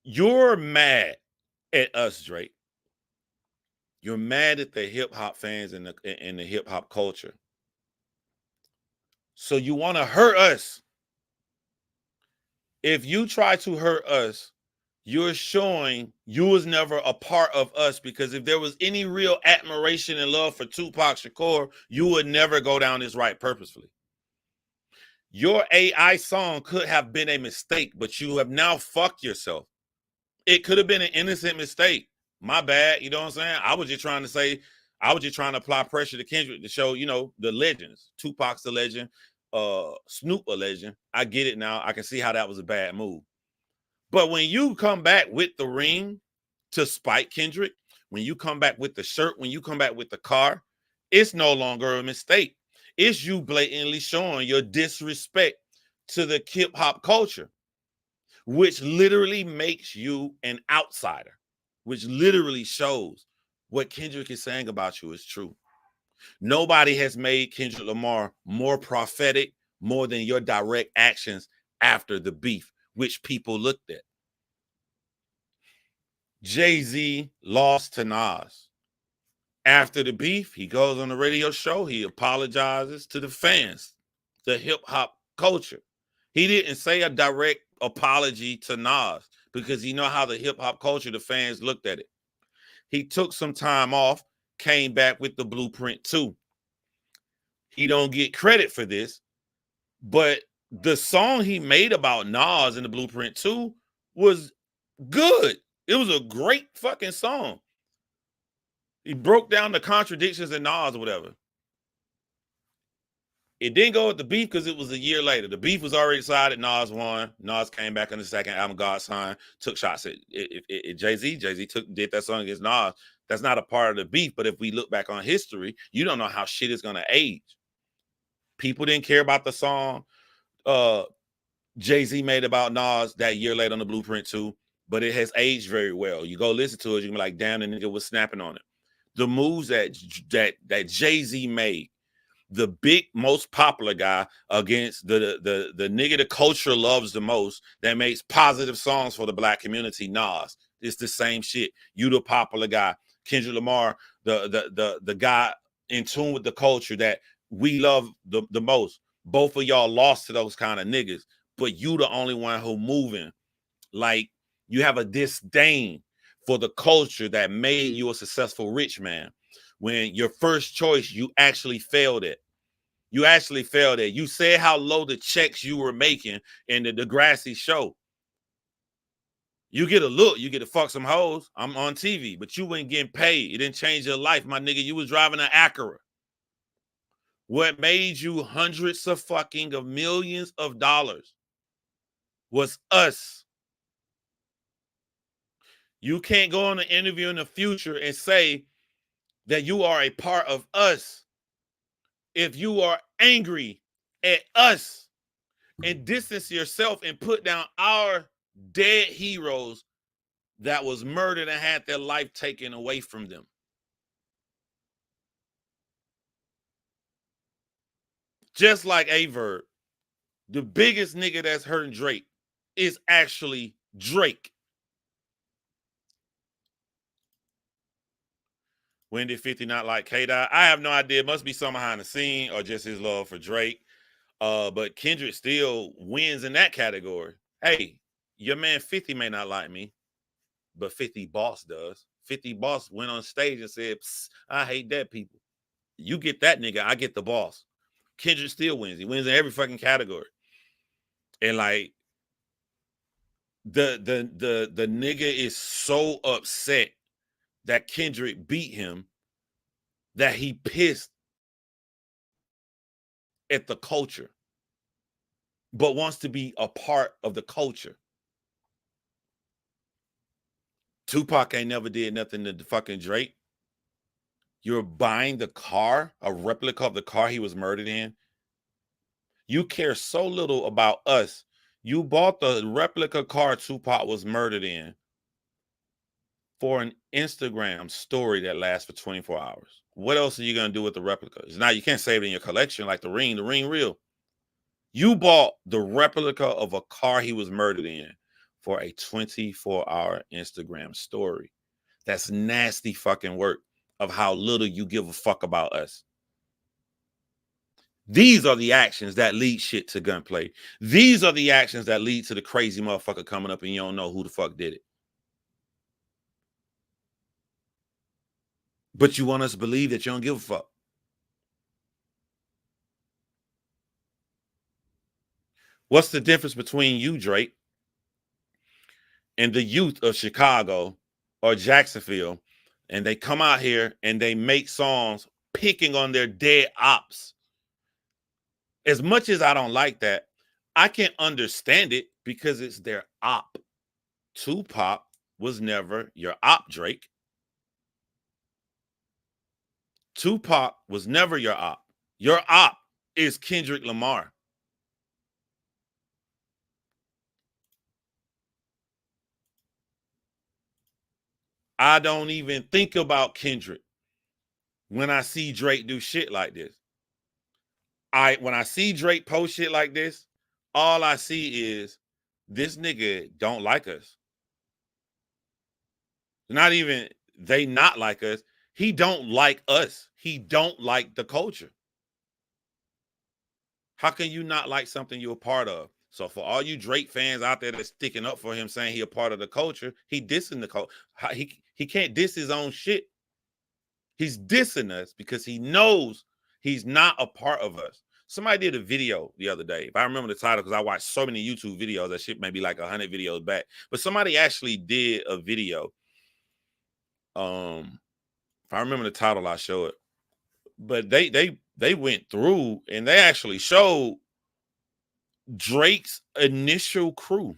You're mad at us, Drake. You're mad at the hip hop fans and the hip hop culture. So you want to hurt us. If you try to hurt us, you're showing you was never a part of us, because if there was any real admiration and love for Tupac Shakur, you would never go down this right purposefully. Your AI song could have been a mistake, but you have now fucked yourself. It could have been an innocent mistake. My bad. You know what I'm saying? I was just trying to apply pressure to Kendrick to show, the legends. Tupac's the legend. Snoop a legend. I get it now. I can see how that was a bad move. But when you come back with the ring to spite Kendrick, when you come back with the shirt, when you come back with the car, it's no longer a mistake. It's you blatantly showing your disrespect to the hip hop culture, which literally makes you an outsider, which literally shows what Kendrick is saying about you is true. Nobody has made Kendrick Lamar more prophetic, more than your direct actions after the beef, which people looked at. Jay-Z lost to Nas. After the beef, he goes on the radio show. He apologizes to the fans, the hip-hop culture. He didn't say a direct apology to Nas because he know how the hip-hop culture, the fans looked at it. He took some time off, came back with the Blueprint 2. He don't get credit for this, but the song he made about Nas in the Blueprint 2 was good. It was a great fucking song. He broke down the contradictions in Nas or whatever. It didn't go with the beef because it was a year later. The beef was already decided. Nas won. Nas came back on the second album, God's Sign, took shots at Jay-Z. Jay-Z did that song against Nas. That's not a part of the beef. But if we look back on history, you don't know how shit is going to age. People didn't care about the song Jay-Z made about Nas that year later on the Blueprint 2, but it has aged very well. You go listen to it, you can be like, damn, the nigga was snapping on it. The moves that Jay-Z made, the big, most popular guy against the nigga the culture loves the most, that makes positive songs for the black community, Nas. It's the same shit. You the popular guy. Kendrick Lamar, the guy in tune with the culture that we love the most. Both of y'all lost to those kind of niggas, but you the only one who moving. Like, you have a disdain for the culture that made you a successful rich man. When your first choice, you actually failed at. You actually failed at. You said how low the checks you were making in the Degrassi show. You get a look, you get to fuck some hoes. I'm on TV, but you weren't getting paid. It didn't change your life, my nigga. You was driving an Acura. What made you hundreds of millions of dollars was us. You can't go on an interview in the future and say that you are a part of us if you are angry at us and distance yourself and put down our dead heroes that was murdered and had their life taken away from them. Just like Verb, the biggest nigga that's hurting Drake is actually Drake. When did 50 not like K-Dot? I have no idea. It must be something behind the scene or just his love for Drake. But Kendrick still wins in that category. Hey, your man 50 may not like me, but 50 Boss does. 50 Boss went on stage and said, I hate dead people. You get that nigga, I get the Boss. Kendrick still wins. He wins in every fucking category. And like, the nigga is so upset that Kendrick beat him that he pissed at the culture, but wants to be a part of the culture. Tupac ain't never did nothing to fucking Drake. You're buying the car, a replica of the car he was murdered in. You care so little about us. You bought the replica car Tupac was murdered in for an Instagram story that lasts for 24 hours. What else are you going to do with the replica? Now, you can't save it in your collection like the ring real. You bought the replica of a car he was murdered in for a 24-hour Instagram story. That's nasty fucking work of how little you give a fuck about us. These are the actions that lead shit to gunplay. These are the actions that lead to the crazy motherfucker coming up and you don't know who the fuck did it. But you want us to believe that you don't give a fuck. What's the difference between you, Drake, and the youth of Chicago or Jacksonville, and they come out here and they make songs picking on their dead ops? As much as I don't like that, I can understand it because it's their op. Tupac was never your op, Drake. Tupac was never your op. Your op is Kendrick Lamar. I don't even think about Kendrick when I see Drake do shit like this. When I see Drake post shit like this, all I see is this nigga don't like us. Not even they not like us. He don't like us. He don't like the culture. How can you not like something you're a part of? So for all you Drake fans out there that's sticking up for him, saying he a part of the culture, he dissing the culture. He can't diss his own shit. He's dissing us because he knows he's not a part of us. Somebody did a video the other day. If I remember the title, because I watched so many YouTube videos, that shit maybe like 100 videos back. But somebody actually did a video. If I remember the title, I'll show it. But they went through and they actually showed Drake's initial crew.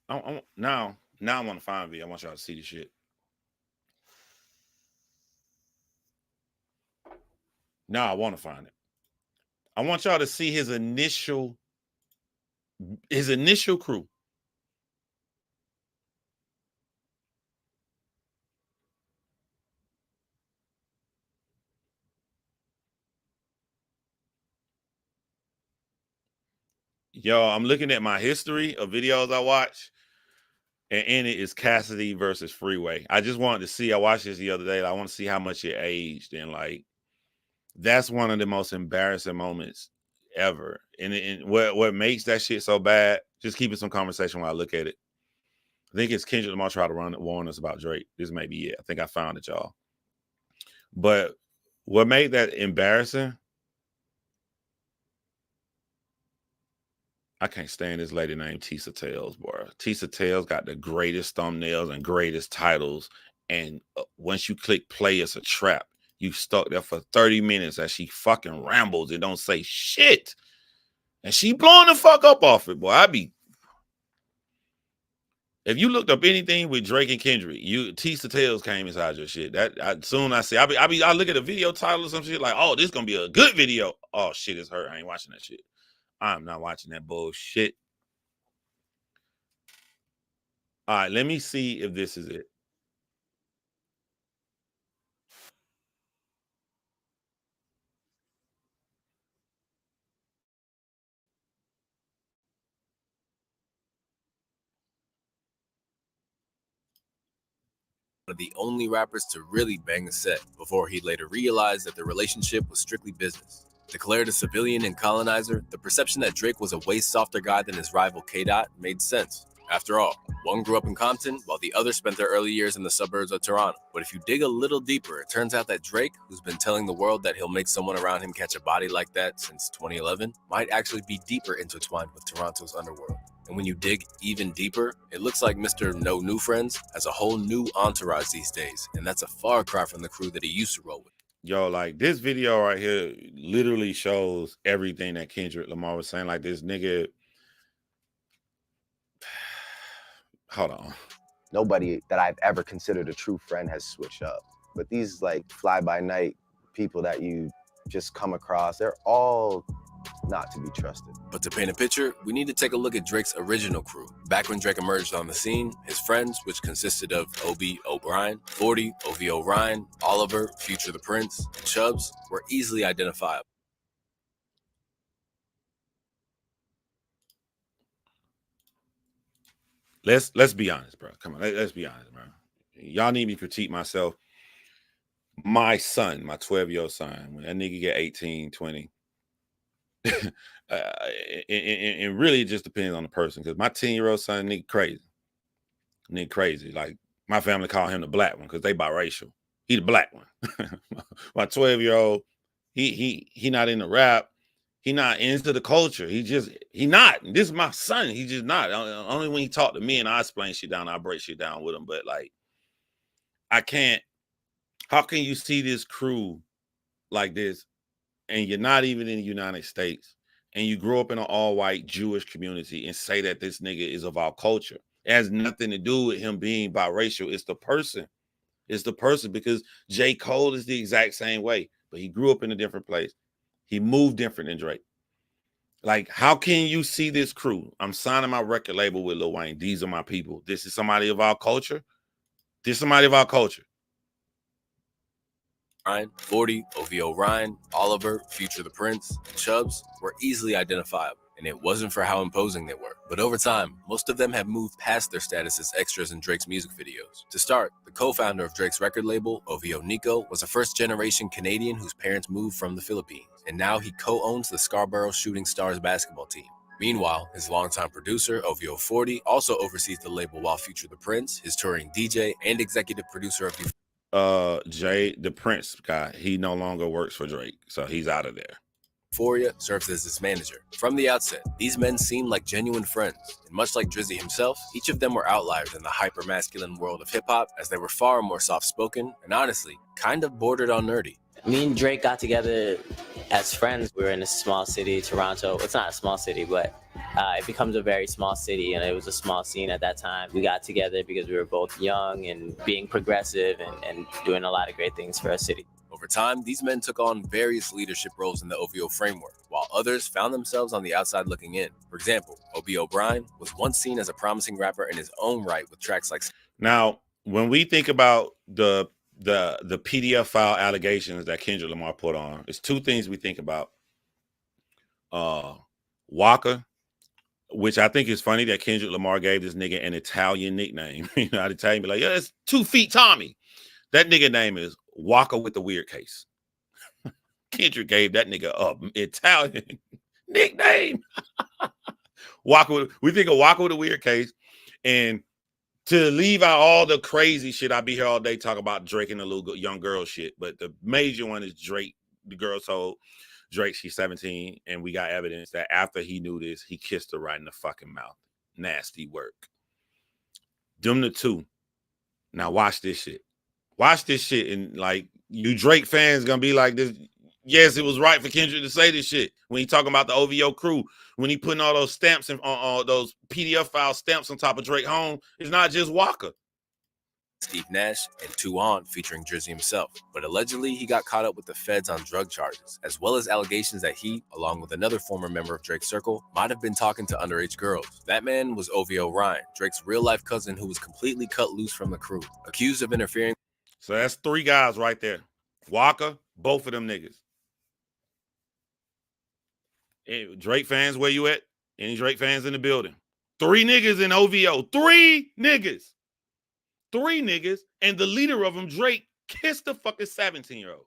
Now I want to find video. I want y'all to see this shit. Now I want to find it. I want y'all to see his initial crew. Yo, I'm looking at my history of videos I watch, and in it is Cassidy versus Freeway. I just wanted to see. I watched this the other day. I want to see how much it aged, and like that's one of the most embarrassing moments ever. And what makes that shit so bad? Just keeping some conversation while I look at it. I think it's Kendrick Lamar trying to warn us about Drake. This may be it. I think I found it, y'all. But what made that embarrassing? I can't stand this lady named Tisa Tales, boy. Tisa Tales got the greatest thumbnails and greatest titles. And once you click play, it's a trap. You stuck there for 30 minutes as she fucking rambles and don't say shit. And she blowing the fuck up off it, boy. If you looked up anything with Drake and Kendrick, Tisa Tales came inside your shit. I look at a video title or some shit like, oh, this gonna be a good video. Oh shit, it's her. I ain't watching that shit. I'm not watching that bullshit. All right, let me see if this is it. One of the only rappers to really bang a set before he later realized that the relationship was strictly business. Declared a civilian and colonizer, the perception that Drake was a way softer guy than his rival K-Dot made sense. After all, one grew up in Compton while the other spent their early years in the suburbs of Toronto. But if you dig a little deeper, it turns out that Drake, who's been telling the world that he'll make someone around him catch a body like that since 2011, might actually be deeper intertwined with Toronto's underworld. And when you dig even deeper, it looks like Mr. No New Friends has a whole new entourage these days, and that's a far cry from the crew that he used to roll with. Yo, like this video right here literally shows everything that Kendrick Lamar was saying. Like this nigga, hold on. Nobody that I've ever considered a true friend has switched up. But these like fly by night people that you just come across, they're all not to be trusted. But to paint a picture, we need to take a look at Drake's original crew. Back when Drake emerged on the scene, his friends, which consisted of Obi O'Brien, 40, OVO Ryan, Oliver, Future the Prince, and Chubbs, were easily identifiable. Let's be honest, bro. Come on, let's be honest, bro. Y'all need me to critique myself. My son, my 12-year-old son, when that nigga get 18, 20, and really it just depends on the person. Because my 10-year-old son, nigga crazy. Like my family call him the black one because they biracial. He the black one. My 12-year-old, he not into rap. He not into the culture. He not. This is my son. He just not. Only when he talk to me and I explain shit down, I break shit down with him. But like, I can't. How can you see this crew like this and you're not even in the United States and you grow up in an all-white Jewish community and say that this nigga is of our culture? It has nothing to do with him being biracial. It's the person. It's the person, because J. Cole is the exact same way, but he grew up in a different place. He moved different than Drake. Like, how can you see this crew? I'm signing my record label with Lil Wayne. These are my people. This is somebody of our culture. This is somebody of our culture. 40, OVO Ryan, Oliver, Future the Prince, and Chubbs were easily identifiable, and it wasn't for how imposing they were. But over time, most of them have moved past their status as extras in Drake's music videos. To start, the co-founder of Drake's record label, OVO Nico, was a first-generation Canadian whose parents moved from the Philippines, and now he co-owns the Scarborough Shooting Stars basketball team. Meanwhile, his longtime producer, OVO 40, also oversees the label, while Future the Prince, his touring DJ and executive producer of Jay, the Prince guy, he no longer works for Drake, so he's out of there. Euphoria serves as his manager. From the outset, these men seemed like genuine friends, and much like Drizzy himself, each of them were outliers in the hyper-masculine world of hip-hop, as they were far more soft-spoken and honestly, kind of bordered on nerdy. Me and Drake got together as friends. We were in a small city, Toronto. It's not a small city, but it becomes a very small city, and it was a small scene at that time. We got together because we were both young and being progressive and doing a lot of great things for our city. Over time, these men took on various leadership roles in the OVO framework, while others found themselves on the outside looking in. For example, Obi O'Brien was once seen as a promising rapper in his own right with tracks like... Now, when we think about the PDF file allegations that Kendrick Lamar put on, it's two things we think about. Waka, which I think is funny that Kendrick Lamar gave this nigga an Italian nickname. You know, I'd Italian be like, yeah, it's 2 feet Tommy. That nigga name is Waka with the weird case. Kendrick gave that nigga an Italian nickname. We think of Waka with a weird case. And to leave out all the crazy shit, I'd be here all day talking about Drake and the little young girl shit. But the major one is Drake. The girl told Drake she's 17, and we got evidence that after he knew this, he kissed her right in the fucking mouth. Nasty work. Them the two. Now watch this shit. Watch this shit, and like, you Drake fans gonna be like this. Yes, it was right for Kendrick to say this shit when he talking about the OVO crew, when he putting all those stamps on those PDF file stamps on top of Drake home. It's not just Waka. Steve Nash and 2 On featuring Drizzy himself, but allegedly he got caught up with the feds on drug charges, as well as allegations that he, along with another former member of Drake's circle, might have been talking to underage girls. That man was OVO Ryan, Drake's real-life cousin, who was completely cut loose from the crew, accused of interfering. So that's 3 guys right there. Waka, both of them niggas. Hey, Drake fans, where you at? Any Drake fans in the building? 3 niggas in OVO. 3 niggas. 3 niggas. And the leader of them, Drake, kissed the fucking 17-year-old.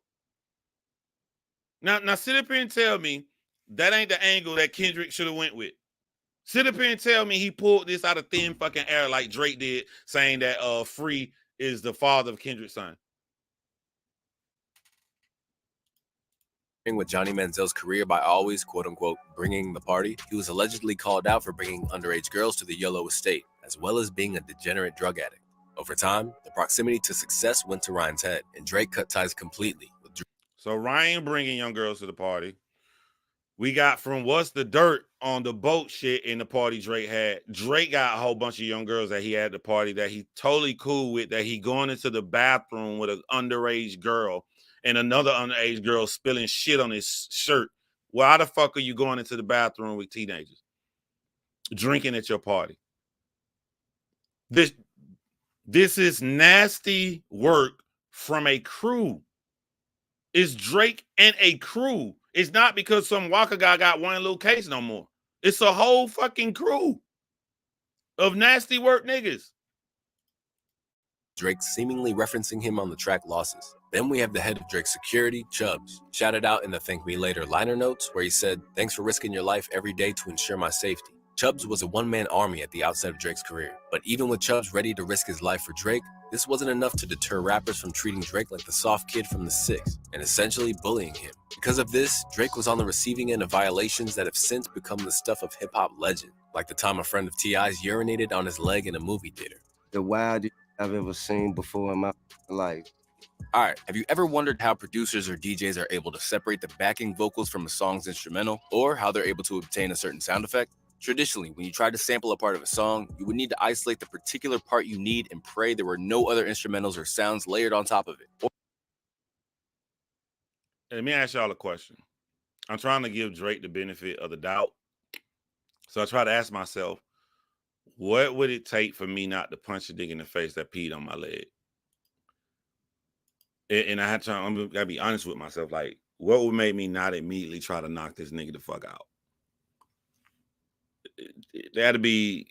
Now sit up here and tell me that ain't the angle that Kendrick should have went with. Sit up here and tell me he pulled this out of thin fucking air like Drake did, saying that Free is the father of Kendrick's son. With Johnny Manziel's career by always, quote-unquote, bringing the party, he was allegedly called out for bringing underage girls to the Yellow Estate, as well as being a degenerate drug addict. Over time, the proximity to success went to Ryan's head, and Drake cut ties completely with Drake. So Ryan bringing young girls to the party. We got from What's the Dirt on the boat shit in the party Drake had. Drake got a whole bunch of young girls that he had at the party that he totally cool with, that he going into the bathroom with an underage girl and another underage girl spilling shit on his shirt Why the fuck are you going into the bathroom with teenagers? Drinking at your party. This is nasty work from a crew. It's Drake and a crew. It's not because some Walker guy got one little case no more. It's a whole fucking crew of nasty work niggas. Drake seemingly referencing him on the track Losses. Then we have the head of Drake's security, Chubbs, shouted out in the Thank Me Later liner notes where he said, "Thanks for risking your life every day to ensure my safety." Chubbs was a one-man army at the outset of Drake's career. But even with Chubbs ready to risk his life for Drake, this wasn't enough to deter rappers from treating Drake like the soft kid from the six and essentially bullying him. Because of this, Drake was on the receiving end of violations that have since become the stuff of hip-hop legend, like the time a friend of T.I.'s urinated on his leg in a movie theater. The wildest I've ever seen before in my life. All right, have you ever wondered how producers or DJs are able to separate the backing vocals from a song's instrumental, or how they're able to obtain a certain sound effect? Traditionally, when you try to sample a part of a song, you would need to isolate the particular part you need and pray there were no other instrumentals or sounds layered on top of it. Let me ask y'all a question. I'm trying to give Drake the benefit of the doubt. So I try to ask myself, what would it take for me not to punch a nigga in the face that peed on my leg? And I had to, I'm gotta be honest with myself. Like, what would make me not immediately try to knock this nigga the fuck out? It had to be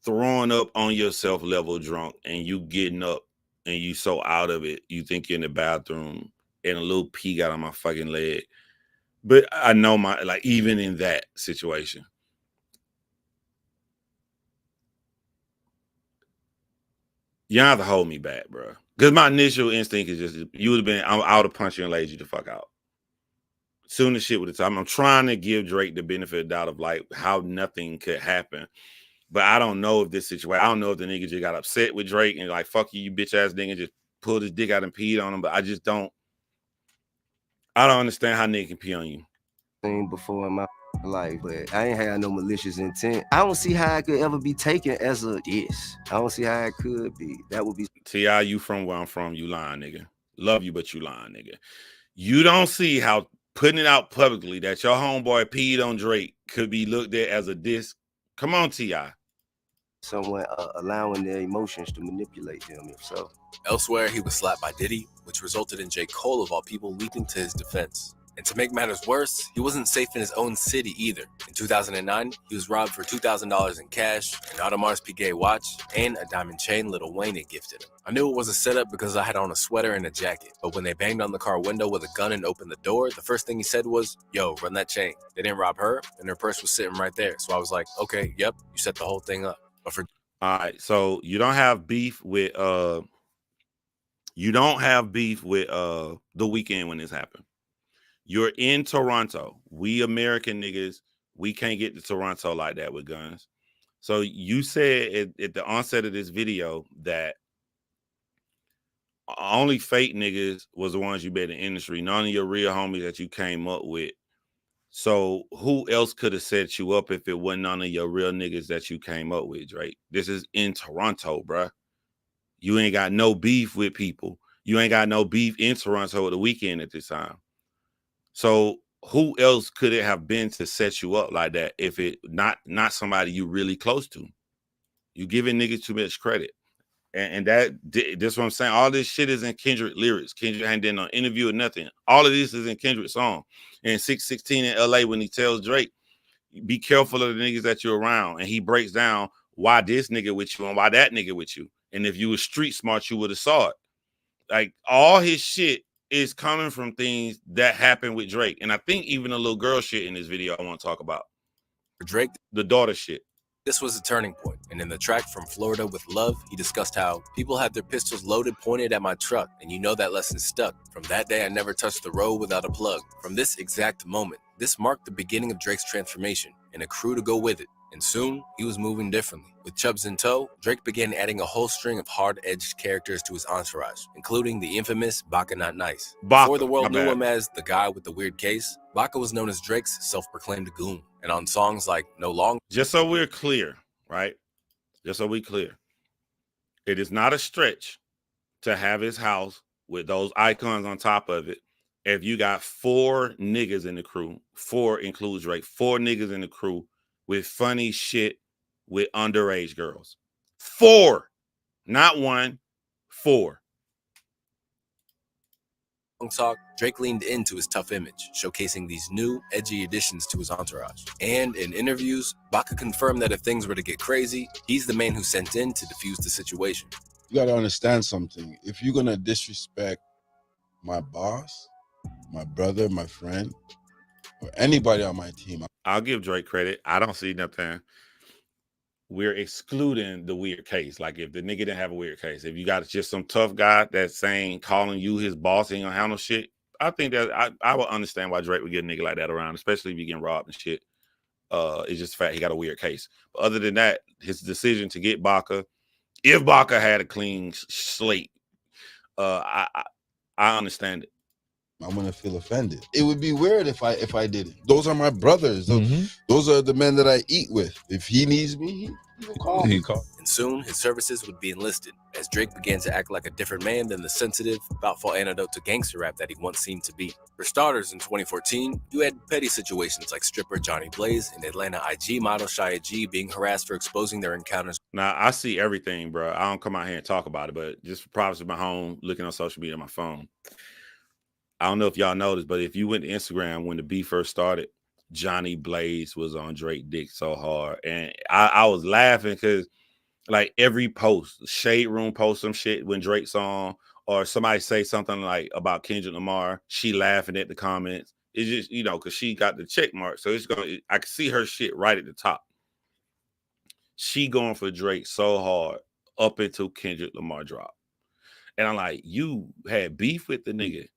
throwing up on yourself level drunk and you getting up and you so out of it, you think you're in the bathroom and a little pee got on my fucking leg. But I know even in that situation, you don't have to hold me back, bro. Because my initial instinct is just, you would have been, I would have punched you and laid you the fuck out. Soon as shit with the time. I'm trying to give Drake the benefit of the doubt of like how nothing could happen. But I don't know if this situation, I don't know if the nigga just got upset with Drake and like, fuck you, you bitch ass nigga, just pulled his dick out and peed on him. But I don't understand how nigga can pee on you. Seen before in my life, but I ain't had no malicious intent. I don't see how it could ever be taken as a yes. I don't see how it could be. That would be T.I., you from where I'm from, you lying, nigga. Love you, but you lying, nigga. You don't see how putting it out publicly that your homeboy peed on Drake could be looked at as a diss. Come on, T.I. Someone allowing their emotions to manipulate them, if so. Elsewhere, he was slapped by Diddy, which resulted in J. Cole, of all people, leaping to his defense. And to make matters worse, he wasn't safe in his own city either. In 2009, he was robbed for $2,000 in cash, an Audemars Piguet watch, and a diamond chain Lil Wayne had gifted him. I knew it was a setup because I had on a sweater and a jacket, but when they banged on the car window with a gun and opened the door, the first thing he said was, "Yo, run that chain." They didn't rob her, and her purse was sitting right there. So I was like, okay, yep, you set the whole thing up. But for all right, so you don't have beef with The Weeknd when this happened. You're in Toronto. We American niggas, we can't get to Toronto like that with guns. So you said at the onset of this video that only fake niggas was the ones you bet in the industry, none of your real homies that you came up with. So who else could have set you up if it wasn't none of your real niggas that you came up with, Drake? This is in Toronto, bruh. You ain't got no beef with people. You ain't got no beef in Toronto at The Weeknd at this time. So who else could it have been to set you up like that if it not somebody you really close to? You giving niggas too much credit. And that's what I'm saying. All this shit is in Kendrick lyrics. Kendrick ain't done no interview or nothing. All of this is in Kendrick's song. And 616 in LA, when he tells Drake, be careful of the niggas that you're around. And he breaks down why this nigga with you and why that nigga with you. And if you were street smart, you would have saw it. Like, all his shit is coming from things that happened with Drake. And I think even a little girl shit in this video I want to talk about. Drake, the daughter shit. This was a turning point, and in the track From Florida with Love, he discussed how people had their pistols loaded, pointed at my truck, and you know that lesson stuck. From that day, I never touched the road without a plug. From this exact moment, this marked the beginning of Drake's transformation, and a crew to go with it. And soon, he was moving differently. With Chubbs in tow, Drake began adding a whole string of hard-edged characters to his entourage, including the infamous Baka Not Nice. Before the world knew him as the guy with the weird case, Baka was known as Drake's self-proclaimed goon. And on songs like No Longer... Just so we're clear, right? Just so we're clear. It is not a stretch to have his house with those icons on top of it if you got 4 niggas in the crew, 4 includes Drake, 4 niggas in the crew with funny shit with underage girls. 4, not 1, 4. Talk, Drake leaned into his tough image, showcasing these new, edgy additions to his entourage. And in interviews, Baca confirmed that if things were to get crazy, he's the man who sent in to defuse the situation. You gotta understand something. If you're gonna disrespect my boss, my brother, my friend, or anybody on my team, I'll give Drake credit. I don't see nothing. We're excluding the weird case. Like if the nigga didn't have a weird case, if you got just some tough guy that's saying, calling you his boss, ain't gonna handle shit. I think that I would understand why Drake would get a nigga like that around, especially if you getting robbed and shit. It's just the fact he got a weird case. But other than that, his decision to get Baca, if Baca had a clean slate, I understand it. I'm gonna feel offended. It would be weird if I didn't. Those are my brothers. Those are the men that I eat with. If he needs me, he will call me. And soon his services would be enlisted as Drake began to act like a different man than the sensitive, thoughtful antidote to gangster rap that he once seemed to be. For starters, in 2014, you had petty situations like stripper Johnny Blaze and Atlanta IG model Shia G being harassed for exposing their encounters. Now, I see everything, bro. I don't come out here and talk about it, but just for privacy of my home, looking on social media on my phone. I don't know if y'all noticed, but if you went to Instagram when the beef first started, Johnny Blaze was on Drake dick so hard. And I was laughing because like every post, Shade Room post some shit when Drake's on, or somebody say something like about Kendrick Lamar, she laughing at the comments. It's just, you know, because she got the check mark. So it's going, I can see her shit right at the top. She going for Drake so hard up until Kendrick Lamar drop. And I'm like, you had beef with the nigga.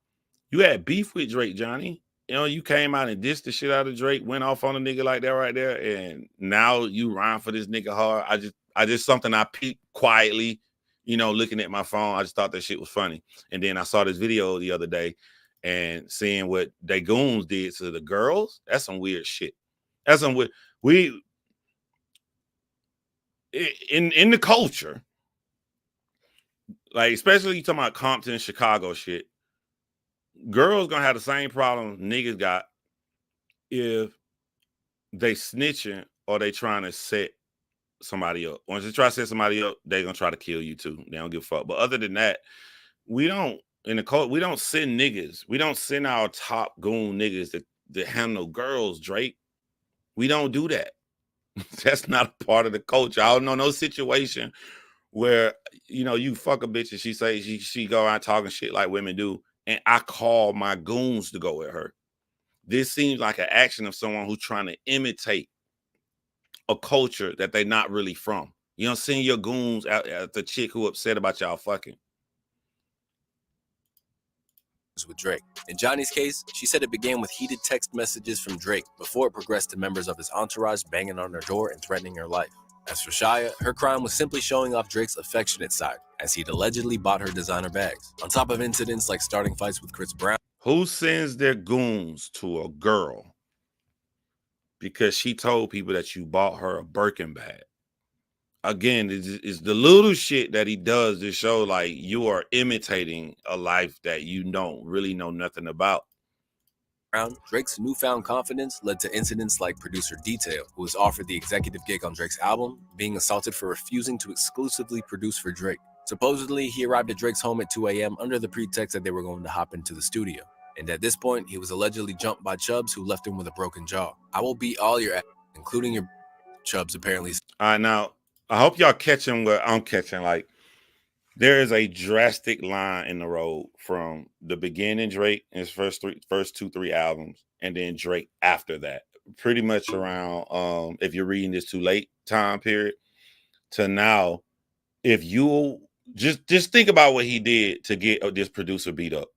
You had beef with Drake, Johnny. You know, you came out and dissed the shit out of Drake, went off on a nigga like that right there, and now you rhyme for this nigga hard. I just something I peeped quietly, you know, looking at my phone. I just thought that shit was funny. And then I saw this video the other day and seeing what they goons did to the girls. That's some weird shit. That's some weird. In the culture, like especially you talking about Compton, Chicago shit. Girls gonna have the same problem niggas got if they snitching or they trying to set somebody up. Once they try to set somebody up, they gonna try to kill you too. They don't give a fuck. But other than that, we don't in the cult. We don't send niggas. We don't send our top goon niggas that handle girls. Drake. We don't do that. That's not a part of the culture. I don't know no situation where you know you fuck a bitch and she say she go around talking shit like women do. And I call my goons to go with her. This seems like an action of someone who's trying to imitate a culture that they're not really from. You don't send your goons out at the chick who upset about y'all fucking. With Drake. In Johnny's case, she said it began with heated text messages from Drake before it progressed to members of his entourage banging on her door and threatening her life. As for Shia, her crime was simply showing off Drake's affectionate side, as he'd allegedly bought her designer bags. On top of incidents like starting fights with Chris Brown. Who sends their goons to a girl because she told people that you bought her a Birkin bag? Again, it's the little shit that he does to show like you are imitating a life that you don't really know nothing about. Drake's newfound confidence led to incidents like producer Detail, who was offered the executive gig on Drake's album, being assaulted for refusing to exclusively produce for Drake. Supposedly, he arrived at Drake's home at 2 a.m. under the pretext that they were going to hop into the studio. And at this point, he was allegedly jumped by Chubbs, who left him with a broken jaw. I will beat all your ass, including your Chubbs, apparently. All right, now, I hope y'all catching what I'm catching. Like, there is a drastic line in the road from the beginning Drake in his first 2-3 albums, and then Drake after that. Pretty much around, if you're reading this too late time period, to now, if you just think about what he did to get this producer beat up.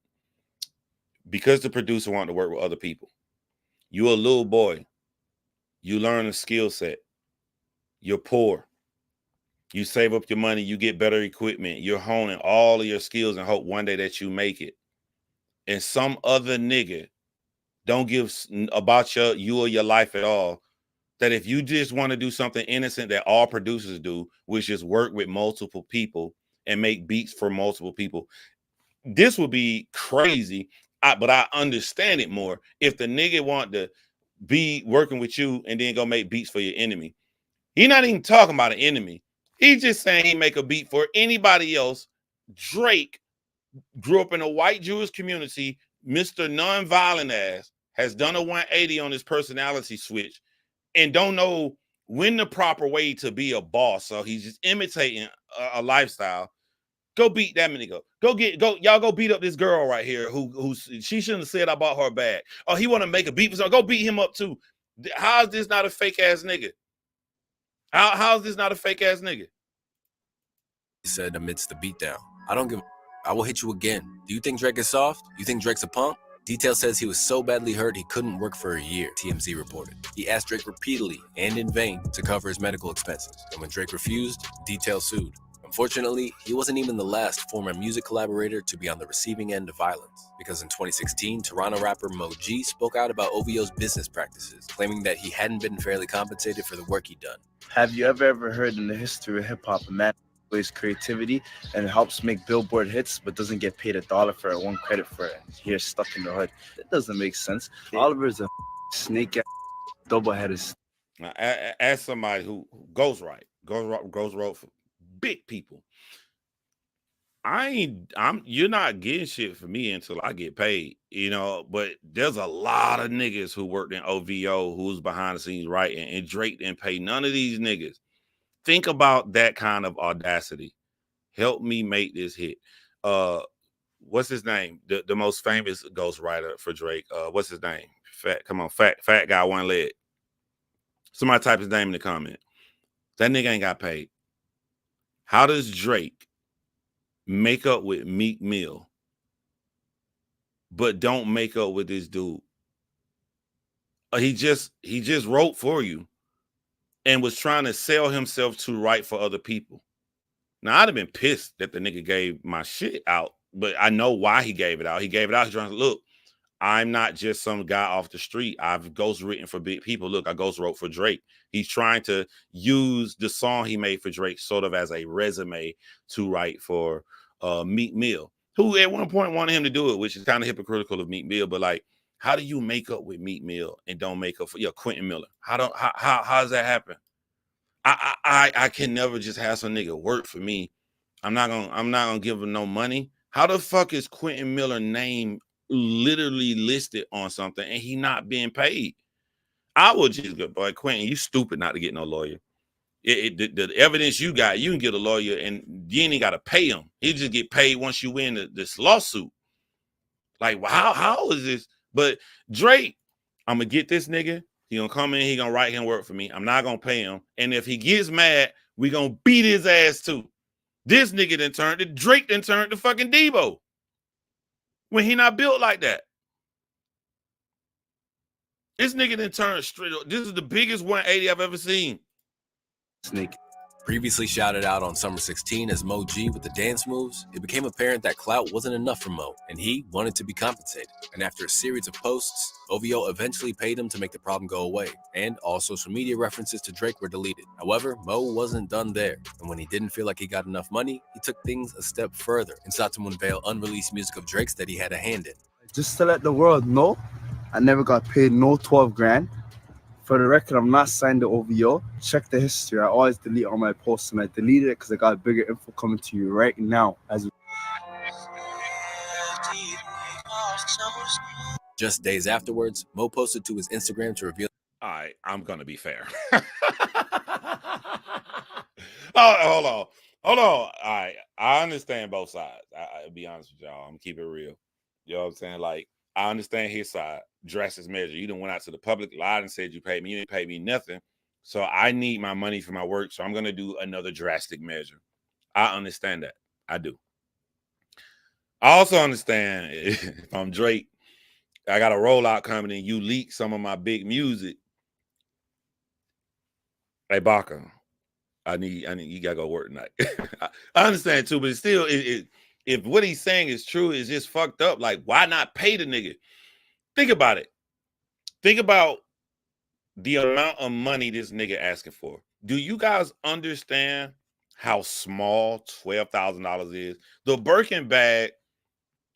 Because the producer wanted to work with other people. You a little boy. You learn a skill set. You're poor. You save up your money, you get better equipment. You're honing all of your skills and hope one day that you make it. And some other nigga don't give about you or your life at all. That if you just want to do something innocent that all producers do, which is work with multiple people and make beats for multiple people, this would be crazy But I understand it more. If the nigga want to be working with you and then go make beats for your enemy, he not even talking about an enemy. He's just saying he make a beat for anybody else. Drake grew up in a white Jewish community. Mr. Nonviolent ass has done a 180 on his personality switch and don't know when the proper way to be a boss. So he's just imitating a lifestyle. Go beat that nigga. Y'all go beat up this girl right here who she shouldn't have said I bought her bag. Oh, he want to make a beat for something. Go beat him up too. How is this not a fake ass nigga? How is this not a fake ass nigga? He said amidst the beatdown, I don't give I will hit you again. Do you think Drake is soft? You think Drake's a punk? Detail says he was so badly hurt he couldn't work for a year, TMZ reported. He asked Drake repeatedly and in vain to cover his medical expenses. And when Drake refused, Detail sued. Unfortunately, he wasn't even the last former music collaborator to be on the receiving end of violence, because in 2016, Toronto rapper Mo G spoke out about OVO's business practices, claiming that he hadn't been fairly compensated for the work he'd done. Have you ever heard in the history of hip-hop a man his creativity and helps make Billboard hits but doesn't get paid $1 for it, one credit for it? He's stuck in the hood. That doesn't make sense. Oliver's a snake double-headed. As somebody who goes right for big people, you're not getting shit for me until I get paid, you know. But there's a lot of niggas who worked in OVO who's behind the scenes writing, and Drake didn't pay none of these niggas. Think about that kind of audacity. Help me make this hit. What's his name? The most famous ghostwriter for Drake. What's his name? Fat guy, one leg. Somebody type his name in the comment. That nigga ain't got paid. How does Drake make up with Meek Mill, but don't make up with this dude? He just wrote for you and was trying to sell himself to write for other people. Now, I'd have been pissed that the nigga gave my shit out, but I know why he gave it out. He gave it out. He's trying to look, I'm not just some guy off the street. I've ghostwritten for big people. Look, I ghostwrote for Drake. He's trying to use the song he made for Drake sort of as a resume to write for Meek Mill, who at one point wanted him to do it, which is kind of hypocritical of Meek Mill. But like, how do you make up with Meek Mill and don't make up for Quentin Miller? How does that happen? I can never just have some nigga work for me. I'm not gonna give him no money. How the fuck is Quentin Miller name literally listed on something and he not being paid? I would just go, boy, Quentin, you stupid not to get no lawyer. The evidence you got, you can get a lawyer and you ain't got to pay him. He just get paid once you win this lawsuit. Like, how is this? But Drake, I'm gonna get this nigga. He gonna come in, he gonna write him work for me. I'm not gonna pay him. And if he gets mad, we gonna beat his ass too. This nigga Drake then turned to fucking Debo when he not built like that. This nigga then turned straight up. This is the biggest 180 I've ever seen. Snake. Previously shouted out on Summer 16 as Mo G with the dance moves, it became apparent that clout wasn't enough for Mo, and he wanted to be compensated. And after a series of posts, OVO eventually paid him to make the problem go away, and all social media references to Drake were deleted. However, Mo wasn't done there, and when he didn't feel like he got enough money, he took things a step further and sought to unveil unreleased music of Drake's that he had a hand in. Just to let the world know, I never got paid no 12 grand. For the record, I'm not signed to OVO. Check the history. I always delete all my posts, and I deleted it because I got bigger info coming to you right now. Just days afterwards, Mo posted to his Instagram to reveal. All right, I'm gonna be fair. Hold on. All right, I understand both sides. I'll be honest with y'all. I'm gonna keep it real. You know what I'm saying? Like, I understand his side. Drastic measure. You done went out to the public, lied and said you paid me. You didn't pay me nothing. So I need my money for my work. So I'm going to do another drastic measure. I understand that. I do. I also understand if I'm Drake, I got a rollout coming and you leak some of my big music. Hey, Baka, I need you got to go work tonight. I understand too, but it's still, if what he's saying is true, it's just fucked up. Like, why not pay the nigga? Think about it. Think about the amount of money this nigga asking for. Do you guys understand how small $12,000 is? The Birkin bag,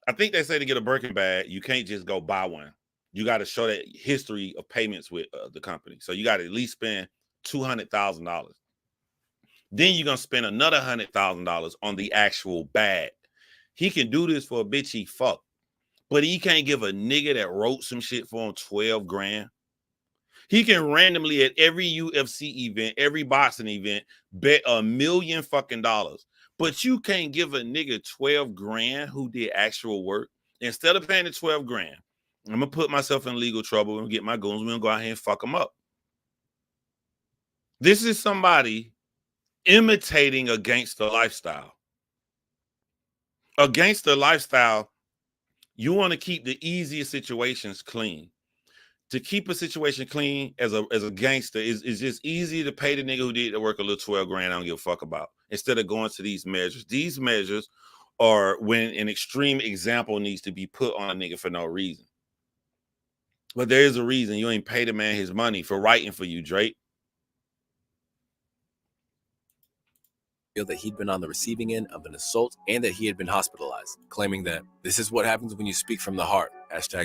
I think they say to get a Birkin bag, you can't just go buy one. You got to show that history of payments with the company. So you got to at least spend $200,000. Then you're going to spend another $100,000 on the actual bag. He can do this for a bitch he fucked. But he can't give a nigga that wrote some shit for him 12 grand. He can randomly at every UFC event, every boxing event, bet $1 million fucking dollars. But you can't give a nigga 12 grand who did actual work. Instead of paying the 12 grand, I'm going to put myself in legal trouble and get my goons. We're going to go out here and fuck them up. This is somebody imitating a gangster lifestyle. A gangster lifestyle, you want to keep the easiest situations clean. To keep a situation clean as a gangster is just easy to pay the nigga who did the work a little 12 grand I don't give a fuck about, instead of going to these measures. These measures are when an extreme example needs to be put on a nigga for no reason. But there is a reason. You ain't pay the man his money for writing for you, Drake. That he'd been on the receiving end of an assault and that he had been hospitalized, claiming that this is what happens when you speak from the heart.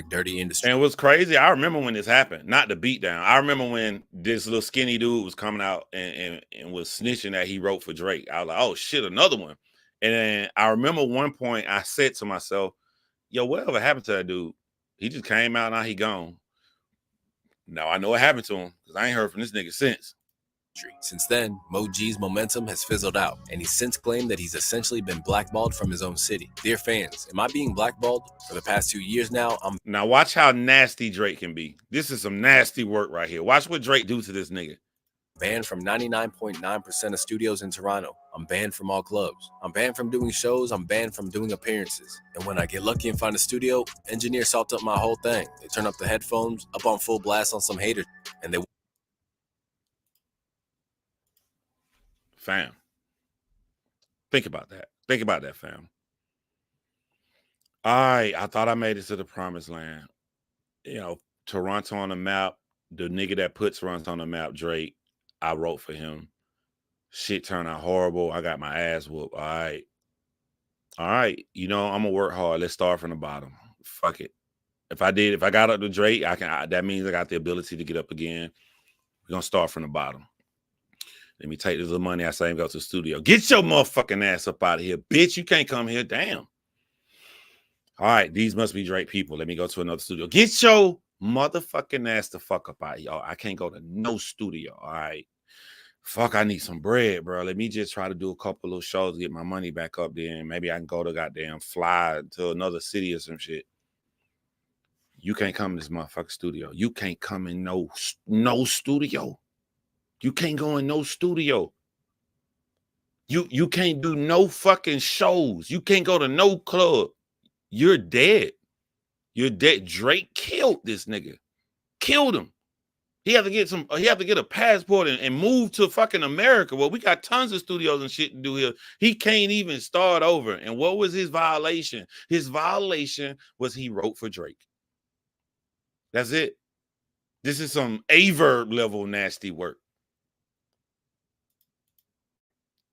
#dirty industry. And what's crazy, I remember when this happened, not the beatdown. I remember when this little skinny dude was coming out and was snitching that he wrote for Drake. I was like, oh shit, another one. And then I remember one point I said to myself, yo, whatever happened to that dude? He just came out, now he gone. Now I know what happened to him because I ain't heard from this nigga since. Since then, Mo G's momentum has fizzled out, and he's since claimed that he's essentially been blackballed from his own city. Dear fans, am I being blackballed? For the past 2 years now, Now watch how nasty Drake can be. This is some nasty work right here. Watch what Drake do to this nigga. Banned from 99.9% of studios in Toronto. I'm banned from all clubs. I'm banned from doing shows. I'm banned from doing appearances. And when I get lucky and find a studio, engineers salt up my whole thing. They turn up the headphones, up on full blast on some haters, and they... Fam. Think about that. Think about that, fam. All right, I thought I made it to the promised land. You know, Toronto on the map. The nigga that puts Toronto on the map, Drake, I wrote for him. Shit turned out horrible. I got my ass whooped. All right. All right. You know, I'm going to work hard. Let's start from the bottom. Fuck it. If I got up to Drake, that means I got the ability to get up again. We're going to start from the bottom. Let me take this little money I say and go to the studio. Get your motherfucking ass up out of here. Bitch, you can't come here. Damn. All right, these must be Drake people. Let me go to another studio. Get your motherfucking ass the fuck up out of here. I can't go to no studio. All right. Fuck, I need some bread, bro. Let me just try to do a couple of shows to get my money back up there. And maybe I can go to goddamn fly to another city or some shit. You can't come in this motherfucking studio. You can't come in no studio. You can't go in no studio. You can't do no fucking shows. You can't go to no club. You're dead. You're dead. Drake killed this nigga. Killed him. He had to get a passport and move to fucking America. Well, we got tons of studios and shit to do here. He can't even start over. And what was his violation? His violation was he wrote for Drake. That's it. This is some Verb level nasty work.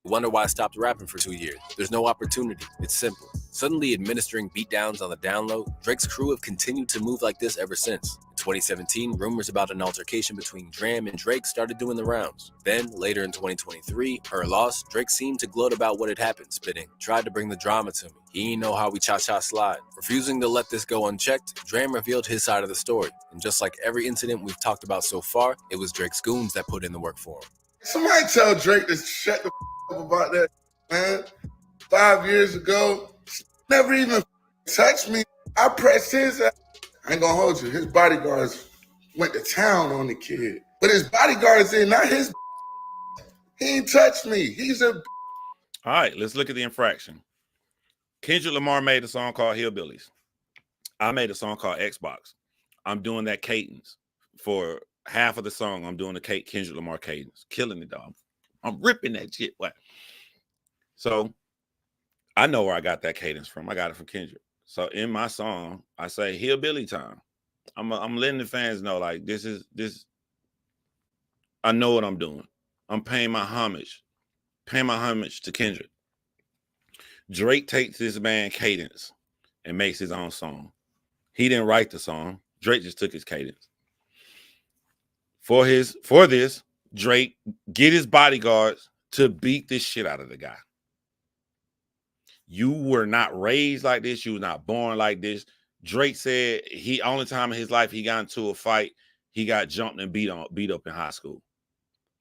Wonder why I stopped rapping for 2 years. There's no opportunity. It's simple. Suddenly administering beatdowns on the down low, Drake's crew have continued to move like this ever since. In 2017, rumors about an altercation between Dram and Drake started doing the rounds. Then, later in 2023, her loss, Drake seemed to gloat about what had happened, spitting, "Tried to bring the drama to me. He ain't know how we cha-cha slide." Refusing to let this go unchecked, Dram revealed his side of the story. And just like every incident we've talked about so far, it was Drake's goons that put in the work for him. Somebody tell Drake to shut the up about that, man. 5 years ago, never even touched me. I pressed his ass. I ain't gonna hold you. His bodyguards went to town on the kid. But his bodyguards in, not his. He ain't touched me. He's a. All right, let's look at the infraction. Kendrick Lamar made a song called Hillbillies. I made a song called Xbox. I'm doing that cadence. For half of the song, I'm doing the Kendrick Lamar cadence. Killing it, dog. I'm ripping that shit. What? So I know where I got that cadence from. I got it from Kendrick. So in my song, I say hillbilly time. I'm letting the fans know, like, this. I know what I'm doing. I'm paying my homage to Kendrick. Drake takes this man cadence and makes his own song. He didn't write the song. Drake just took his cadence. For this, Drake get his bodyguards to beat this shit out of the guy. You were not raised like this. You were not born like this. Drake said only time in his life he got into a fight, he got jumped and beat up in high school.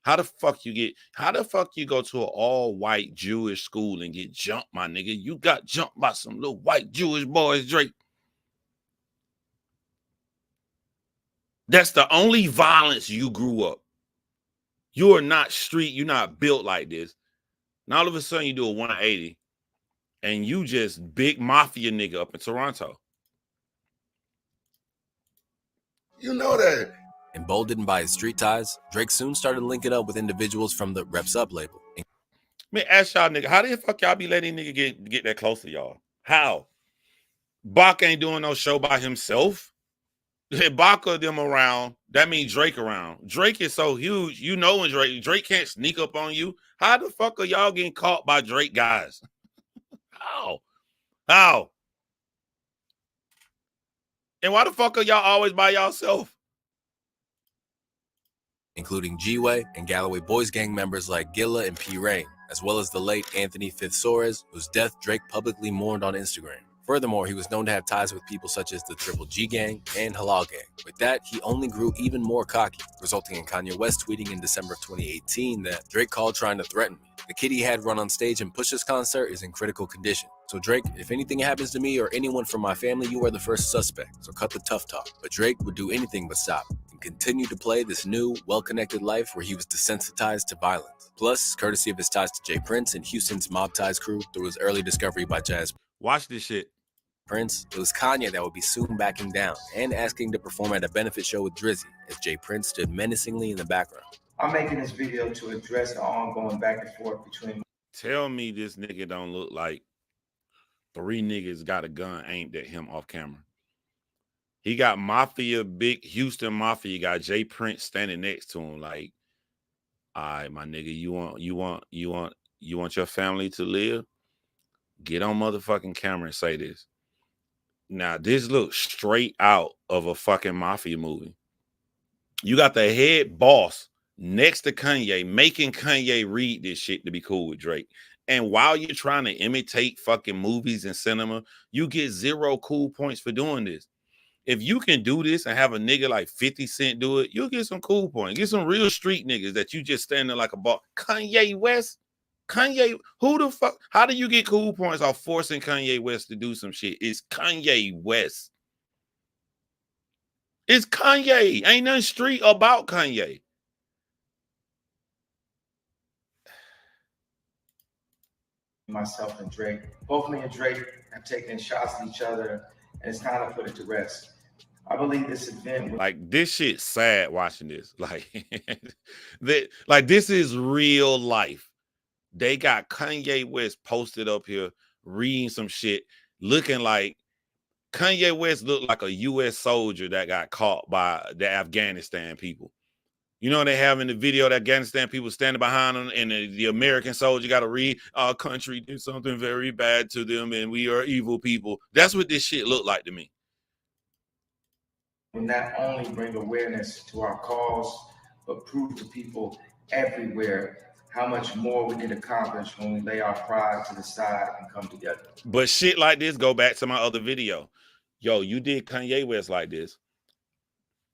How the fuck you go to an all-white Jewish school and get jumped, my nigga? You got jumped by some little white Jewish boys, Drake. That's the only violence you grew up. You are not street. You're not built like this. Now all of a sudden you do a 180 and you just big mafia nigga up in Toronto. You know that. Emboldened by his street ties, Drake soon started linking up with individuals from the Reps Up label. Man, ask y'all nigga, how the fuck y'all be letting nigga get that close to y'all? How? Bach ain't doing no show by himself. Bach or them around, that means Drake around. Drake is so huge, you know when Drake can't sneak up on you. How the fuck are y'all getting caught by Drake guys? How? And why the fuck are y'all always by yourself? Including G-Way and Galloway Boys Gang members like Gilla and P. Rain, as well as the late Anthony Fifth Soares, whose death Drake publicly mourned on Instagram. Furthermore, he was known to have ties with people such as the Triple G Gang and Halal Gang. With that, he only grew even more cocky, resulting in Kanye West tweeting in December 2018 that Drake called trying to threaten me. The kid he had run on stage and Pusha's concert is in critical condition. So Drake, if anything happens to me or anyone from my family, you are the first suspect, so cut the tough talk. But Drake would do anything but stop and continue to play this new, well-connected life where he was desensitized to violence. Plus, courtesy of his ties to Jay Prince and Houston's Mob Ties crew through his early discovery by Jazz. Watch this shit. Prince, it was Kanye that would be soon backing down and asking to perform at a benefit show with Drizzy as Jay Prince stood menacingly in the background. I'm making this video to address the ongoing back and forth between. Tell me this nigga don't look like 3 niggas got a gun aimed at him off camera. He got Mafia, big Houston Mafia, got Jay Prince standing next to him like, all right, my nigga, you want your family to live? Get on motherfucking camera and say this. Now, this looks straight out of a fucking mafia movie. You got the head boss next to Kanye, making Kanye read this shit to be cool with Drake. And while you're trying to imitate fucking movies and cinema, you get 0 cool points for doing this. If you can do this and have a nigga like 50 Cent do it, you'll get some cool points. Get some real street niggas that you just standing like a ball. Kanye West? Kanye, who the fuck? How do you get cool points off forcing Kanye West to do some shit? It's Kanye West. It's Kanye. Ain't nothing street about Kanye. Myself and Drake, both me and Drake have taken shots at each other, and it's time to put it to rest. I believe this event, like this shit, sad watching this. Like, this is real life. They got Kanye West posted up here reading some shit, looking like Kanye West looked like a U.S. soldier that got caught by the Afghanistan people. You know, they have in the video that Afghanistan people standing behind them, and the American soldier got to read, our country did something very bad to them, and we are evil people. That's what this shit looked like to me. Will not only bring awareness to our cause, but prove to people everywhere how much more we can accomplish when we lay our pride to the side and come together. But shit like this, go back to my other video. Yo, you did Kanye West like this.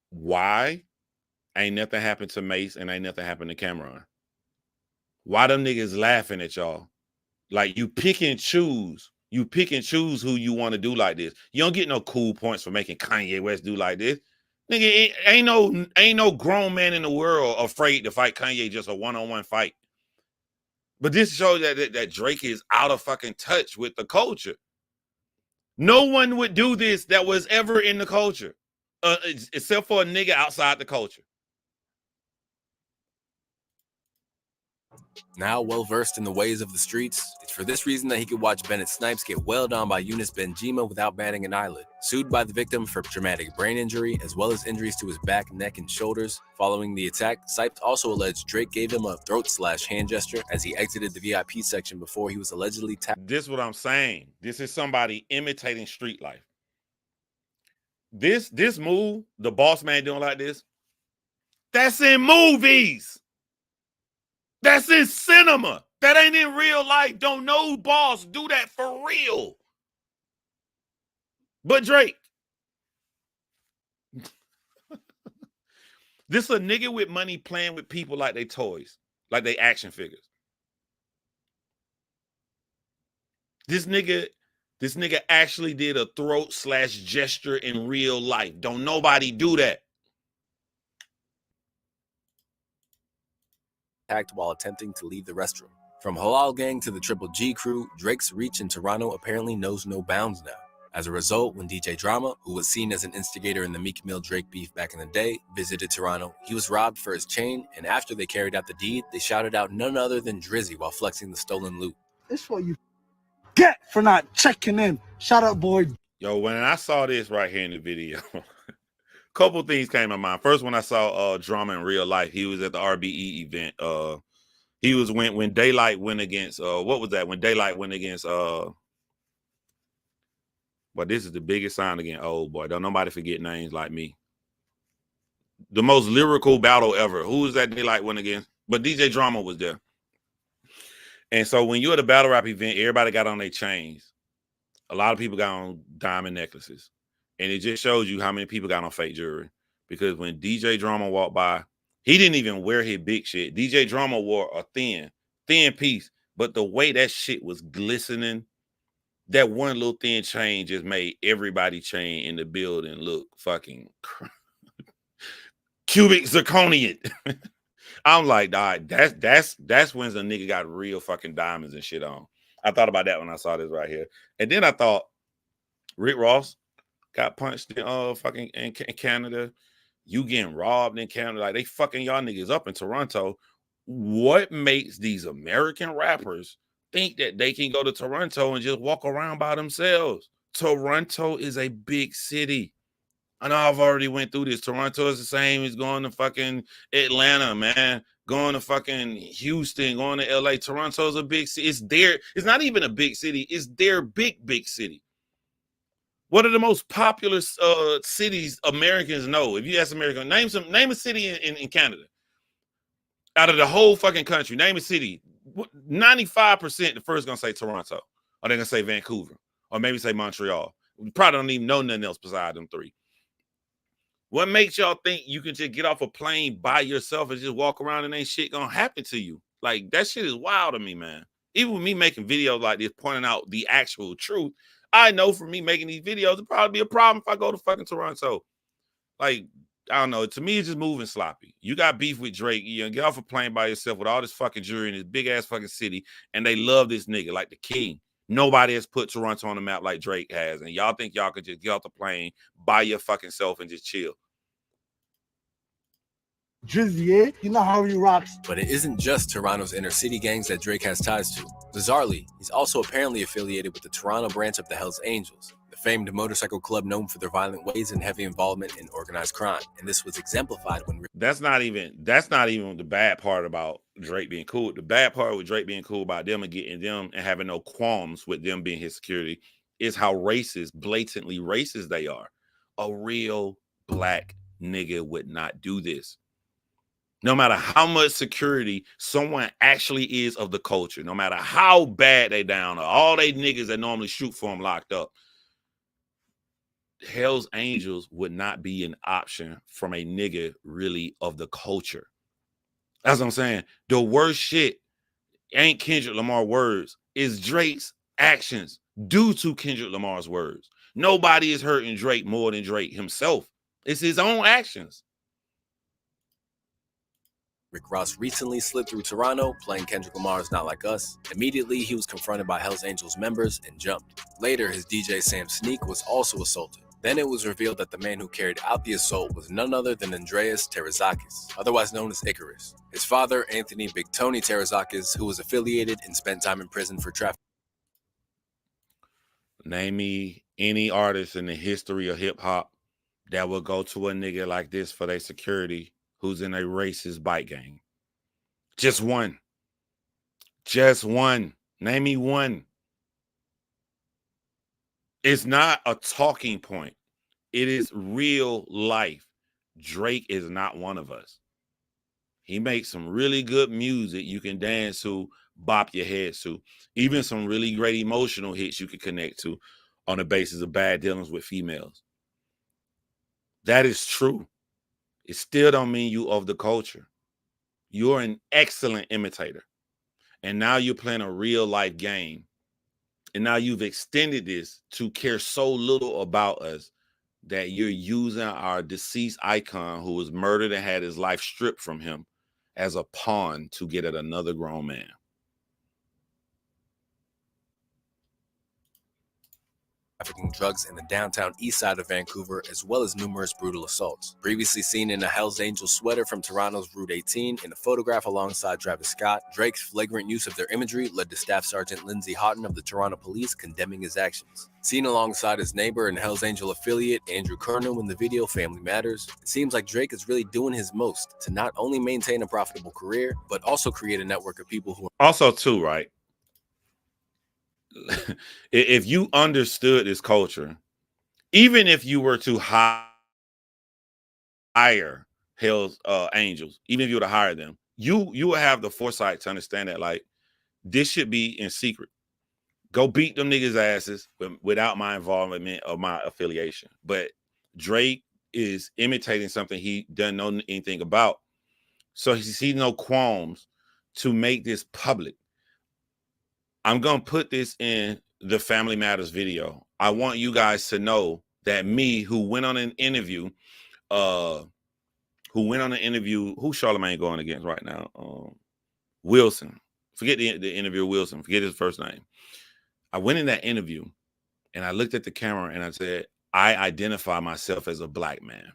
Why ain't nothing happened to Mace and ain't nothing happened to Cameron? Why them niggas laughing at y'all? Like, you pick and choose. You pick and choose who you want to do like this. You don't get no cool points for making Kanye West do like this. Nigga, ain't no grown man in the world afraid to fight Kanye just a one-on-one fight. But this shows that Drake is out of fucking touch with the culture. No one would do this that was ever in the culture, except for a nigga outside the culture. Now well-versed in the ways of the streets, it's for this reason that he could watch Bennett Snipes get wailed on by Eunice Benjima without batting an eyelid. Sued by the victim for traumatic brain injury, as well as injuries to his back, neck, and shoulders. Following the attack, Snipes also alleged Drake gave him a throat/hand gesture as he exited the VIP section before he was allegedly tapped. This is what I'm saying. This is somebody imitating street life. This move, the boss man doing like this, that's in movies. That's in cinema. That ain't in real life. Don't no boss do that for real. But Drake. This a nigga with money playing with people like they toys, like they action figures. This nigga actually did a throat/gesture in real life. Don't nobody do that. While attempting to leave the restroom. From Halal Gang to the Triple G crew, Drake's reach in Toronto apparently knows no bounds now. As a result, when DJ Drama, who was seen as an instigator in the Meek Mill Drake beef back in the day, visited Toronto, he was robbed for his chain, and after they carried out the deed, they shouted out none other than Drizzy while flexing the stolen loot. This what you get for not checking in. Shut up, boy. Yo, when I saw this right here in the video, couple things came to mind. First, when I saw Drama in real life, he was at the RBE event. He was when Daylight went against what was that? When Daylight went against but this is the biggest sign again. Oh boy, don't nobody forget names like me. The most lyrical battle ever. Who was that Daylight went against? But DJ Drama was there. And so when you're at a battle rap event, everybody got on their chains. A lot of people got on diamond necklaces. And it just shows you how many people got on fake jewelry. Because when DJ Drama walked by, he didn't even wear his big shit. DJ Drama wore a thin piece. But the way that shit was glistening, that one little thin chain just made everybody chain in the building look fucking cubic zirconian. I'm like, dog, that's when the nigga got real fucking diamonds and shit on. I thought about that when I saw this right here. And then I thought Rick Ross got punched in fucking in Canada. You getting robbed in Canada. Like, they fucking y'all niggas up in Toronto. What makes these American rappers think that they can go to Toronto and just walk around by themselves? Toronto is a big city. I know I've already went through this. Toronto is the same as going to fucking Atlanta, man. Going to fucking Houston, going to LA. Toronto is a big city. It's not even a big city. It's their big city. What are the most popular cities Americans know? If you ask Americans, name a city in Canada. Out of the whole fucking country, name a city. 95% the first gonna say Toronto, or they're gonna say Vancouver, or maybe say Montreal. We probably don't even know nothing else besides them three. What makes y'all think you can just get off a plane by yourself and just walk around and ain't shit gonna happen to you? Like, that shit is wild to me, man. Even with me making videos like this, pointing out the actual truth, I know for me making these videos, it'd probably be a problem if I go to fucking Toronto. Like, I don't know. To me, it's just moving sloppy. You got beef with Drake. You get off a plane by yourself with all this fucking jewelry in this big ass fucking city, and they love this nigga like the king. Nobody has put Toronto on the map like Drake has, and y'all think y'all could just get off the plane by your fucking self and just chill. Drizzy, you know how he rocks. But it isn't just Toronto's inner city gangs that Drake has ties to. Bizarrely, he's also apparently affiliated with the Toronto branch of the Hells Angels, the famed motorcycle club known for their violent ways and heavy involvement in organized crime. And this was exemplified when that's not even the bad part about Drake being cool. The bad part with Drake being cool about them and getting them and having no qualms with them being his security is how racist, blatantly racist they are. A real black nigga would not do this. No matter how much security someone actually is of the culture, no matter how bad they down, or all they niggas that normally shoot for them locked up, Hell's Angels would not be an option from a nigga really of the culture. That's what I'm saying. The worst shit ain't Kendrick Lamar words, is Drake's actions due to Kendrick Lamar's words. Nobody is hurting Drake more than Drake himself. It's his own actions. Rick Ross recently slid through Toronto, playing Kendrick Lamar's Not Like Us. Immediately, he was confronted by Hells Angels members and jumped. Later, his DJ Sam Sneak was also assaulted. Then it was revealed that the man who carried out the assault was none other than Andreas Terazakis, otherwise known as Icarus. His father, Anthony Big Tony Terazakis, who was affiliated and spent time in prison for trafficking. Name me any artist in the history of hip hop that will go to a nigga like this for their security who's in a racist bike gang. Just one. Just one. Name me one. It's not a talking point. It is real life. Drake is not one of us. He makes some really good music you can dance to, bop your head to. Even some really great emotional hits you can connect to on the basis of bad dealings with females. That is true. It still don't mean you of the culture. You're an excellent imitator. And now you're playing a real life game. And now you've extended this to care so little about us that you're using our deceased icon who was murdered and had his life stripped from him as a pawn to get at another grown man. Trafficking drugs in the downtown east side of Vancouver, as well as numerous brutal assaults. Previously seen in a Hells Angels sweater from Toronto's Route 18 in a photograph alongside Travis Scott, Drake's flagrant use of their imagery led to Staff Sergeant Lindsay Houghton of the Toronto Police condemning his actions. Seen alongside his neighbor and Hells Angel affiliate Andrew Kernow in the video Family Matters, it seems like Drake is really doing his most to not only maintain a profitable career, but also create a network of people who are also too, right? If you understood this culture, even if you were to hire Hell's Angels, even if you were to hire them, you would have the foresight to understand that like this should be in secret. Go beat them niggas' asses without my involvement or my affiliation. But Drake is imitating something he doesn't know anything about, so he sees no qualms to make this public. I'm gonna put this in the Family Matters video. I want you guys to know that me, who went on an interview, who Charlamagne going against right now? Wilson. Forget the interview Wilson. Forget his first name. I went in that interview and I looked at the camera and I said, I identify myself as a black man.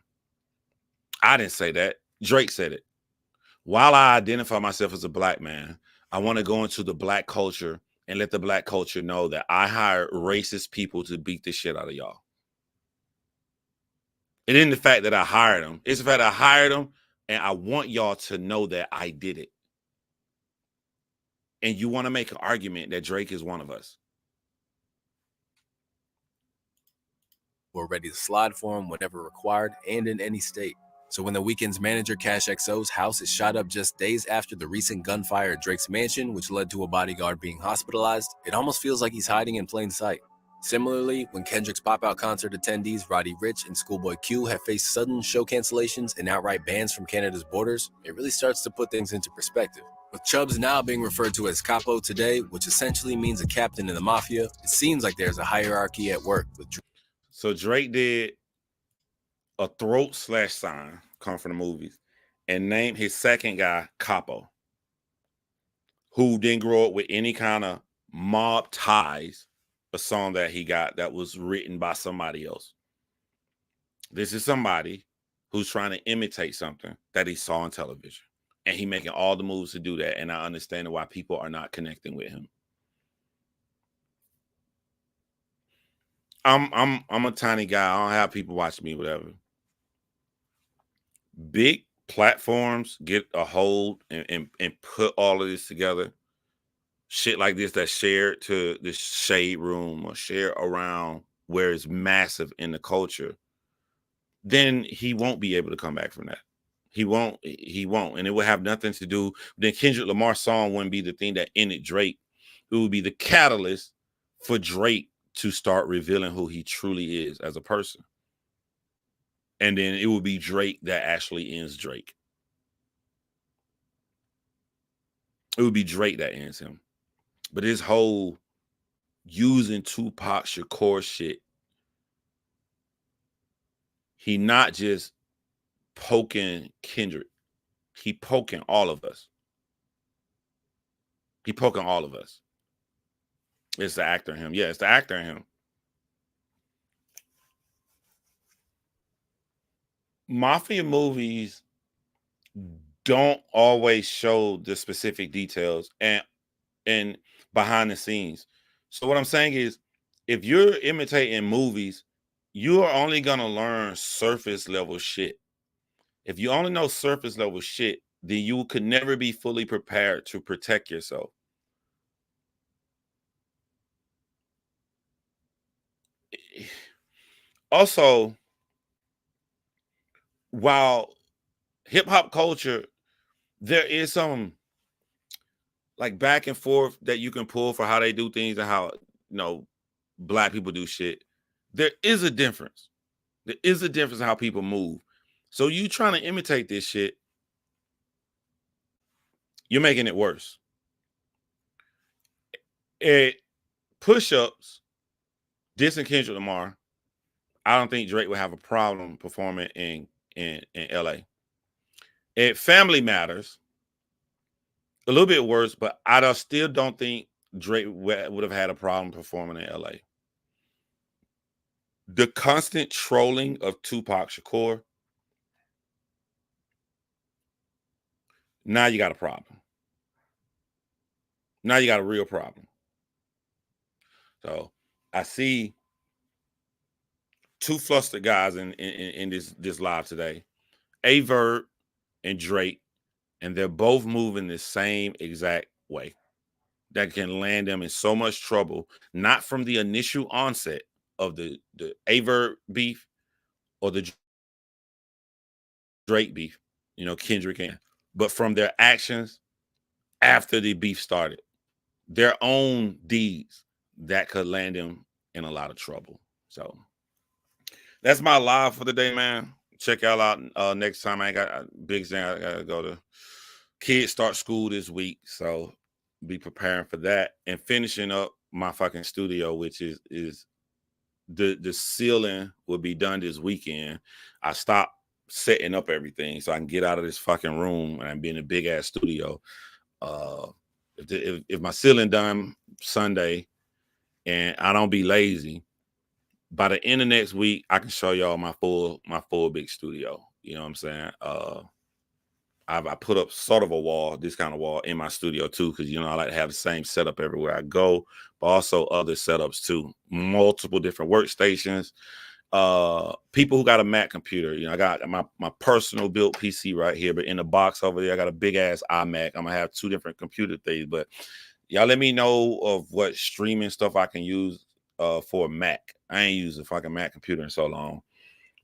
I didn't say that. Drake said it. While I identify myself as a black man, I want to go into the black culture and let the black culture know that I hired racist people to beat the shit out of y'all. It isn't the fact that I hired them. It's the fact that I hired them, and I want y'all to know that I did it. And you want to make an argument that Drake is one of us. were ready to slide for him whenever required and in any state. So when the Weeknd's manager Cash XO's house is shot up just days after the recent gunfire at Drake's mansion, which led to a bodyguard being hospitalized, it almost feels like he's hiding in plain sight. Similarly, when Kendrick's pop-out concert attendees Roddy Ricch and Schoolboy Q have faced sudden show cancellations and outright bans from Canada's borders, it really starts to put things into perspective. With Chubbs now being referred to as Capo today, which essentially means a captain in the mafia, it seems like there's a hierarchy at work with Drake. So Drake did a throat slash sign, come from the movies, and named his second guy Capo, who didn't grow up with any kind of mob ties. A song that he got that was written by somebody else. This is somebody who's trying to imitate something that he saw on television, and he making all the moves to do that. And I understand why people are not connecting with him. I'm a tiny guy. I don't have people watching me, whatever. Big platforms get a hold and put all of this together. Shit like this that's shared to the shade room or shared around where it's massive in the culture, then he won't be able to come back from that. He won't. And it would have nothing to do. Then Kendrick Lamar's song wouldn't be the thing that ended Drake. It would be the catalyst for Drake to start revealing who he truly is as a person. And then it would be Drake that actually ends Drake. It would be Drake that ends him. But his whole using Tupac Shakur shit, he not just poking Kendrick he poking all of us. He poking all of us. It's the actor in him. Yeah, it's the actor in him. Mafia movies don't always show the specific details and behind the scenes. So what I'm saying is, if you're imitating movies, you are only gonna learn surface level shit. If you only know surface level shit, then you could never be fully prepared to protect yourself. Also, while hip hop culture, there is some like back and forth that you can pull for how they do things and how, you know, black people do shit. There is a difference. There is a difference in how people move. So you trying to imitate this shit, you're making it worse. Push-ups, dissing Kendrick Lamar, I don't think Drake would have a problem performing in LA. Family Matters, a little bit worse, but I still don't think Drake would have had a problem performing in LA. The constant trolling of Tupac Shakur, now you got a problem. Now you got a real problem. So I see two flustered guys in this live today, Verb and Drake, and they're both moving the same exact way. That can land them in so much trouble, not from the initial onset of the Verb beef or the Drake beef, you know, Kendrick and, but from their actions after the beef started, their own deeds that could land them in a lot of trouble. So that's my live for the day, man. Check y'all out next time. I ain't got a big thing. I gotta go to kids start school this week, so be preparing for that and finishing up my fucking studio, which is the ceiling will be done this weekend. I stopped setting up everything so I can get out of this fucking room and be in a big ass studio. If my ceiling done Sunday and I don't be lazy, by the end of next week I can show y'all my full big studio. You know what I'm saying? I put up sort of a wall, this kind of wall in my studio too, because you know I like to have the same setup everywhere I go, but also other setups too. Multiple different workstations. People who got a Mac computer, you know, I got my personal built PC right here, but in the box over there, I got a big ass iMac. I'm gonna have two different computer things, but y'all let me know of what streaming stuff I can use for a Mac. I ain't used a fucking Mac computer in so long,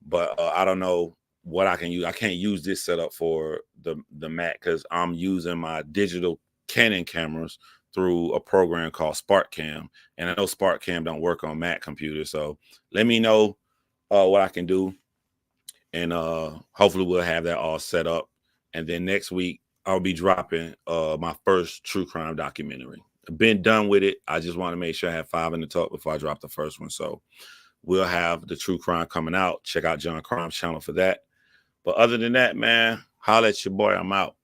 but I don't know what I can use. I can't use this setup for the Mac because I'm using my digital Canon cameras through a program called SparkCam, and I know SparkCam don't work on Mac computers. So let me know what I can do, and hopefully we'll have that all set up. And then next week I'll be dropping my first true crime documentary. I've been done with it. I just want to make sure I have 5 in the tuck before I drop the first one. So we'll have the true crime coming out. Check out John Crime's channel for that. But other than that, man, holla at your boy. I'm out.